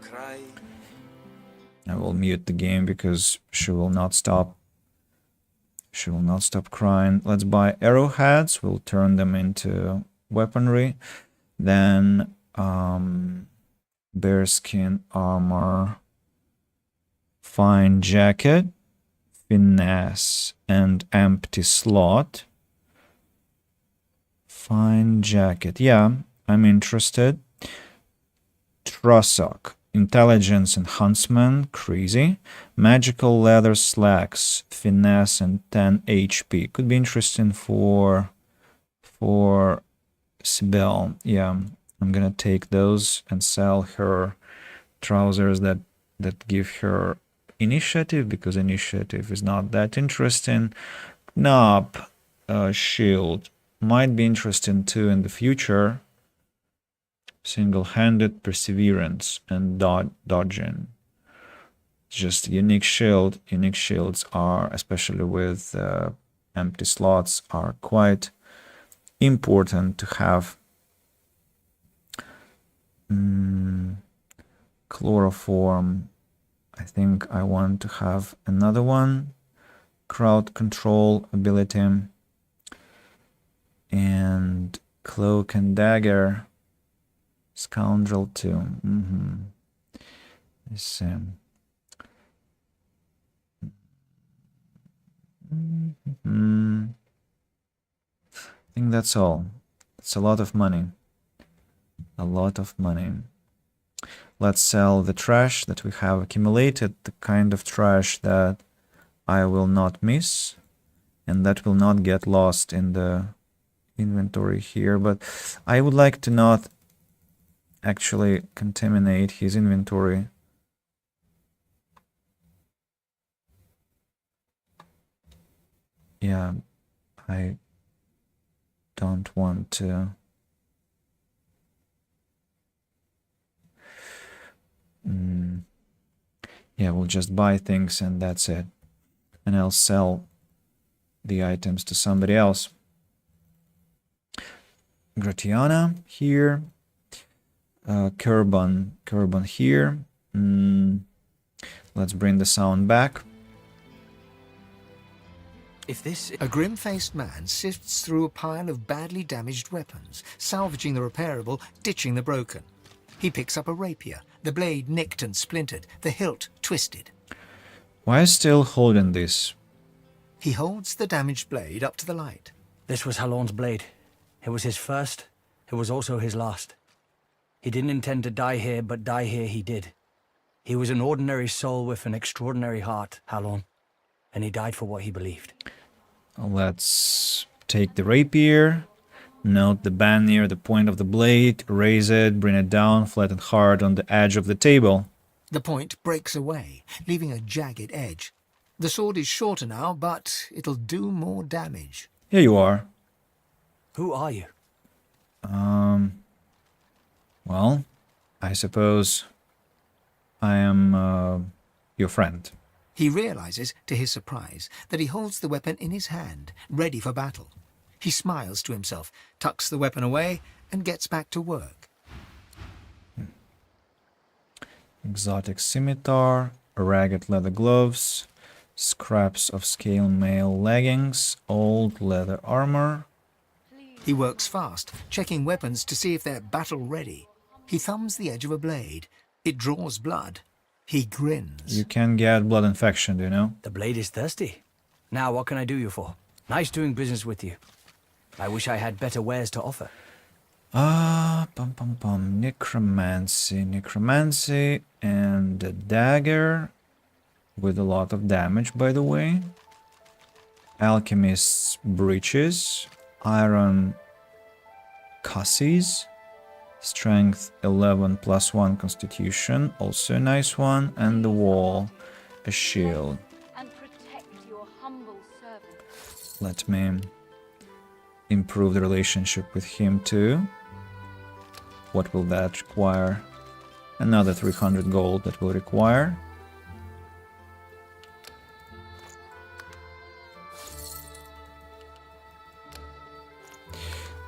I will mute the game because she will not stop. She will not stop crying. Let's buy arrowheads. We'll turn them into weaponry. Then bearskin armor, fine jacket, finesse, and empty slot. Fine jacket. Yeah, I'm interested. Trussock. Intelligence and huntsman. Crazy. Magical leather slacks. Finesse and 10 HP. Could be interesting for Sibel. Yeah, I'm gonna take those and sell her trousers that give her initiative, because initiative is not that interesting. Knob shield might be interesting too in the future. Single-handed perseverance and dodging. Just unique shield. Unique shields are, especially with empty slots, are quite important to have. Chloroform. I think I want to have another one. Crowd control ability. And cloak and dagger. Scoundrel too. This, I think that's all. It's a lot of money. A lot of money. Let's sell the trash that we have accumulated, the kind of trash that I will not miss and that will not get lost in the inventory here. But I would like to not actually contaminate his inventory. Yeah, I don't want to. Yeah, we'll just buy things and that's it. And I'll sell the items to somebody else. Gratiana here. Kerban here. Let's bring the sound back. If this... A grim-faced man sifts through a pile of badly damaged weapons, salvaging the repairable, ditching the broken. He picks up a rapier, the blade nicked and splintered, the hilt twisted. Why is still holding this? He holds the damaged blade up to the light. This was Halon's blade. It was his first. It was also his last. He didn't intend to die here, but die here he did. He was an ordinary soul with an extraordinary heart, Halon, and he died for what he believed. Let's take the rapier, note the band near the point of the blade, raise it, bring it down, flat and hard on the edge of the table. The point breaks away, leaving a jagged edge. The sword is shorter now, but it'll do more damage. Here you are. Who are you? Well, I suppose I am your friend. He realizes, to his surprise, that he holds the weapon in his hand, ready for battle. He smiles to himself, tucks the weapon away, and gets back to work. Exotic scimitar, ragged leather gloves, scraps of scale mail leggings, old leather armor. He works fast, checking weapons to see if they're battle-ready. He thumbs the edge of a blade. It draws blood. He grins. You can get blood infection, do you know? The blade is thirsty. Now, what can I do you for? Nice doing business with you. I wish I had better wares to offer. Necromancy. Necromancy and a dagger with a lot of damage, by the way. Alchemist's breeches. Iron cussies. Strength 11 plus 1 constitution, also a nice one. And the wall, a shield. And protect your humble servant. Let me improve the relationship with him too. What will that require? Another 300 gold that will require.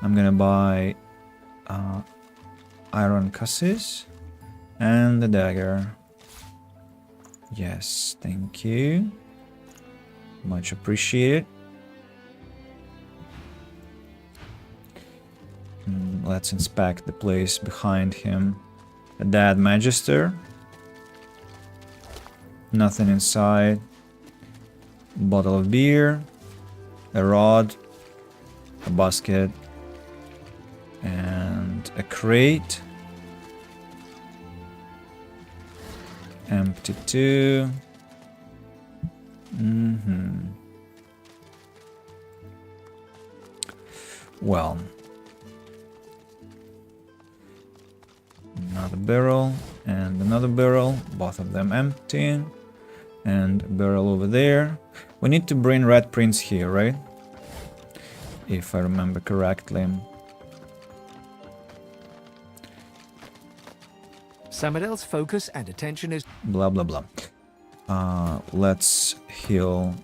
I'm gonna buy iron cussies and the dagger. Yes, thank you. Much appreciated. Let's inspect the place behind him. A dead magister. Nothing inside. Bottle of beer. A rod. A basket. And a crate. Empty too. Well. Another barrel and another barrel, both of them empty. And a barrel over there. We need to bring red prints here, right? If I remember correctly. Samadel's focus and attention is... Blah, blah, blah. Let's heal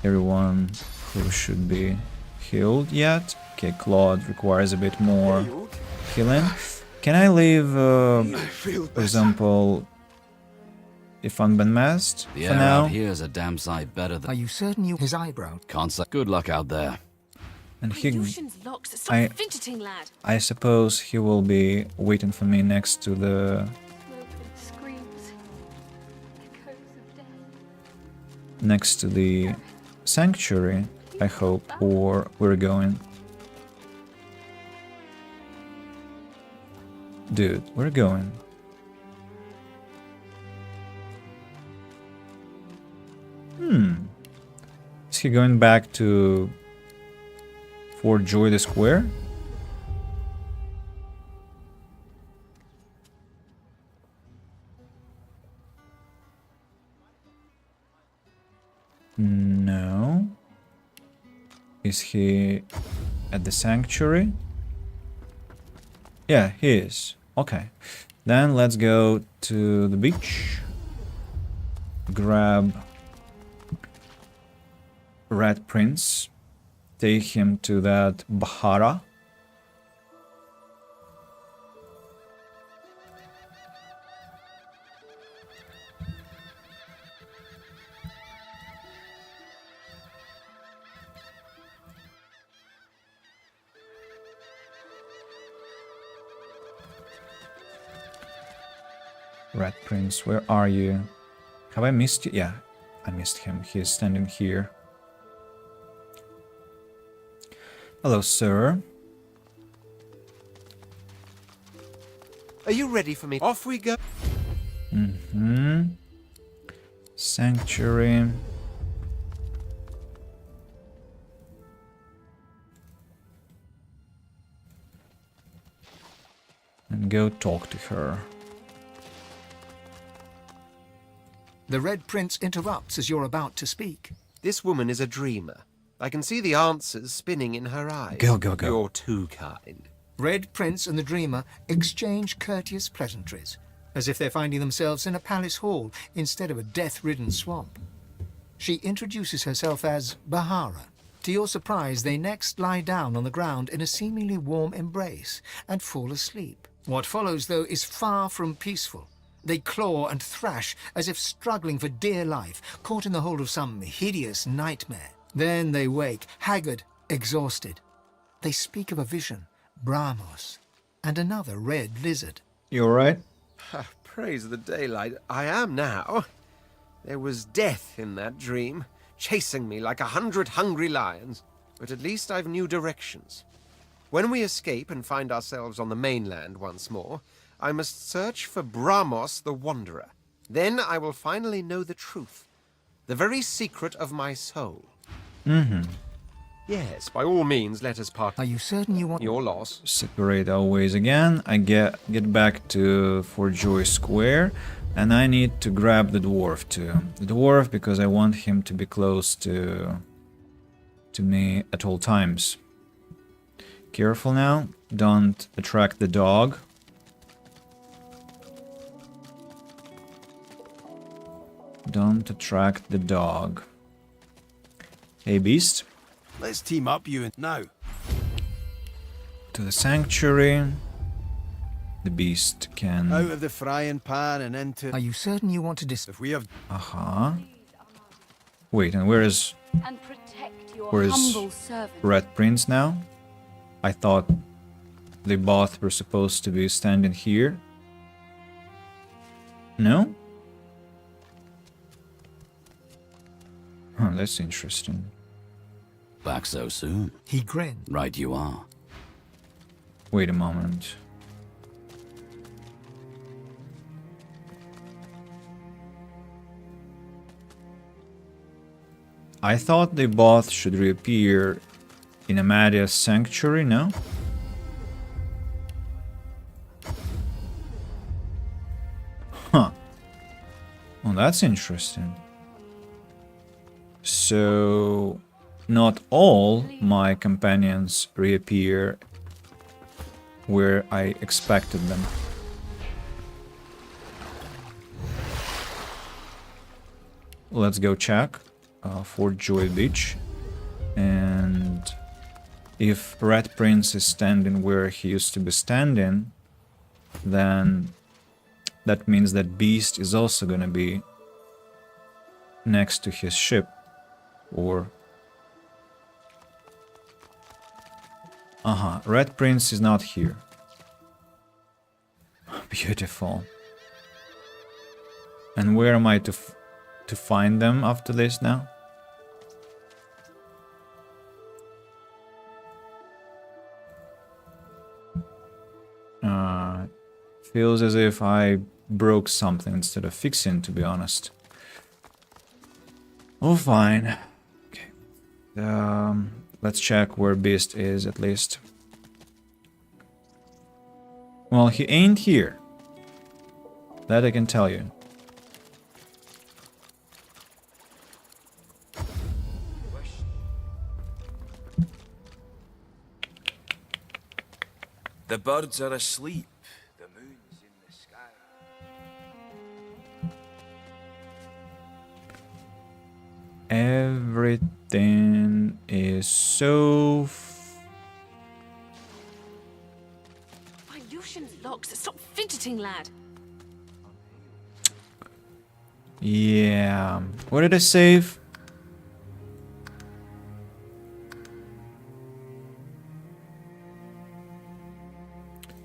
everyone who should be healed yet. Okay, Claude requires a bit more healing. Can I leave, for example, if I'm unmasked The for air now? out here is a damn sight better than... Are you certain you... His eyebrow. Can't say. Good luck out there. And he, Illusion's locked. Stop fidgeting, lad. I suppose he will be waiting for me next to the... Screams. Echoes of death. next to the sanctuary, I hope, or we're going. Dude, we're going. Is he going back to Fort Joy the Square? No. Is he at the sanctuary? Yeah, he is. Okay. Then let's go to the beach. Grab Red Prince. Take him to that Bahara. Red Prince, where are you? Have I missed you? Yeah, I missed him. He is standing here. Hello, sir. Are you ready for me? Off we go. Sanctuary. And go talk to her. The Red Prince interrupts as you're about to speak. This woman is a dreamer. I can see the answers spinning in her eyes. Go. You're too kind. Red Prince and the Dreamer exchange courteous pleasantries, as if they're finding themselves in a palace hall instead of a death-ridden swamp. She introduces herself as Bahara. To your surprise, they next lie down on the ground in a seemingly warm embrace and fall asleep. What follows, though, is far from peaceful. They claw and thrash as if struggling for dear life, caught in the hold of some hideous nightmare. Then they wake, haggard, exhausted. They speak of a vision, Brahmos, and another red lizard. You alright? Praise the daylight. I am now. There was death in that dream, chasing me like 100 hungry lions. But at least I've new directions. When we escape and find ourselves on the mainland once more, I must search for Brahmos the Wanderer. Then I will finally know the truth. The very secret of my soul. Mm-hmm. Yes, by all means, let us part. Are you certain you want your loss? Separate our ways again. I get back to Fort Joy Square, and I need to grab the dwarf too. The dwarf because I want him to be close to me at all times. Careful now, don't attract the dog. Don't attract the dog. Hey, beast. Let's team up, you and now. To the sanctuary. The beast can... Out of the frying pan and into... Are you certain you want to If we have... Wait, and where is... And protect your Where is humble servant. Red Prince now? I thought they both were supposed to be standing here. No? Huh, that's interesting. Back so soon? He grinned. Right you are. Wait a moment. I thought they both should reappear in Amadia's sanctuary, no? Huh. Well, that's interesting. So, not all my companions reappear where I expected them. Let's go check Fort Joy Beach, and if Red Prince is standing where he used to be standing, then that means that Beast is also gonna be next to his ship, or... Red Prince is not here. Beautiful. And where am I to find them after this now? Feels as if I broke something instead of fixing, to be honest. Oh, fine. Okay. Let's check where Beast is, at least. Well, he ain't here. That I can tell you. The birds are asleep. The moon's in the sky. Everything is so... My Lucian's locks. Stop fidgeting, lad. Yeah. What did I save?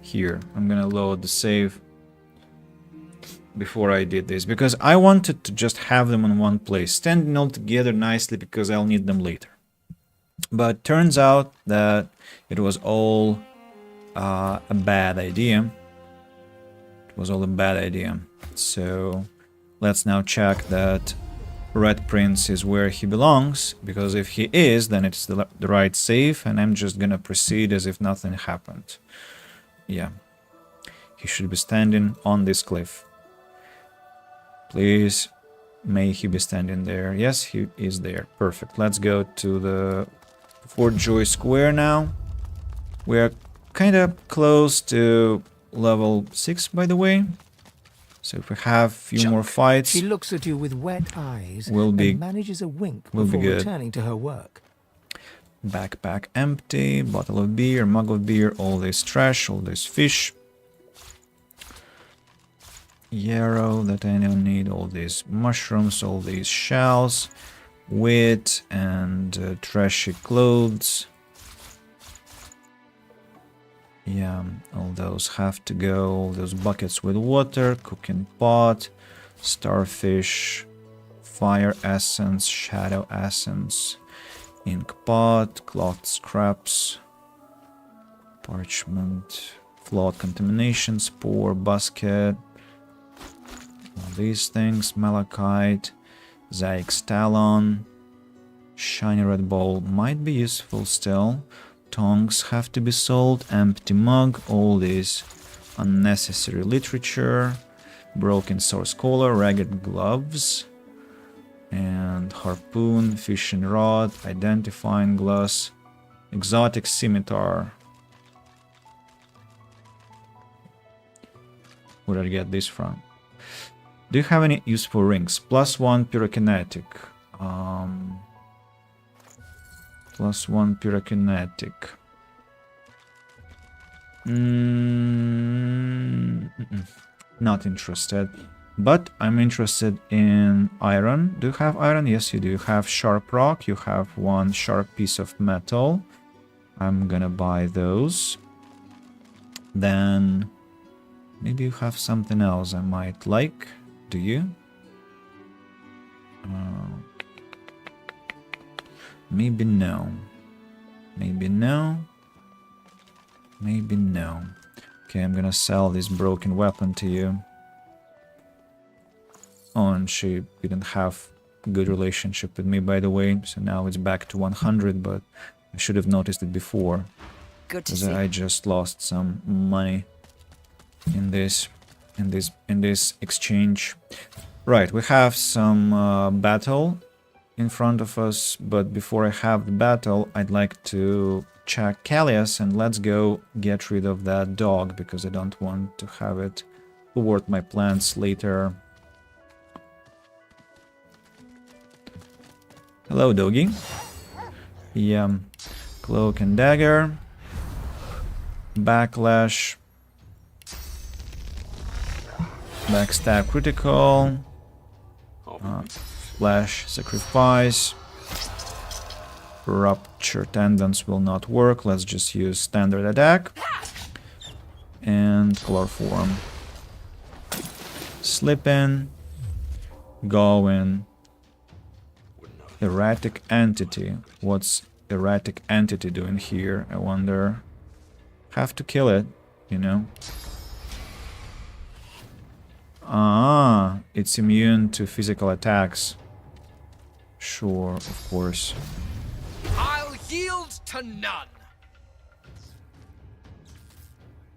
Here, I'm gonna load the save before I did this, because I wanted to just have them in one place, standing all together nicely, because I'll need them later. But turns out that it was all a bad idea. It was all a bad idea. So let's now check that Red Prince is where he belongs, because if he is, then it's the right save, and I'm just gonna proceed as if nothing happened. Yeah, he should be standing on this cliff. Please, May he be standing there? Yes, he is there. Perfect. Let's go to the Fort Joy Square now. We're kind of close to level 6, by the way. So if we have a few more fights, She looks at you with wet eyes and manages a wink will be before good. returning to her work. Backpack empty, bottle of beer, mug of beer, all this trash, all this fish. Yarrow that I don't need, all these mushrooms, all these shells, wheat and trashy clothes. Yeah, all those have to go, all those buckets with water, cooking pot, starfish, fire essence, shadow essence, ink pot, cloth scraps, parchment, flawed contamination, spore, basket, all these things, malachite, Zyx talon, shiny red ball might be useful still. Tongs have to be sold, empty mug, all this unnecessary literature, broken source collar, ragged gloves, and harpoon, fishing rod, identifying glass, exotic scimitar. Where did I get this from? Do you have any useful rings? +1 pyrokinetic. +1 pyrokinetic. Not interested. But I'm interested in iron. Do you have iron? Yes, you do. You have sharp rock. You have one sharp piece of metal. I'm gonna buy those. Then maybe you have something else I might like. Do you? Maybe no. Maybe no. Maybe no. Okay, I'm gonna sell this broken weapon to you. Oh, and she didn't have a good relationship with me, by the way, so now it's back to 100, but I should have noticed it before. Good to Because see. I just lost some money in this exchange. Right, we have some battle in front of us, but before I have the battle, I'd like to check Callias, and let's go get rid of that dog, because I don't want to have it thwart my plans later. Hello, doggy. Yeah, cloak and dagger, backlash, backstab critical, flash sacrifice, rupture tendons will not work, let's just use standard attack, and chloroform. Slip in, go in. Erratic entity. What's erratic entity doing here, I wonder? Have to kill it, you know. Ah, it's immune to physical attacks. Sure, of course. I'll yield to none.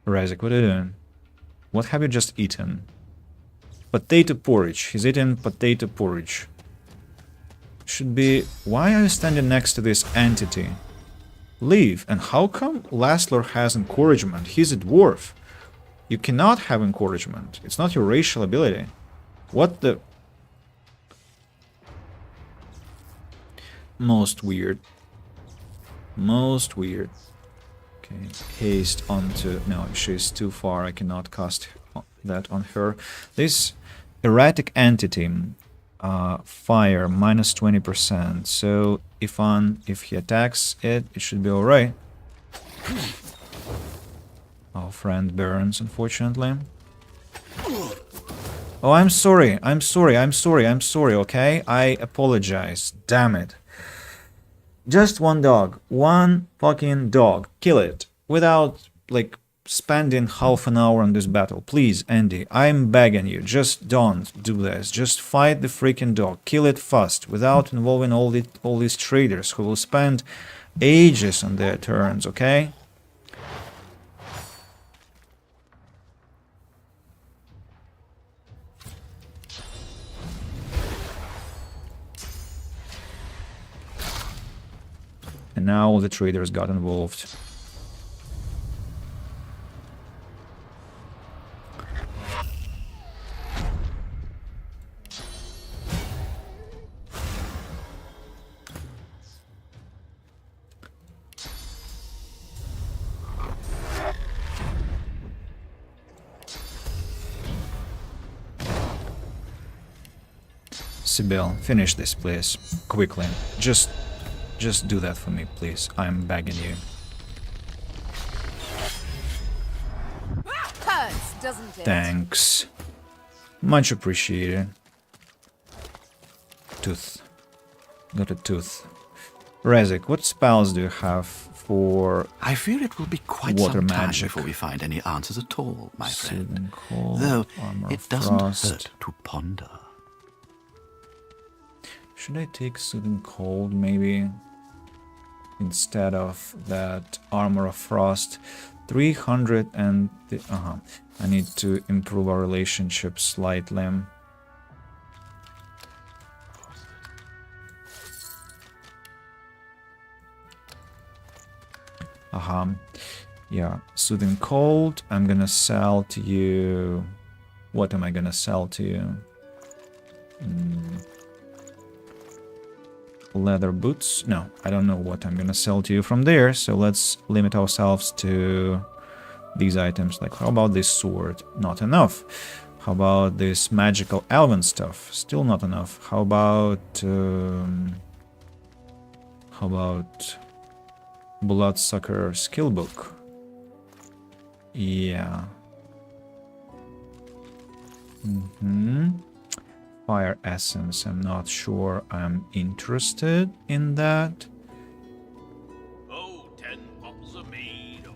Razak, what are you doing? What have you just eaten? Potato porridge. He's eating potato porridge. Should be... Why are you standing next to this entity? Leave. And how come Laszlo has encouragement? He's a dwarf. You cannot have encouragement. It's not your racial ability. What the... Most weird. Most weird. Okay, haste onto... No, she's too far. I cannot cast that on her. This erratic entity... fire minus 20%. So if he attacks it, it should be alright. Our friend burns, unfortunately. Oh, I'm sorry. I'm sorry. I'm sorry. I'm sorry. Okay, I apologize. Damn it. Just one dog. One fucking dog. Kill it without like spending half an hour on this battle. Please, Andy, I'm begging you, just don't do this. Just fight the freaking dog. Kill it fast, without involving all these traders who will spend ages on their turns, okay? and now all the traders got involved. Sibyl, finish this, please. Quickly. Just do that for me, please. I'm begging you. Hurts, doesn't it? Thanks. Much appreciated. Tooth. Got a tooth. Rezik, what spells do you have for I fear it will be quite water some time magic? before we find any answers at all, my friend. Soothing Cold, Though Armor it doesn't Frost. hurt to ponder. Should I take Soothing Cold, maybe? Instead of that Armor of Frost. 300 and... I need to improve our relationship slightly. Yeah, Soothing Cold. I'm gonna sell to you... What am I gonna sell to you? Leather boots? No, I don't know what I'm gonna sell to you from there, so let's limit ourselves to these items. Like, how about this sword? Not enough. How about this magical elven stuff? Still not enough. How about Bloodsucker skill book? Yeah. Fire essence, I'm not sure I'm interested in that. Oh, 10 bottles of mead.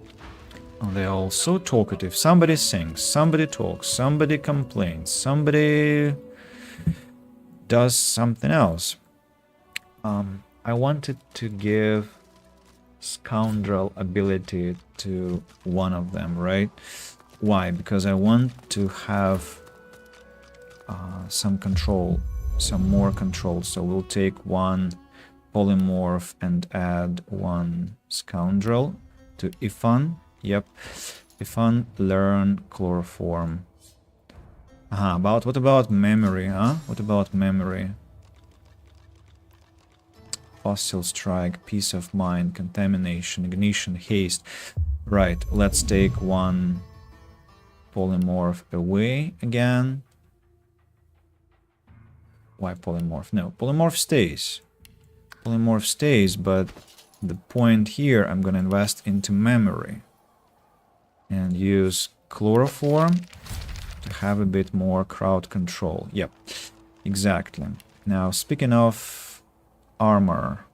Oh, they're all so talkative. Somebody sings, somebody talks, somebody complains, somebody does something else. I wanted to give Scoundrel ability to one of them, right? Why? Because I want to have some control, some more control. So we'll take one polymorph and add one Scoundrel to Ifan. Yep, Ifan, learn chloroform. What about memory, huh? What about memory? Fossil strike, peace of mind, contamination, ignition, haste. Right, let's take one polymorph away again. Why polymorph? No, polymorph stays. Polymorph stays, but the point here, I'm gonna invest into memory and use chloroform to have a bit more crowd control. Yep, exactly. Now, speaking of armor,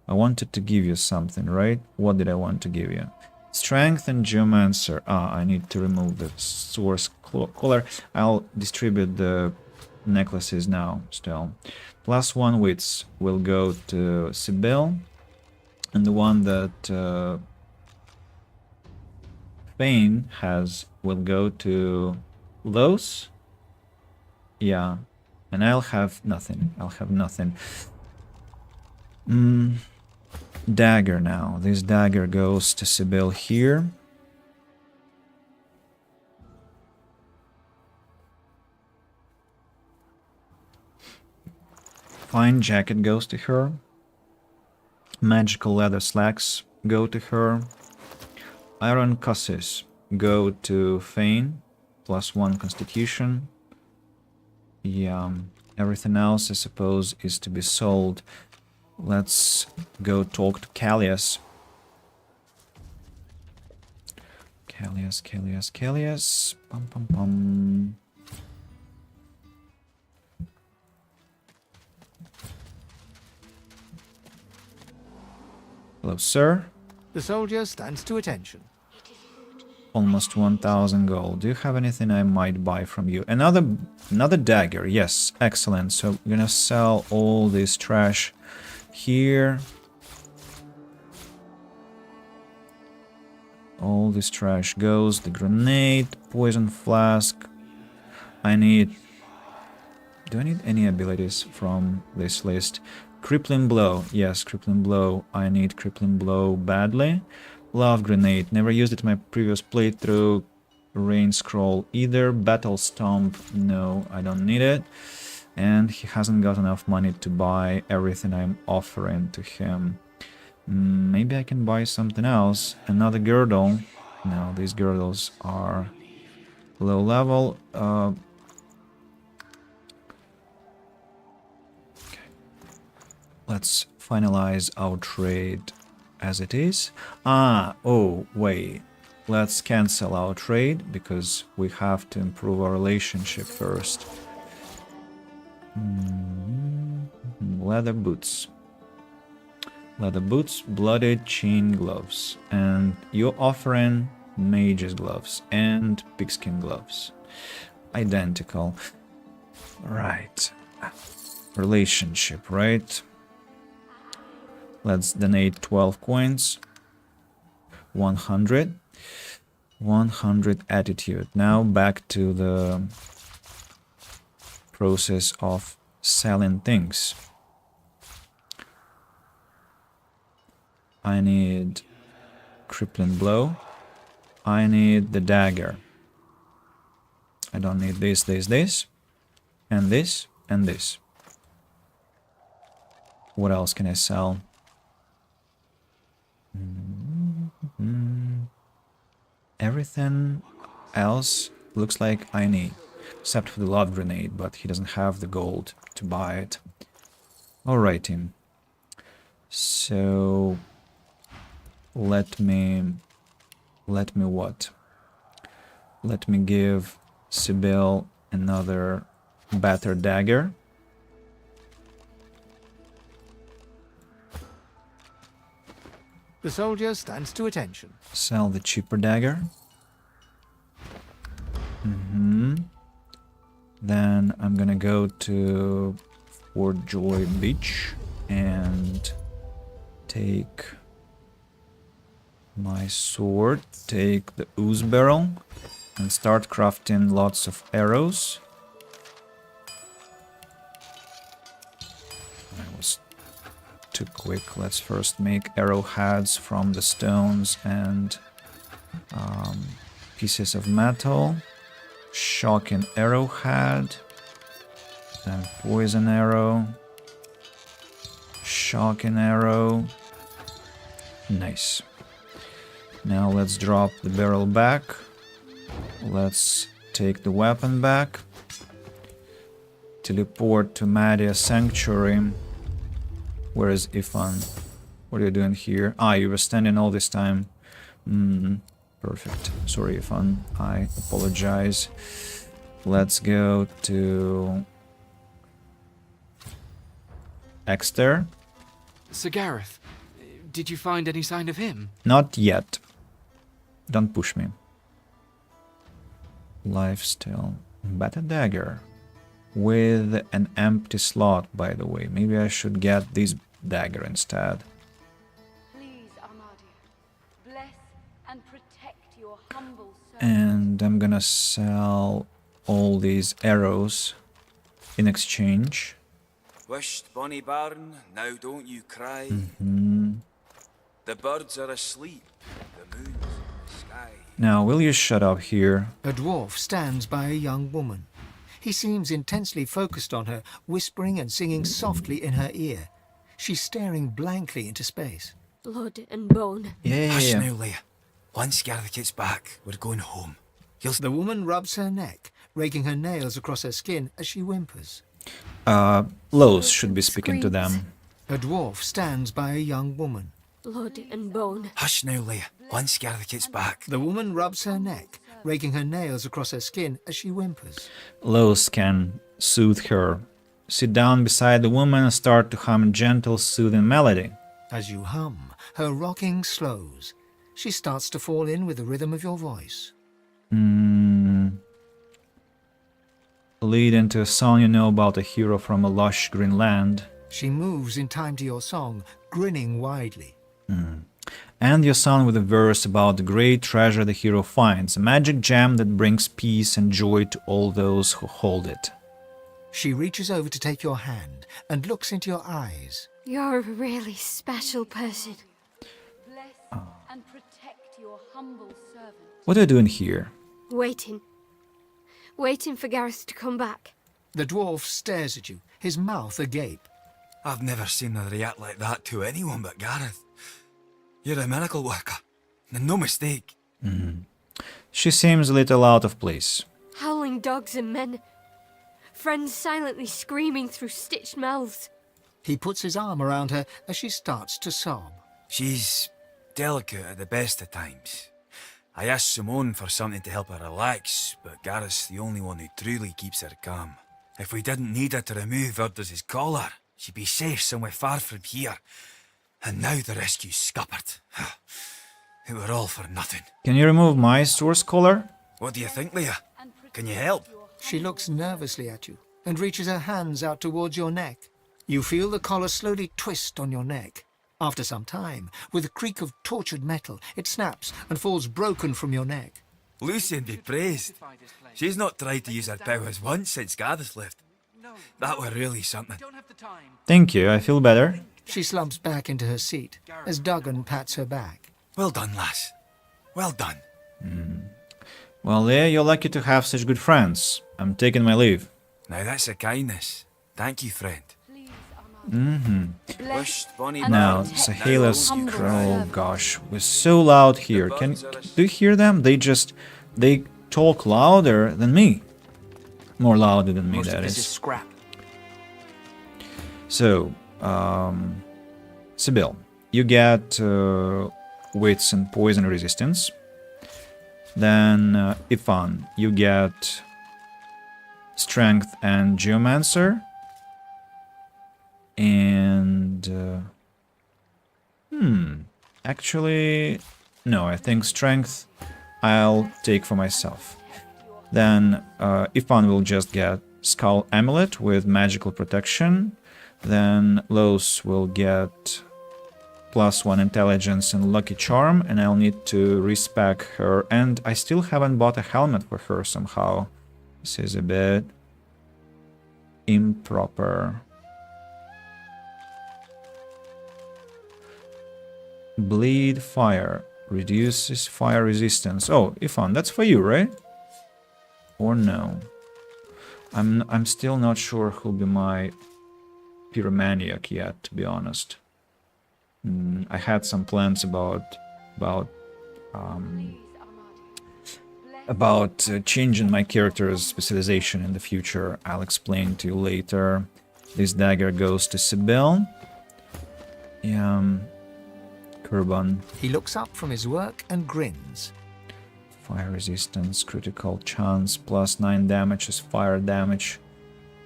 I wanted to give you something, right? What did I want to give you? Strength and Geomancer. I need to remove the source collar. I'll distribute the necklaces now still. +1 wits will go to Sibyl, and the one that Fane has will go to Los. Yeah, and I'll have nothing. Dagger now. This dagger goes to Sibyl here. Fine jacket goes to her. Magical leather slacks go to her. Iron cusses go to Fane. +1 constitution. Yeah, everything else I suppose is to be sold. Let's go talk to Callias. Callias. Pum pum pum. Hello, sir. The soldier stands to attention. Almost 1,000 gold. Do you have anything I might buy from you? Another dagger. Yes, excellent. So we're gonna sell all this trash here. All this trash goes. The grenade, poison flask. Do I need any abilities from this list? Crippling blow. Yes, crippling blow. I need crippling blow badly. Love grenade. Never used it in my previous playthrough. Rain scroll either. Battle stomp. No, I don't need it. And he hasn't got enough money to buy everything I'm offering to him. Maybe I can buy something else. Another girdle. No, these girdles are low level. Okay. Let's finalize our trade as it is. Oh, wait. Let's cancel our trade because we have to improve our relationship first. Leather boots. Leather boots, blooded chain gloves. And you're offering mage's gloves and pigskin gloves. Identical. Right. Relationship, right? Let's donate 12 coins. 100. 100 attitude. Now back to the process of selling things. I need crippling blow. I need the dagger. I don't need this, and this, and this. What else can I sell? Everything else looks like I need, except for the love grenade, but he doesn't have the gold to buy it. Alrighty. So let me what? Let me give Sibyl another battered dagger. The soldier stands to attention. Sell the cheaper dagger. Then I'm gonna go to Fort Joy Beach and take my sword, take the ooze barrel, and start crafting lots of arrows. I was too quick. Let's first make arrowheads from the stones and pieces of metal. Shocking arrowhead. Then poison arrow. Shocking arrow. Nice. Now let's drop the barrel back. Let's take the weapon back. Teleport to Madia Sanctuary. Where is Ifan? What are you doing here? Ah, you were standing all this time. Perfect. Sorry, Ifan. I apologize. Let's go to Exeter. Sir Gareth, did you find any sign of him? Not yet. Don't push me. Lifesteal. Battered dagger. With an empty slot, by the way. Maybe I should get this dagger instead. Please, Armadio, bless and protect your humble servant. And I'm gonna sell all these arrows in exchange. Wished, Bonnie Baron, now don't you cry. The birds are asleep, the moon's in the sky. Now, will you shut up here? A dwarf stands by a young woman. He seems intensely focused on her, whispering and singing softly in her ear. She's staring blankly into space. Blood and bone. Hush now, Leia. Once Gareth gets back, we're going home. The woman rubs her neck, raking her nails across her skin as she whimpers. Lowe's should be speaking to them. A dwarf stands by a young woman. Blood and bone. Hush now, Leia. Once Gareth gets back. The woman rubs her neck, raking her nails across her skin as she whimpers. Lowe's can soothe her. Sit down beside the woman and start to hum a gentle, soothing melody. As you hum, her rocking slows. She starts to fall in with the rhythm of your voice. Lead into a song you know about a hero from a lush green land. She moves in time to your song, grinning widely. And your song with a verse about the great treasure the hero finds, a magic gem that brings peace and joy to all those who hold it. She reaches over to take your hand and looks into your eyes. You're a really special person. Bless and protect your humble servant. What are you doing here? Waiting. Waiting for Gareth to come back. The dwarf stares at you, his mouth agape. I've never seen her react like that to anyone but Gareth. You're a miracle worker, and no mistake. She seems a little out of place. Howling dogs and men. Friends silently screaming through stitched mouths. He puts his arm around her as she starts to sob. She's delicate at the best of times. I asked Simone for something to help her relax, but Gareth's the only one who truly keeps her calm. If we didn't need her to remove Urda's collar, she'd be safe somewhere far from here. And now the rescue's scuppered. It were all for nothing. Can you remove my source collar? What do you think, Leah? Can you help? She looks nervously at you and reaches her hands out towards your neck. You feel the collar slowly twist on your neck. After some time, with a creak of tortured metal, it snaps and falls broken from your neck. Lucian be praised. She's not tried to use her powers once since Gareth left. That were really something. Thank you, I feel better. She slumps back into her seat as Duggan pats her back. Well done, lass. Well done. Well, Leah, you're lucky to have such good friends. I'm taking my leave. Now that's a kindness. Thank you, friend. Now, Saheela's oh gosh, we're so loud here. Do you hear them? They talk louder than me. More louder than me, Most that of this is. scrap. So, Sibyl, you get wits and poison resistance. Then Ifan, you get strength and geomancer. And actually, no, I think strength I'll take for myself. Then Ifan will just get Skull Amulet with magical protection. Then Los will get +1 intelligence and lucky charm, and I'll need to respec her. And I still haven't bought a helmet for her somehow. This is a bit improper. Bleed fire reduces fire resistance. Oh, Ifan, that's for you, right? Or no? I'm still not sure who'll be my pyromaniac yet, to be honest. I had some plans about changing my character's specialization in the future. I'll explain to you later. This dagger goes to Sibyl. Kurban. He looks up from his work and grins. Fire resistance, critical chance, +9 damage is fire damage.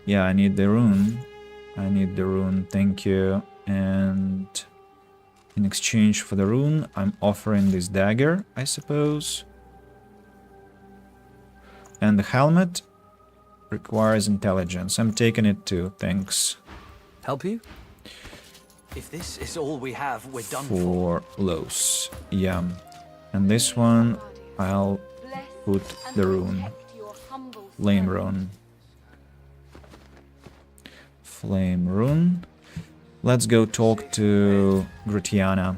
Yeah, I need the rune. Thank you. And in exchange for the rune, I'm offering this dagger, I suppose. And the helmet requires intelligence. I'm taking it too, thanks. Help you? If this is all we have, we're done for Los. Yeah. And this one, I'll put the rune. Flame rune. Flame rune. Let's go talk to Gratiana.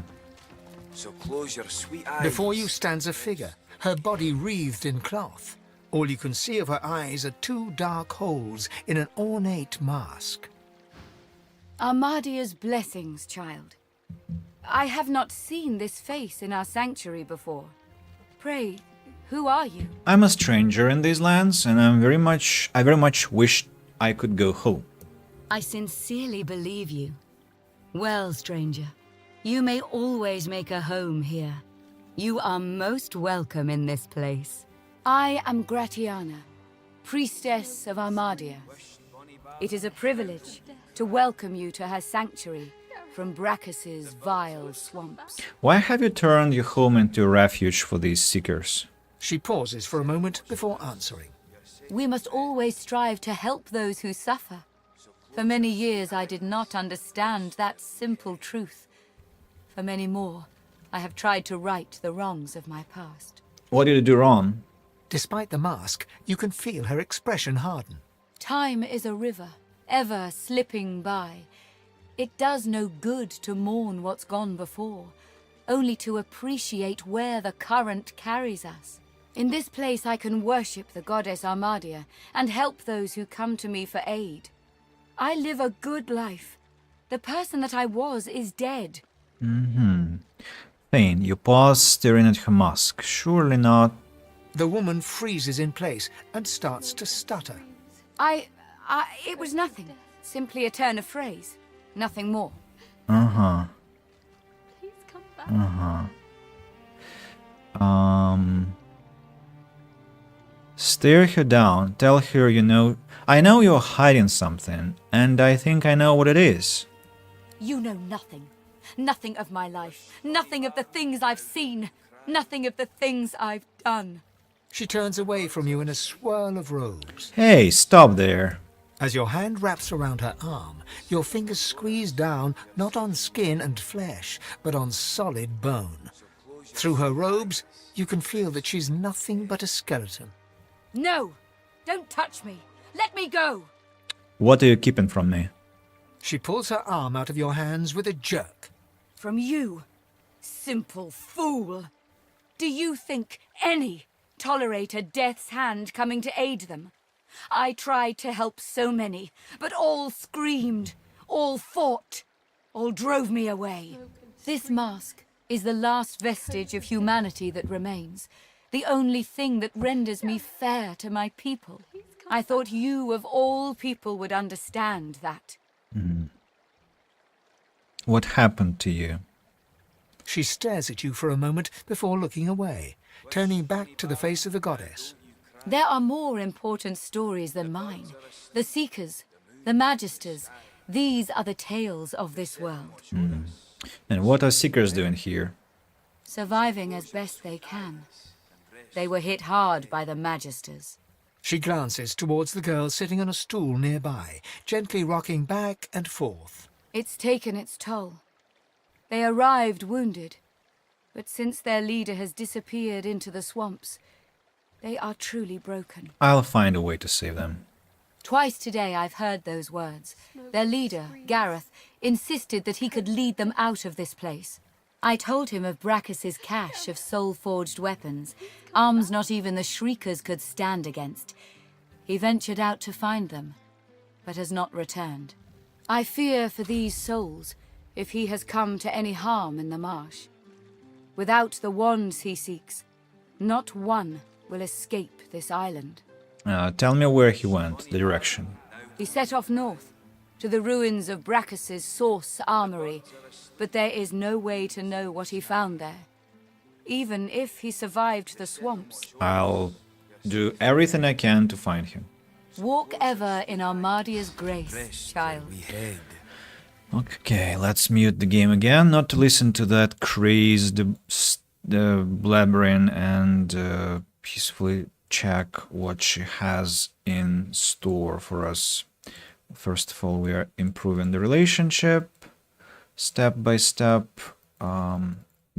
So close your sweet eyes. Before you stands a figure, her body wreathed in cloth. All you can see of her eyes are 2 dark holes in an ornate mask. Armadia's blessings, child. I have not seen this face in our sanctuary before. Pray, who are you? I'm a stranger in these lands, and I very much wish I could go home. I sincerely believe you. Well, stranger, you may always make a home here. You are most welcome in this place. I am Gratiana, priestess of Armadia. It is a privilege to welcome you to her sanctuary from Brachus's vile swamps. Why have you turned your home into a refuge for these seekers? She pauses for a moment before answering. We must always strive to help those who suffer. For many years I did not understand that simple truth. For many more, I have tried to right the wrongs of my past. What did you do wrong? Despite the mask, you can feel her expression harden. Time is a river, ever slipping by. It does no good to mourn what's gone before, only to appreciate where the current carries us. In this place I can worship the goddess Armadia and help those who come to me for aid. I live a good life. The person that I was is dead. Thane, you pause, staring at her mask. Surely not. The woman freezes in place and starts to stutter. It was nothing. Simply a turn of phrase. Nothing more. Uh-huh. Stare her down. Tell her I know you're hiding something, and I think I know what it is. You know nothing. Nothing of my life. Nothing of the things I've seen. Nothing of the things I've done. She turns away from you in a swirl of robes. Hey, stop there. As your hand wraps around her arm, your fingers squeeze down not on skin and flesh, but on solid bone. Through her robes, you can feel that she's nothing but a skeleton. No! Don't touch me! Let me go! What are you keeping from me? She pulls her arm out of your hands with a jerk. From you, simple fool! Do you think any tolerate a death's hand coming to aid them? I tried to help so many, but all screamed, all fought, all drove me away. This mask is the last vestige of humanity that remains, the only thing that renders me fair to my people. I thought you, of all people, would understand that. What happened to you? She stares at you for a moment before looking away, turning back to the face of the goddess. There are more important stories than mine. The Seekers, the Magisters, these are the tales of this world. And what are Seekers doing here? Surviving as best they can. They were hit hard by the Magisters. She glances towards the girl sitting on a stool nearby, gently rocking back and forth. It's taken its toll. They arrived wounded, but since their leader has disappeared into the swamps, they are truly broken. I'll find a way to save them. Twice today I've heard those words. Their leader, Gareth, insisted that he could lead them out of this place. I told him of Brachus's cache of soul-forged weapons, arms not even the Shriekers could stand against. He ventured out to find them, but has not returned. I fear for these souls, if he has come to any harm in the marsh. Without the wands he seeks, not one will escape this island. Tell me where he went, the direction. He set off north, to the ruins of Brachus's source armory, but there is no way to know what he found there. Even if he survived the swamps. I'll do everything I can to find him. Walk ever in Armadia's grace, child. Okay, let's mute the game again, not to listen to that crazed blabbering, and peacefully check what she has in store for us. First of all, we are improving the relationship step by step,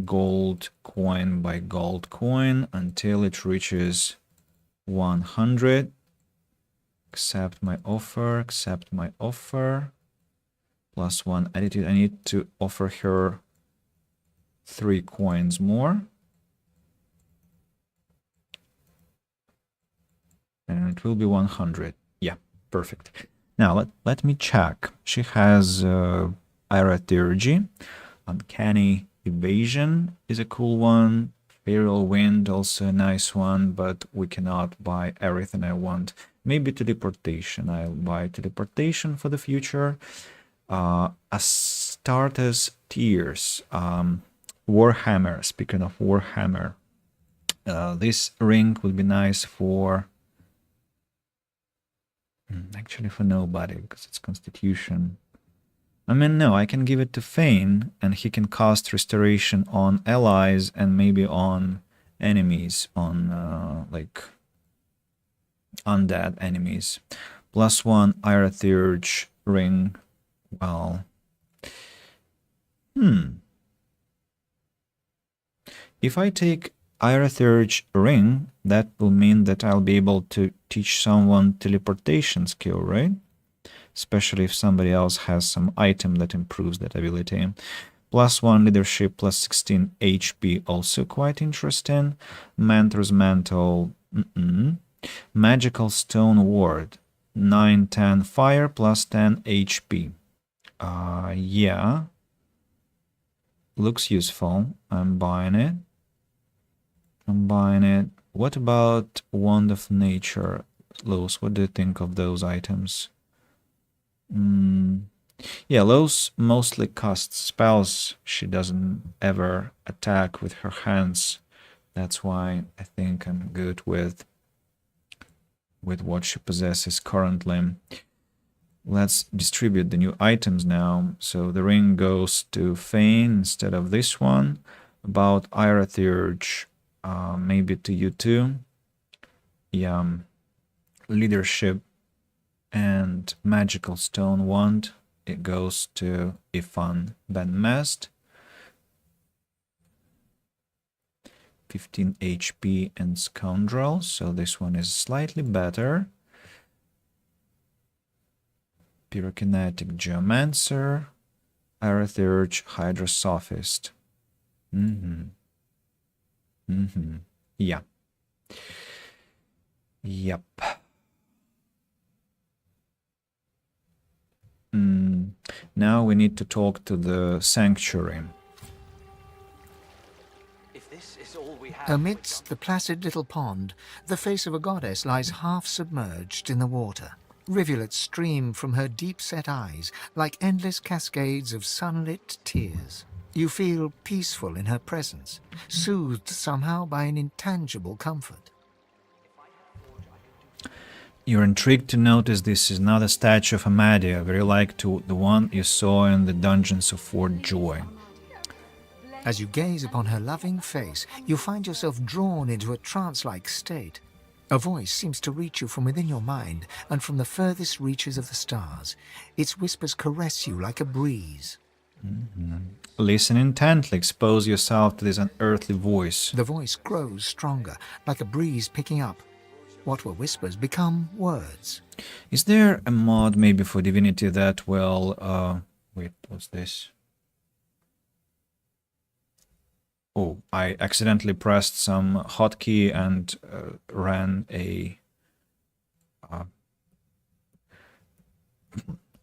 gold coin by gold coin, until it reaches 100. Accept my offer, accept my offer. +1 attitude. I need to offer her 3 coins more. And it will be 100. Yeah, perfect. Now, let me check. She has Aerotheurgy. Uncanny Evasion is a cool one. Aerial Wind, also a nice one, but we cannot buy everything I want. Maybe Teleportation. I'll buy Teleportation for the future. Astartes Tears. Warhammer. Speaking of Warhammer. This ring would be nice for... Actually for nobody, because it's Constitution. I mean, no, I can give it to Thane, and he can cast Restoration on allies and maybe on enemies, on, like, undead enemies. +1 Aerotheurge ring. Well... If I take Aerotheurge ring, that will mean that I'll be able to teach someone teleportation skill, right? especially if somebody else has some item that improves that ability. +1 leadership, +16 HP, also quite interesting. Mentor's Mantle, Magical Stone Ward, 9-10 fire, +10 HP. Yeah. Looks useful. I'm buying it. What about Wand of Nature? Los, what do you think of those items? Yeah, Los mostly casts spells. She doesn't ever attack with her hands. That's why I think I'm good with what she possesses currently. Let's distribute the new items now. So the ring goes to Fane instead of this one. About Irathurge, maybe to you too. Yeah, leadership and magical stone wand. It goes to Ifan Ben Mast. 15 HP and Scoundrel, so this one is slightly better. Pyrokinetic Geomancer, Arathurge, Hydrosophist. Yeah. Yep. Now we need to talk to the Sanctuary. Amidst the placid little pond, the face of a goddess lies half submerged in the water. Rivulets stream from her deep-set eyes like endless cascades of sunlit tears. You feel peaceful in her presence, soothed somehow by an intangible comfort. You're intrigued to notice this is not a statue of Amadia, very like to the one you saw in the dungeons of Fort Joy. As you gaze upon her loving face, you find yourself drawn into a trance-like state. A voice seems to reach you from within your mind and from the furthest reaches of the stars. Its whispers caress you like a breeze. Listen intently, expose yourself to this unearthly voice. The voice grows stronger, like a breeze picking up. What were whispers become words. Is there a mod maybe for Divinity that will... wait, what's this? Oh, I accidentally pressed some hotkey and ran a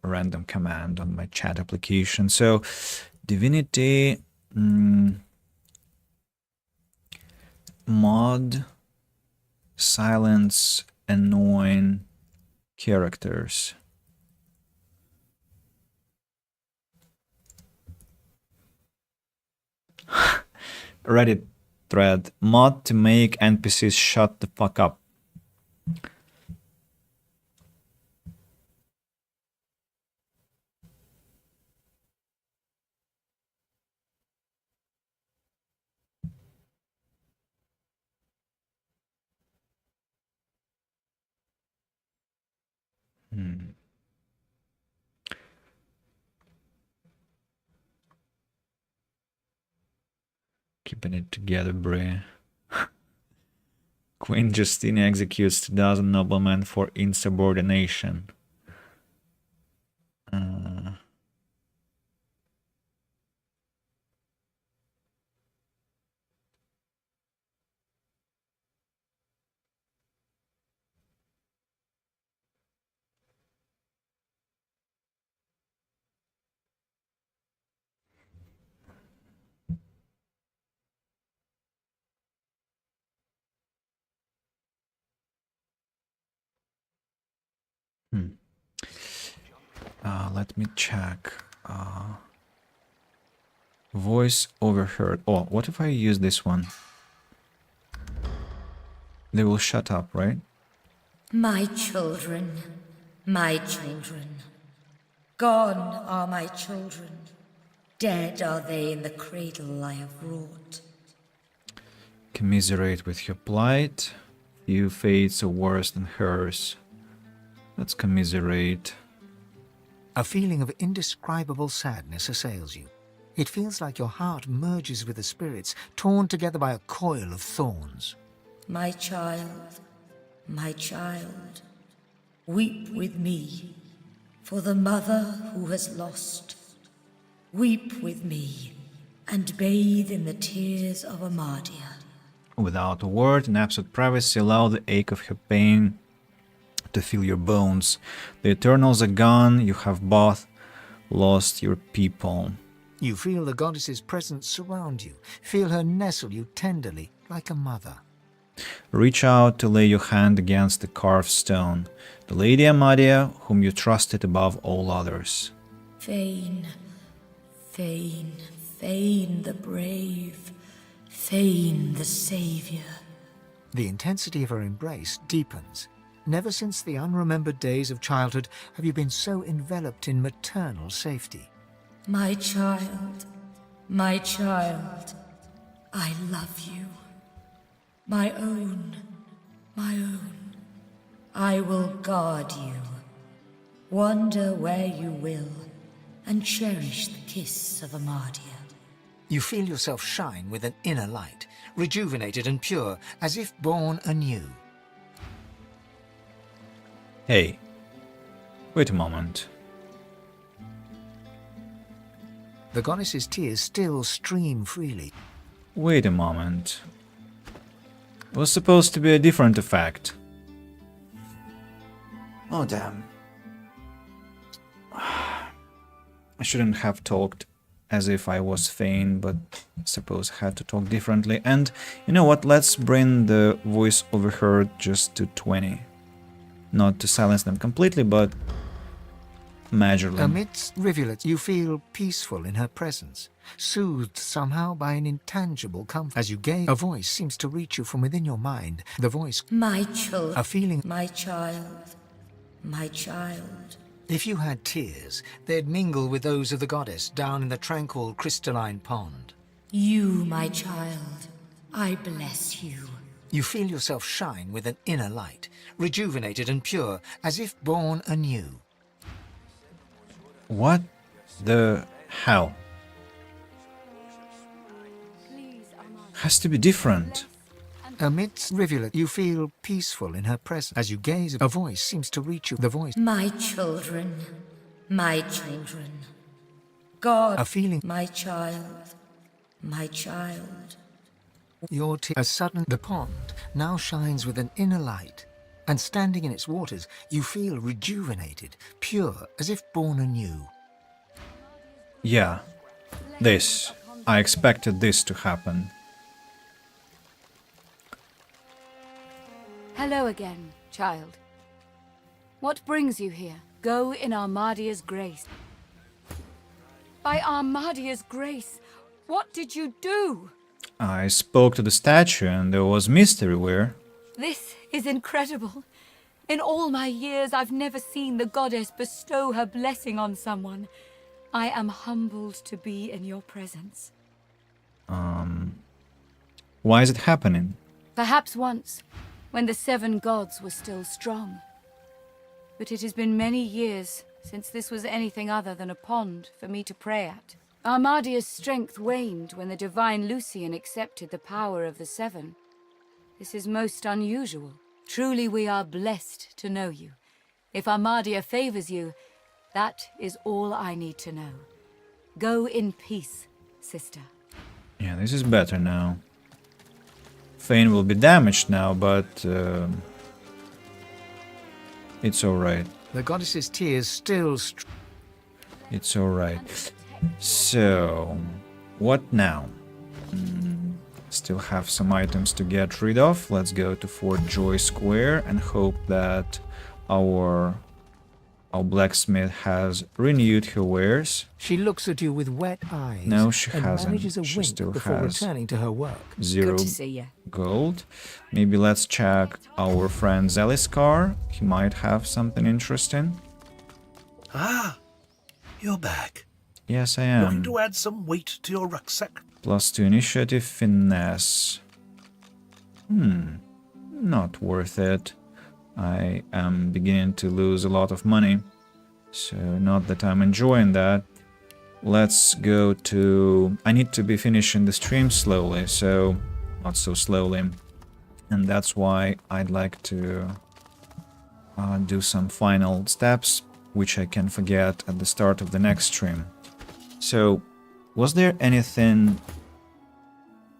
random command on my chat application. So, Divinity mod silence annoying characters. Reddit thread, mod to make NPCs shut the fuck up. Keeping it together, Bray. Queen Justina executes 2,000 noblemen for insubordination. Let me check. Voice overheard. Oh, what if I use this one? They will shut up, right? My children, my children. Gone are my children. Dead are they in the cradle I have wrought. Commiserate with your plight. Few fates are worse than hers. Let's commiserate. A feeling of indescribable sadness assails you. It feels like your heart merges with the spirits, torn together by a coil of thorns. My child, weep with me, for the mother who has lost. Weep with me and bathe in the tears of Amadia. Without a word, in absolute privacy, allow the ache of her pain to fill your bones. The Eternals are gone, you have both lost your people. You feel the goddess's presence surround you, feel her nestle you tenderly, like a mother. Reach out to lay your hand against the carved stone, the Lady Amadia, whom you trusted above all others. Fane, Fane, Fane the brave, Fane the savior. The intensity of her embrace deepens. Never since the unremembered days of childhood have you been so enveloped in maternal safety. My child, I love you. My own, I will guard you. Wander where you will, and cherish the kiss of Amadia. You feel yourself shine with an inner light, rejuvenated and pure, as if born anew. Hey, wait a moment. The goddess's tears still stream freely. Wait a moment. It was supposed to be a different effect. Oh damn. I shouldn't have talked as if I was Fane, but I suppose I had to talk differently. And you know what, let's bring the voice overheard just to 20. Not to silence them completely, but majorly. Amidst rivulets, you feel peaceful in her presence, soothed somehow by an intangible comfort. As you gaze, a voice seems to reach you from within your mind. The voice, My children, a feeling, my child. if you had tears, they'd mingle with those of the goddess down in the tranquil crystalline pond. You, my child, I bless you. You feel yourself shine with an inner light, rejuvenated and pure, as if born anew. What the hell? Has to be different. Amidst rivulet, you feel peaceful in her presence. As you gaze, a voice seems to reach you. The voice, My children. God, a feeling, my child. your tears. The pond now shines with an inner light, and standing in its waters, you feel rejuvenated, pure, as if born anew. Yeah, this. I expected this to happen. Hello again, child. What brings you here? Go in Armadia's grace. By Armadia's grace, what did you do? I spoke to the statue and there was mystery where. This is incredible. In all my years, I've never seen the goddess bestow her blessing on someone. I am humbled to be in your presence. Why is it happening? Perhaps once, when the 7 gods were still strong. But it has been many years since this was anything other than a pond for me to pray at. Armadia's strength waned when the divine Lucian accepted the power of the 7. This is most unusual. Truly we are blessed to know you. If Armadia favors you, that is all I need to know. Go in peace, sister. Yeah, this is better now. Fane will be damaged now, but it's alright. The goddess's tears still It's alright. So, what now? Still have some items to get rid of. Let's go to Fort Joy Square and hope that our blacksmith has renewed her wares. She looks at you with wet eyes. No, she and hasn't. manages a She wink still before has returning to her work. 0 Good to see you. gold. Maybe let's check our friend Zelly's car. He might have something interesting. Ah, you're back. Yes, I am. Looking to add some weight to your rucksack? +2 initiative, finesse. Not worth it. I am beginning to lose a lot of money, so not that I'm enjoying that. Let's go to... I need to be finishing the stream slowly, so not so slowly. And that's why I'd like to do some final steps which I can forget at the start of the next stream. So, was there anything,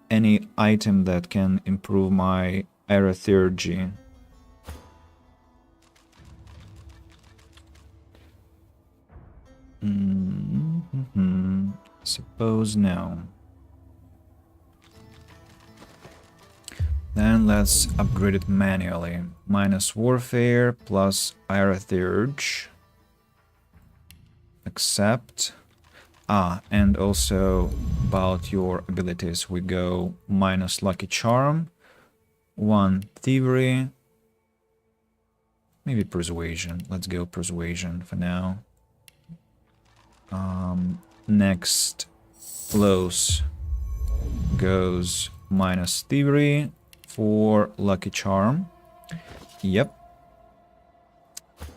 any item that can improve my aerotheurgy? Suppose no. Then let's upgrade it manually. Minus warfare plus aerotheurge. Accept. And also about your abilities, we go minus lucky charm, 1 thievery, maybe persuasion. Let's go persuasion for now. Next, close goes minus thievery for lucky charm. Yep.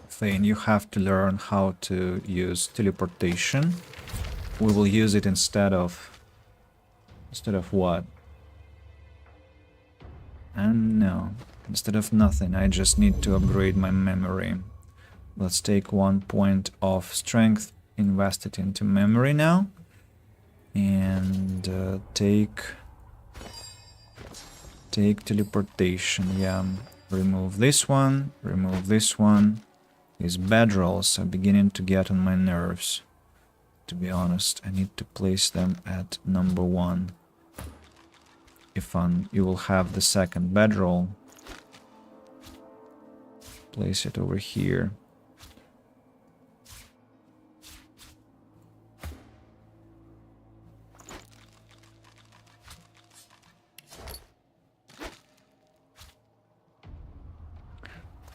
Thane, you have to learn how to use teleportation. We will use it instead of what? And no, instead of nothing. I just need to upgrade my memory. Let's take 1 point of strength, invest it into memory now, and take teleportation. Yeah, remove this one. These bedrolls are beginning to get on my nerves. To be honest, I need to place them at number 1. You will have the second bedroll. Place it over here.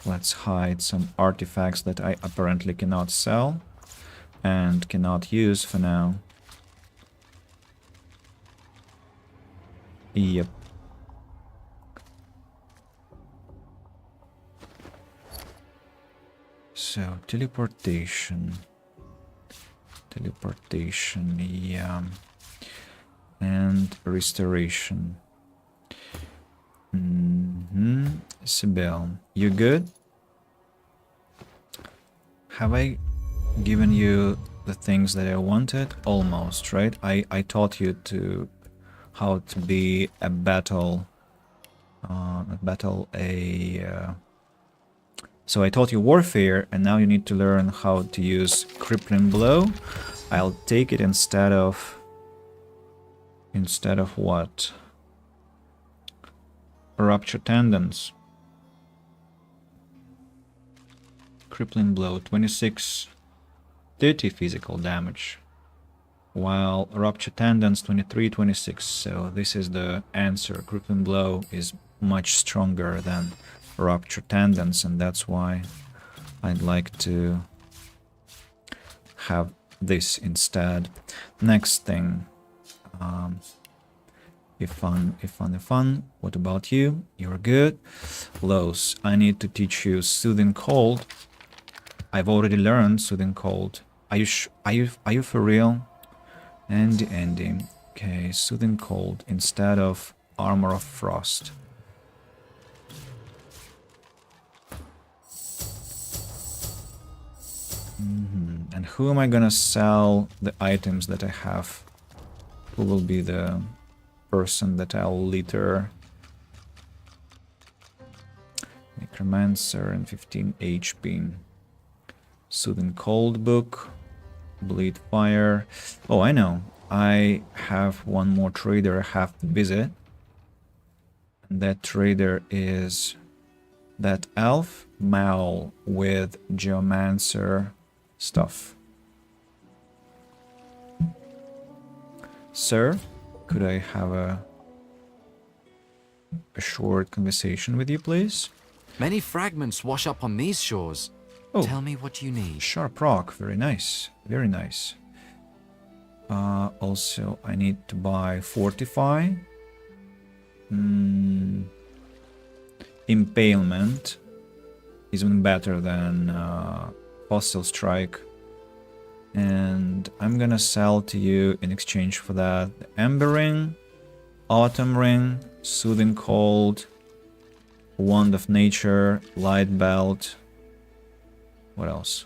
Let's hide some artifacts that I apparently cannot sell and cannot use for now. Yep. So, teleportation, yeah. And restoration. Sibel, you good? Have I given you the things that I wanted? Almost, right? I taught you how to be a so I taught you warfare, and now you need to learn how to use crippling blow. I'll take it instead of what? Rupture tendons. Crippling blow, 26, 30 physical damage, while rupture tendons 23, 26. So this is the answer. Crippling blow is much stronger than rupture tendons, and that's why I'd like to have this instead. Next thing, if fun. What about you? You're good. Los, I need to teach you Soothing Cold. I've already learned Soothing Cold. Are you for real? Andy. Okay, Soothing Cold instead of Armor of Frost. And who am I gonna sell the items that I have? Who will be the person that I'll litter? Necromancer and 15 HP. Soothing Cold book. Bleed Fire. Oh, I know. I have one more trader I have to visit. And that trader is that elf Mal with Geomancer stuff. Sir, could I have a short conversation with you, please? Many fragments wash up on these shores. Oh, tell me what you need. Sharp rock, very nice, very nice. Also, I need to buy Fortify. Impalement is even better than Fossil Strike. And I'm gonna sell to you in exchange for that the Ember Ring, Autumn Ring, Soothing Cold, Wand of Nature, Light Belt. What else?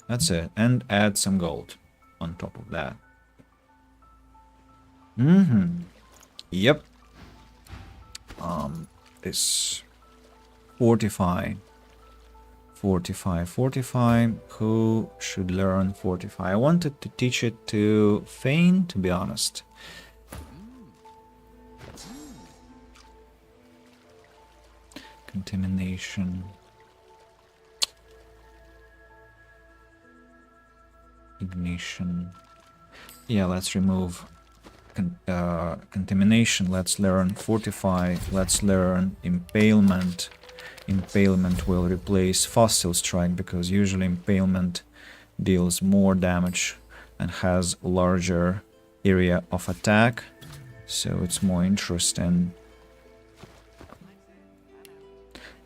That's it. And add some gold on top of that. Yep. This fortify. Who should learn fortify? I wanted to teach it to Fane, to be honest. Contamination. Ignition. Yeah, let's remove contamination. Let's learn fortify. Let's learn impalement. Impalement will replace fossil strike because usually impalement deals more damage and has larger area of attack, so it's more interesting.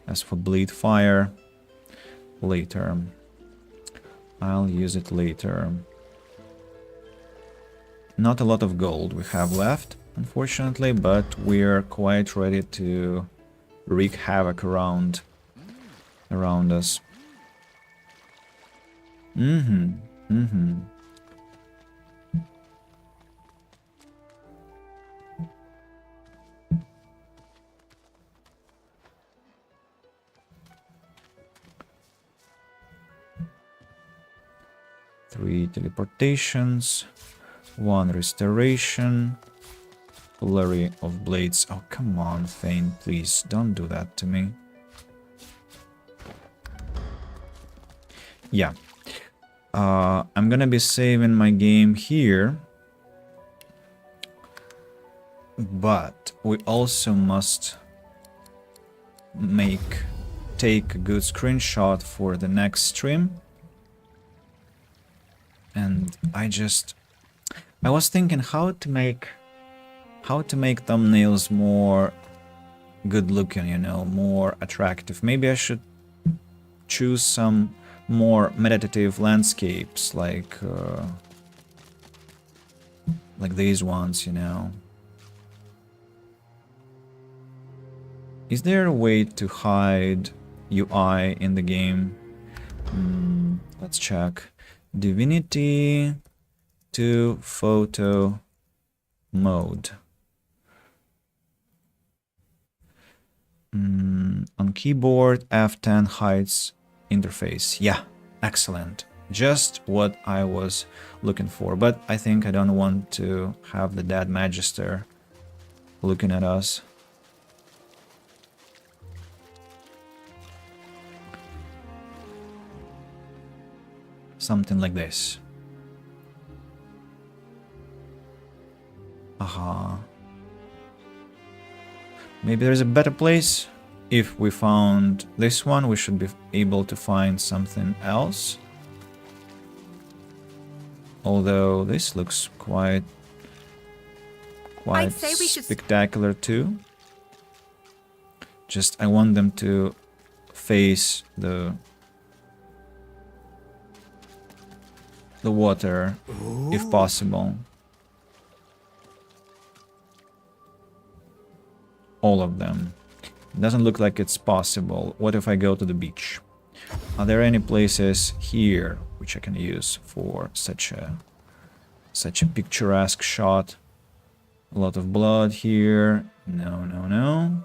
As for bleed fire, later. I'll use it later. Not a lot of gold we have left, unfortunately, but we're quite ready to wreak havoc around us. Three teleportations, 1 restoration, flurry of blades. Oh, come on, Fane, please don't do that to me. Yeah. I'm gonna be saving my game here. But we also must take a good screenshot for the next stream. And I was thinking how to make thumbnails more good looking, you know, more attractive. Maybe I should choose some more meditative landscapes like these ones, you know. Is there a way to hide UI in the game? Let's check. Divinity to photo mode. On keyboard, F10 hides interface. Yeah, excellent. Just what I was looking for. But I think I don't want to have the dead magister looking at us. Something like this. Aha. Maybe there's a better place. If we found this one, we should be able to find something else. Although this looks quite spectacular too. Just I want them to face the water, if possible. All of them. It doesn't look like it's possible. What if I go to the beach? Are there any places here which I can use for such a picturesque shot? A lot of blood here. No.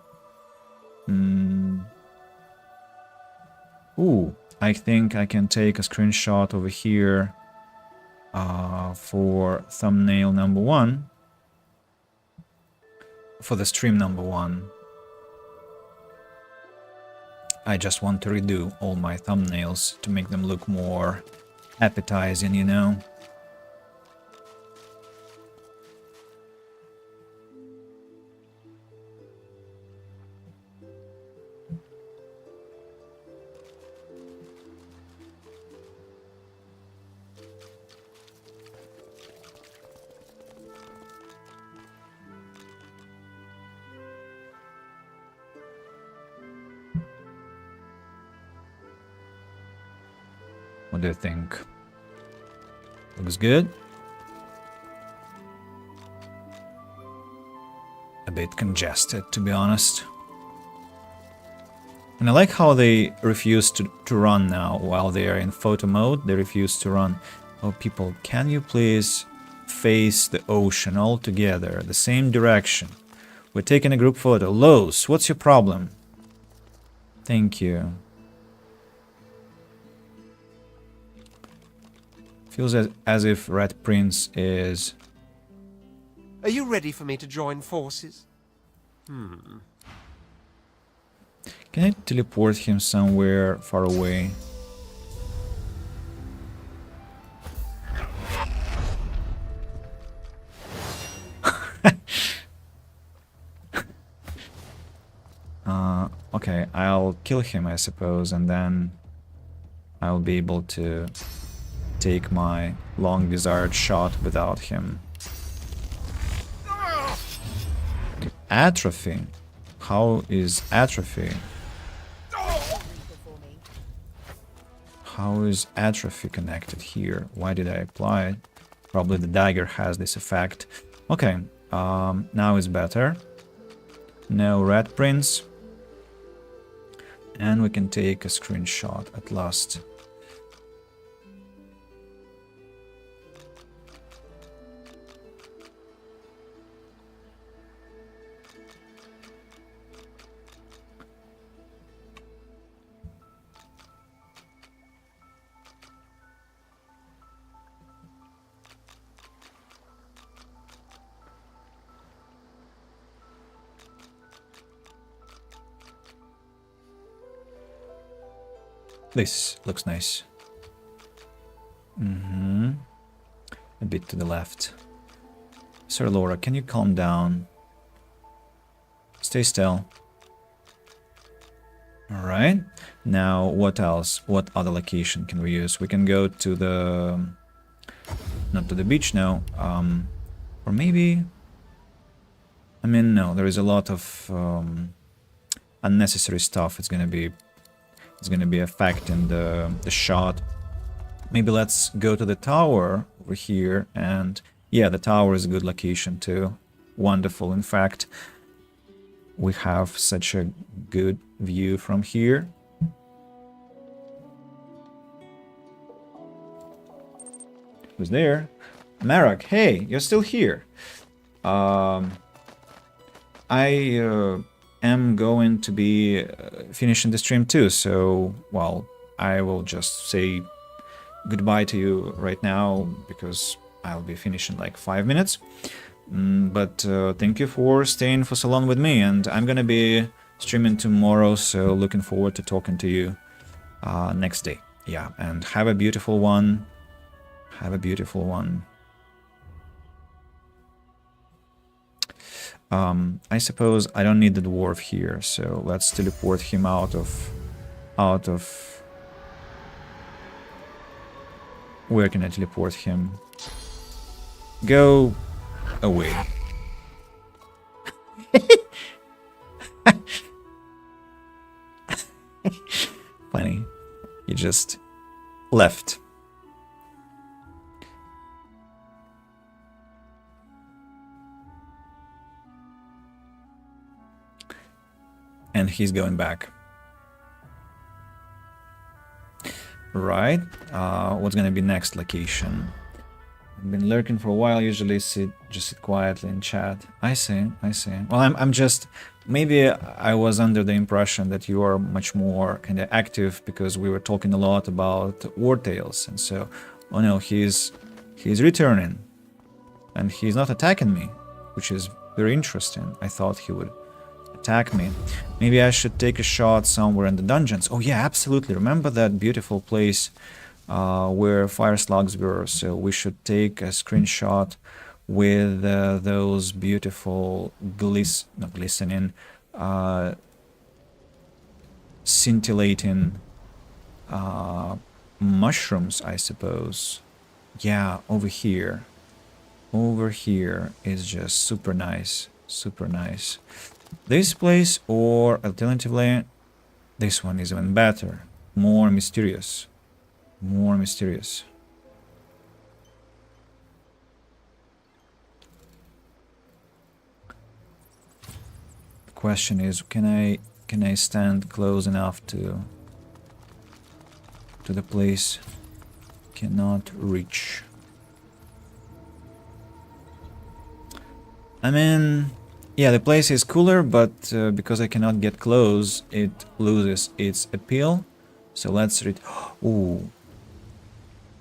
Ooh, I think I can take a screenshot over here for thumbnail number 1. For the stream number 1. I just want to redo all my thumbnails to make them look more appetizing, you know? What do you think? Looks good? A bit congested, to be honest. And I like how they refuse to run now while they are in photo mode. They refuse to run. Oh, people, can you please face the ocean all together, the same direction? We're taking a group photo. Los, what's your problem? Thank you. Feels as if Red Prince is... Are you ready for me to join forces? Can I teleport him somewhere far away? Okay, I'll kill him, I suppose, and then I'll be able to take my long desired shot without him. Atrophy? How is atrophy? How is atrophy connected here? Why did I apply it? Probably the dagger has this effect. Okay, now it's better. No red prints. And we can take a screenshot at last. This looks nice. A bit to the left. Sir Laura, can you calm down? Stay still. Alright. Now, what else? What other location can we use? We can go to the... Not to the beach, no. Or maybe... I mean, no, there is a lot of unnecessary stuff. It's gonna be affecting the shot. Maybe let's go to the tower over here, and yeah, the tower is a good location too. Wonderful, in fact. We have such a good view from here. Who's there? Marek, hey, you're still here. I am going to be finishing the stream too, so, well, I will just say goodbye to you right now, because I'll be finishing like 5 minutes. But thank you for staying for so long with me, and I'm gonna be streaming tomorrow, so looking forward to talking to you next day. Yeah, and have a beautiful one. Have a beautiful one. I suppose I don't need the dwarf here, so let's teleport him out of... Where can I teleport him? Go away. Funny. He just left. And he's going back. Right. What's gonna be next location? I've been lurking for a while. Usually just sit quietly and chat. I see. Well, I'm just... Maybe I was under the impression that you are much more kind of active because we were talking a lot about War Tales, and so... Oh no, he's returning. And he's not attacking me, which is very interesting. I thought he would attack me. Maybe I should take a shot somewhere in the dungeons. Oh yeah, absolutely. Remember that beautiful place where fire slugs were? So we should take a screenshot with those beautiful glistening, scintillating mushrooms, I suppose. Yeah, over here. Over here is just super nice. Super nice. This place, or alternatively, this one is even better. More mysterious. More mysterious. The question is, can I Can I stand close enough to the place? Cannot reach. I mean, yeah, the place is cooler, but because I cannot get close, it loses its appeal. So let's read. Ooh,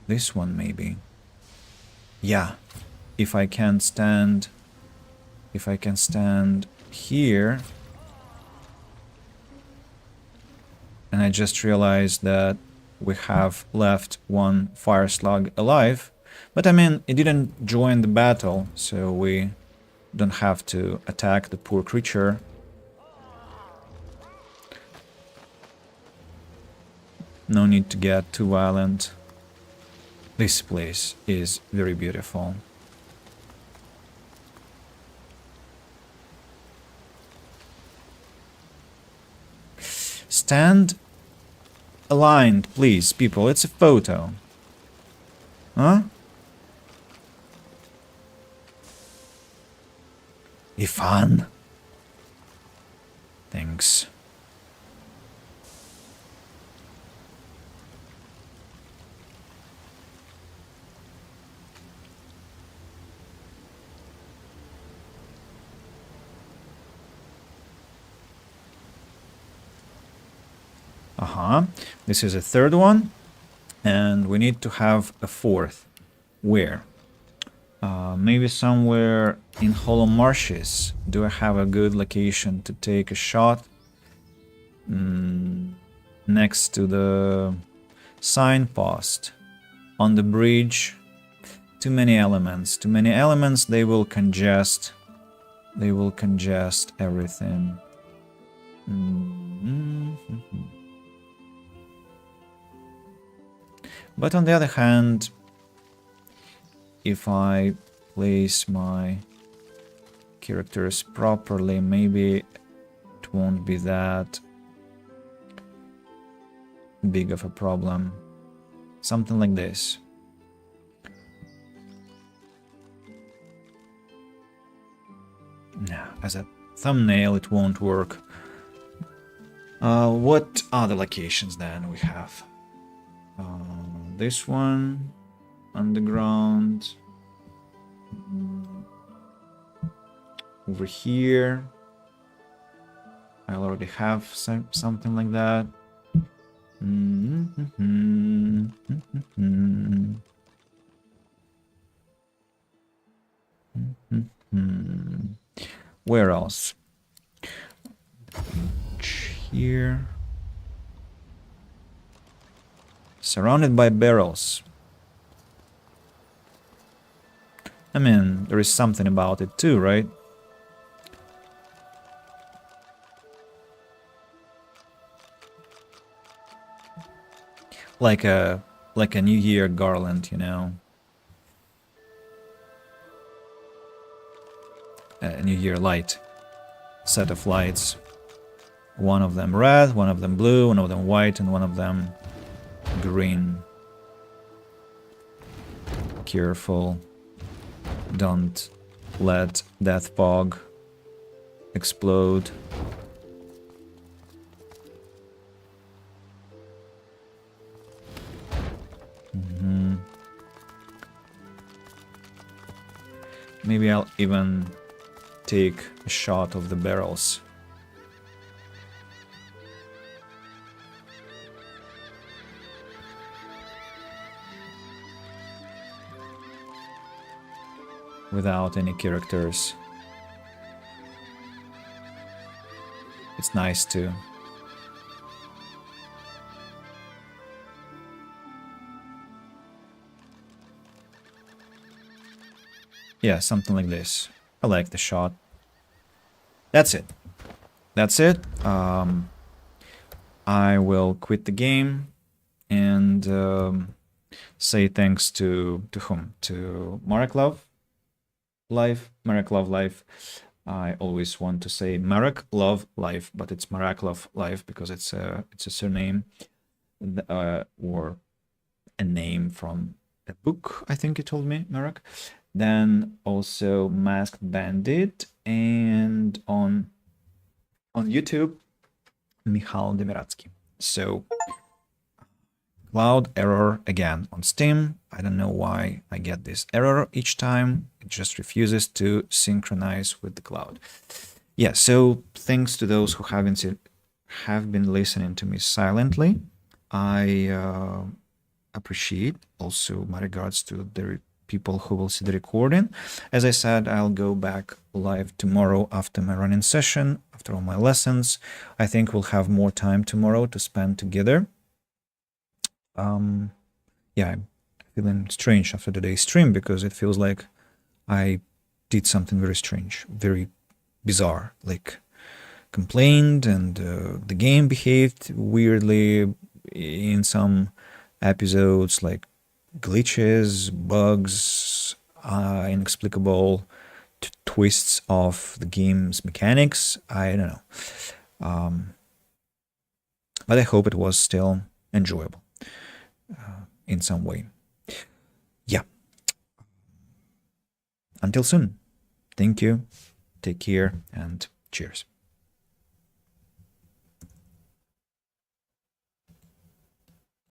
this one maybe. Yeah, if I can stand here. And I just realized that we have left one fire slug alive. But I mean, it didn't join the battle, so we don't have to attack the poor creature. No need to get too violent. This place is very beautiful. Stand aligned, please, people. It's a photo. Huh? Ifan. Thanks. This is a third one, and we need to have a fourth. Where? Maybe somewhere in Hollow Marshes. Do I have a good location to take a shot? Next to the signpost. On the bridge. Too many elements. Too many elements, they will congest. They will congest everything. But on the other hand, if I place my characters properly, maybe it won't be that big of a problem. Something like this. No, as a thumbnail it won't work. What other locations then we have? This one, underground, over here. I already have something like that. Where else? Here. Surrounded by barrels. I mean, there is something about it too, right? Like a New Year garland, you know. A New Year light. Set of lights. One of them red, one of them blue, one of them white, and one of them green. Careful. Don't let that fog explode. Maybe I'll even take a shot of the barrels. Without any characters. It's nice too. Yeah, something like this. I like the shot. That's it. That's it. I will quit the game and say thanks to whom? To Marek Life, Marek Love Life. I always want to say Marek Love Life, but it's Marek Love Life because it's a surname or a name from a book. I think you told me, Marek. Then also Masked Bandit, and on YouTube Michal Demiratsky. So, cloud error again on Steam. I don't know why I get this error each time. It just refuses to synchronize with the cloud. Yeah, so thanks to those who have been listening to me silently. I appreciate. Also, my regards to the people who will see the recording. As I said, I'll go back live tomorrow after my running session, after all my lessons. I think we'll have more time tomorrow to spend together. Yeah, I'm feeling strange after today's stream because it feels like I did something very strange, very bizarre, like complained and the game behaved weirdly in some episodes, like glitches, bugs, inexplicable twists of the game's mechanics. I don't know. But I hope it was still enjoyable in some way. Yeah. Until soon. Thank you. Take care and cheers.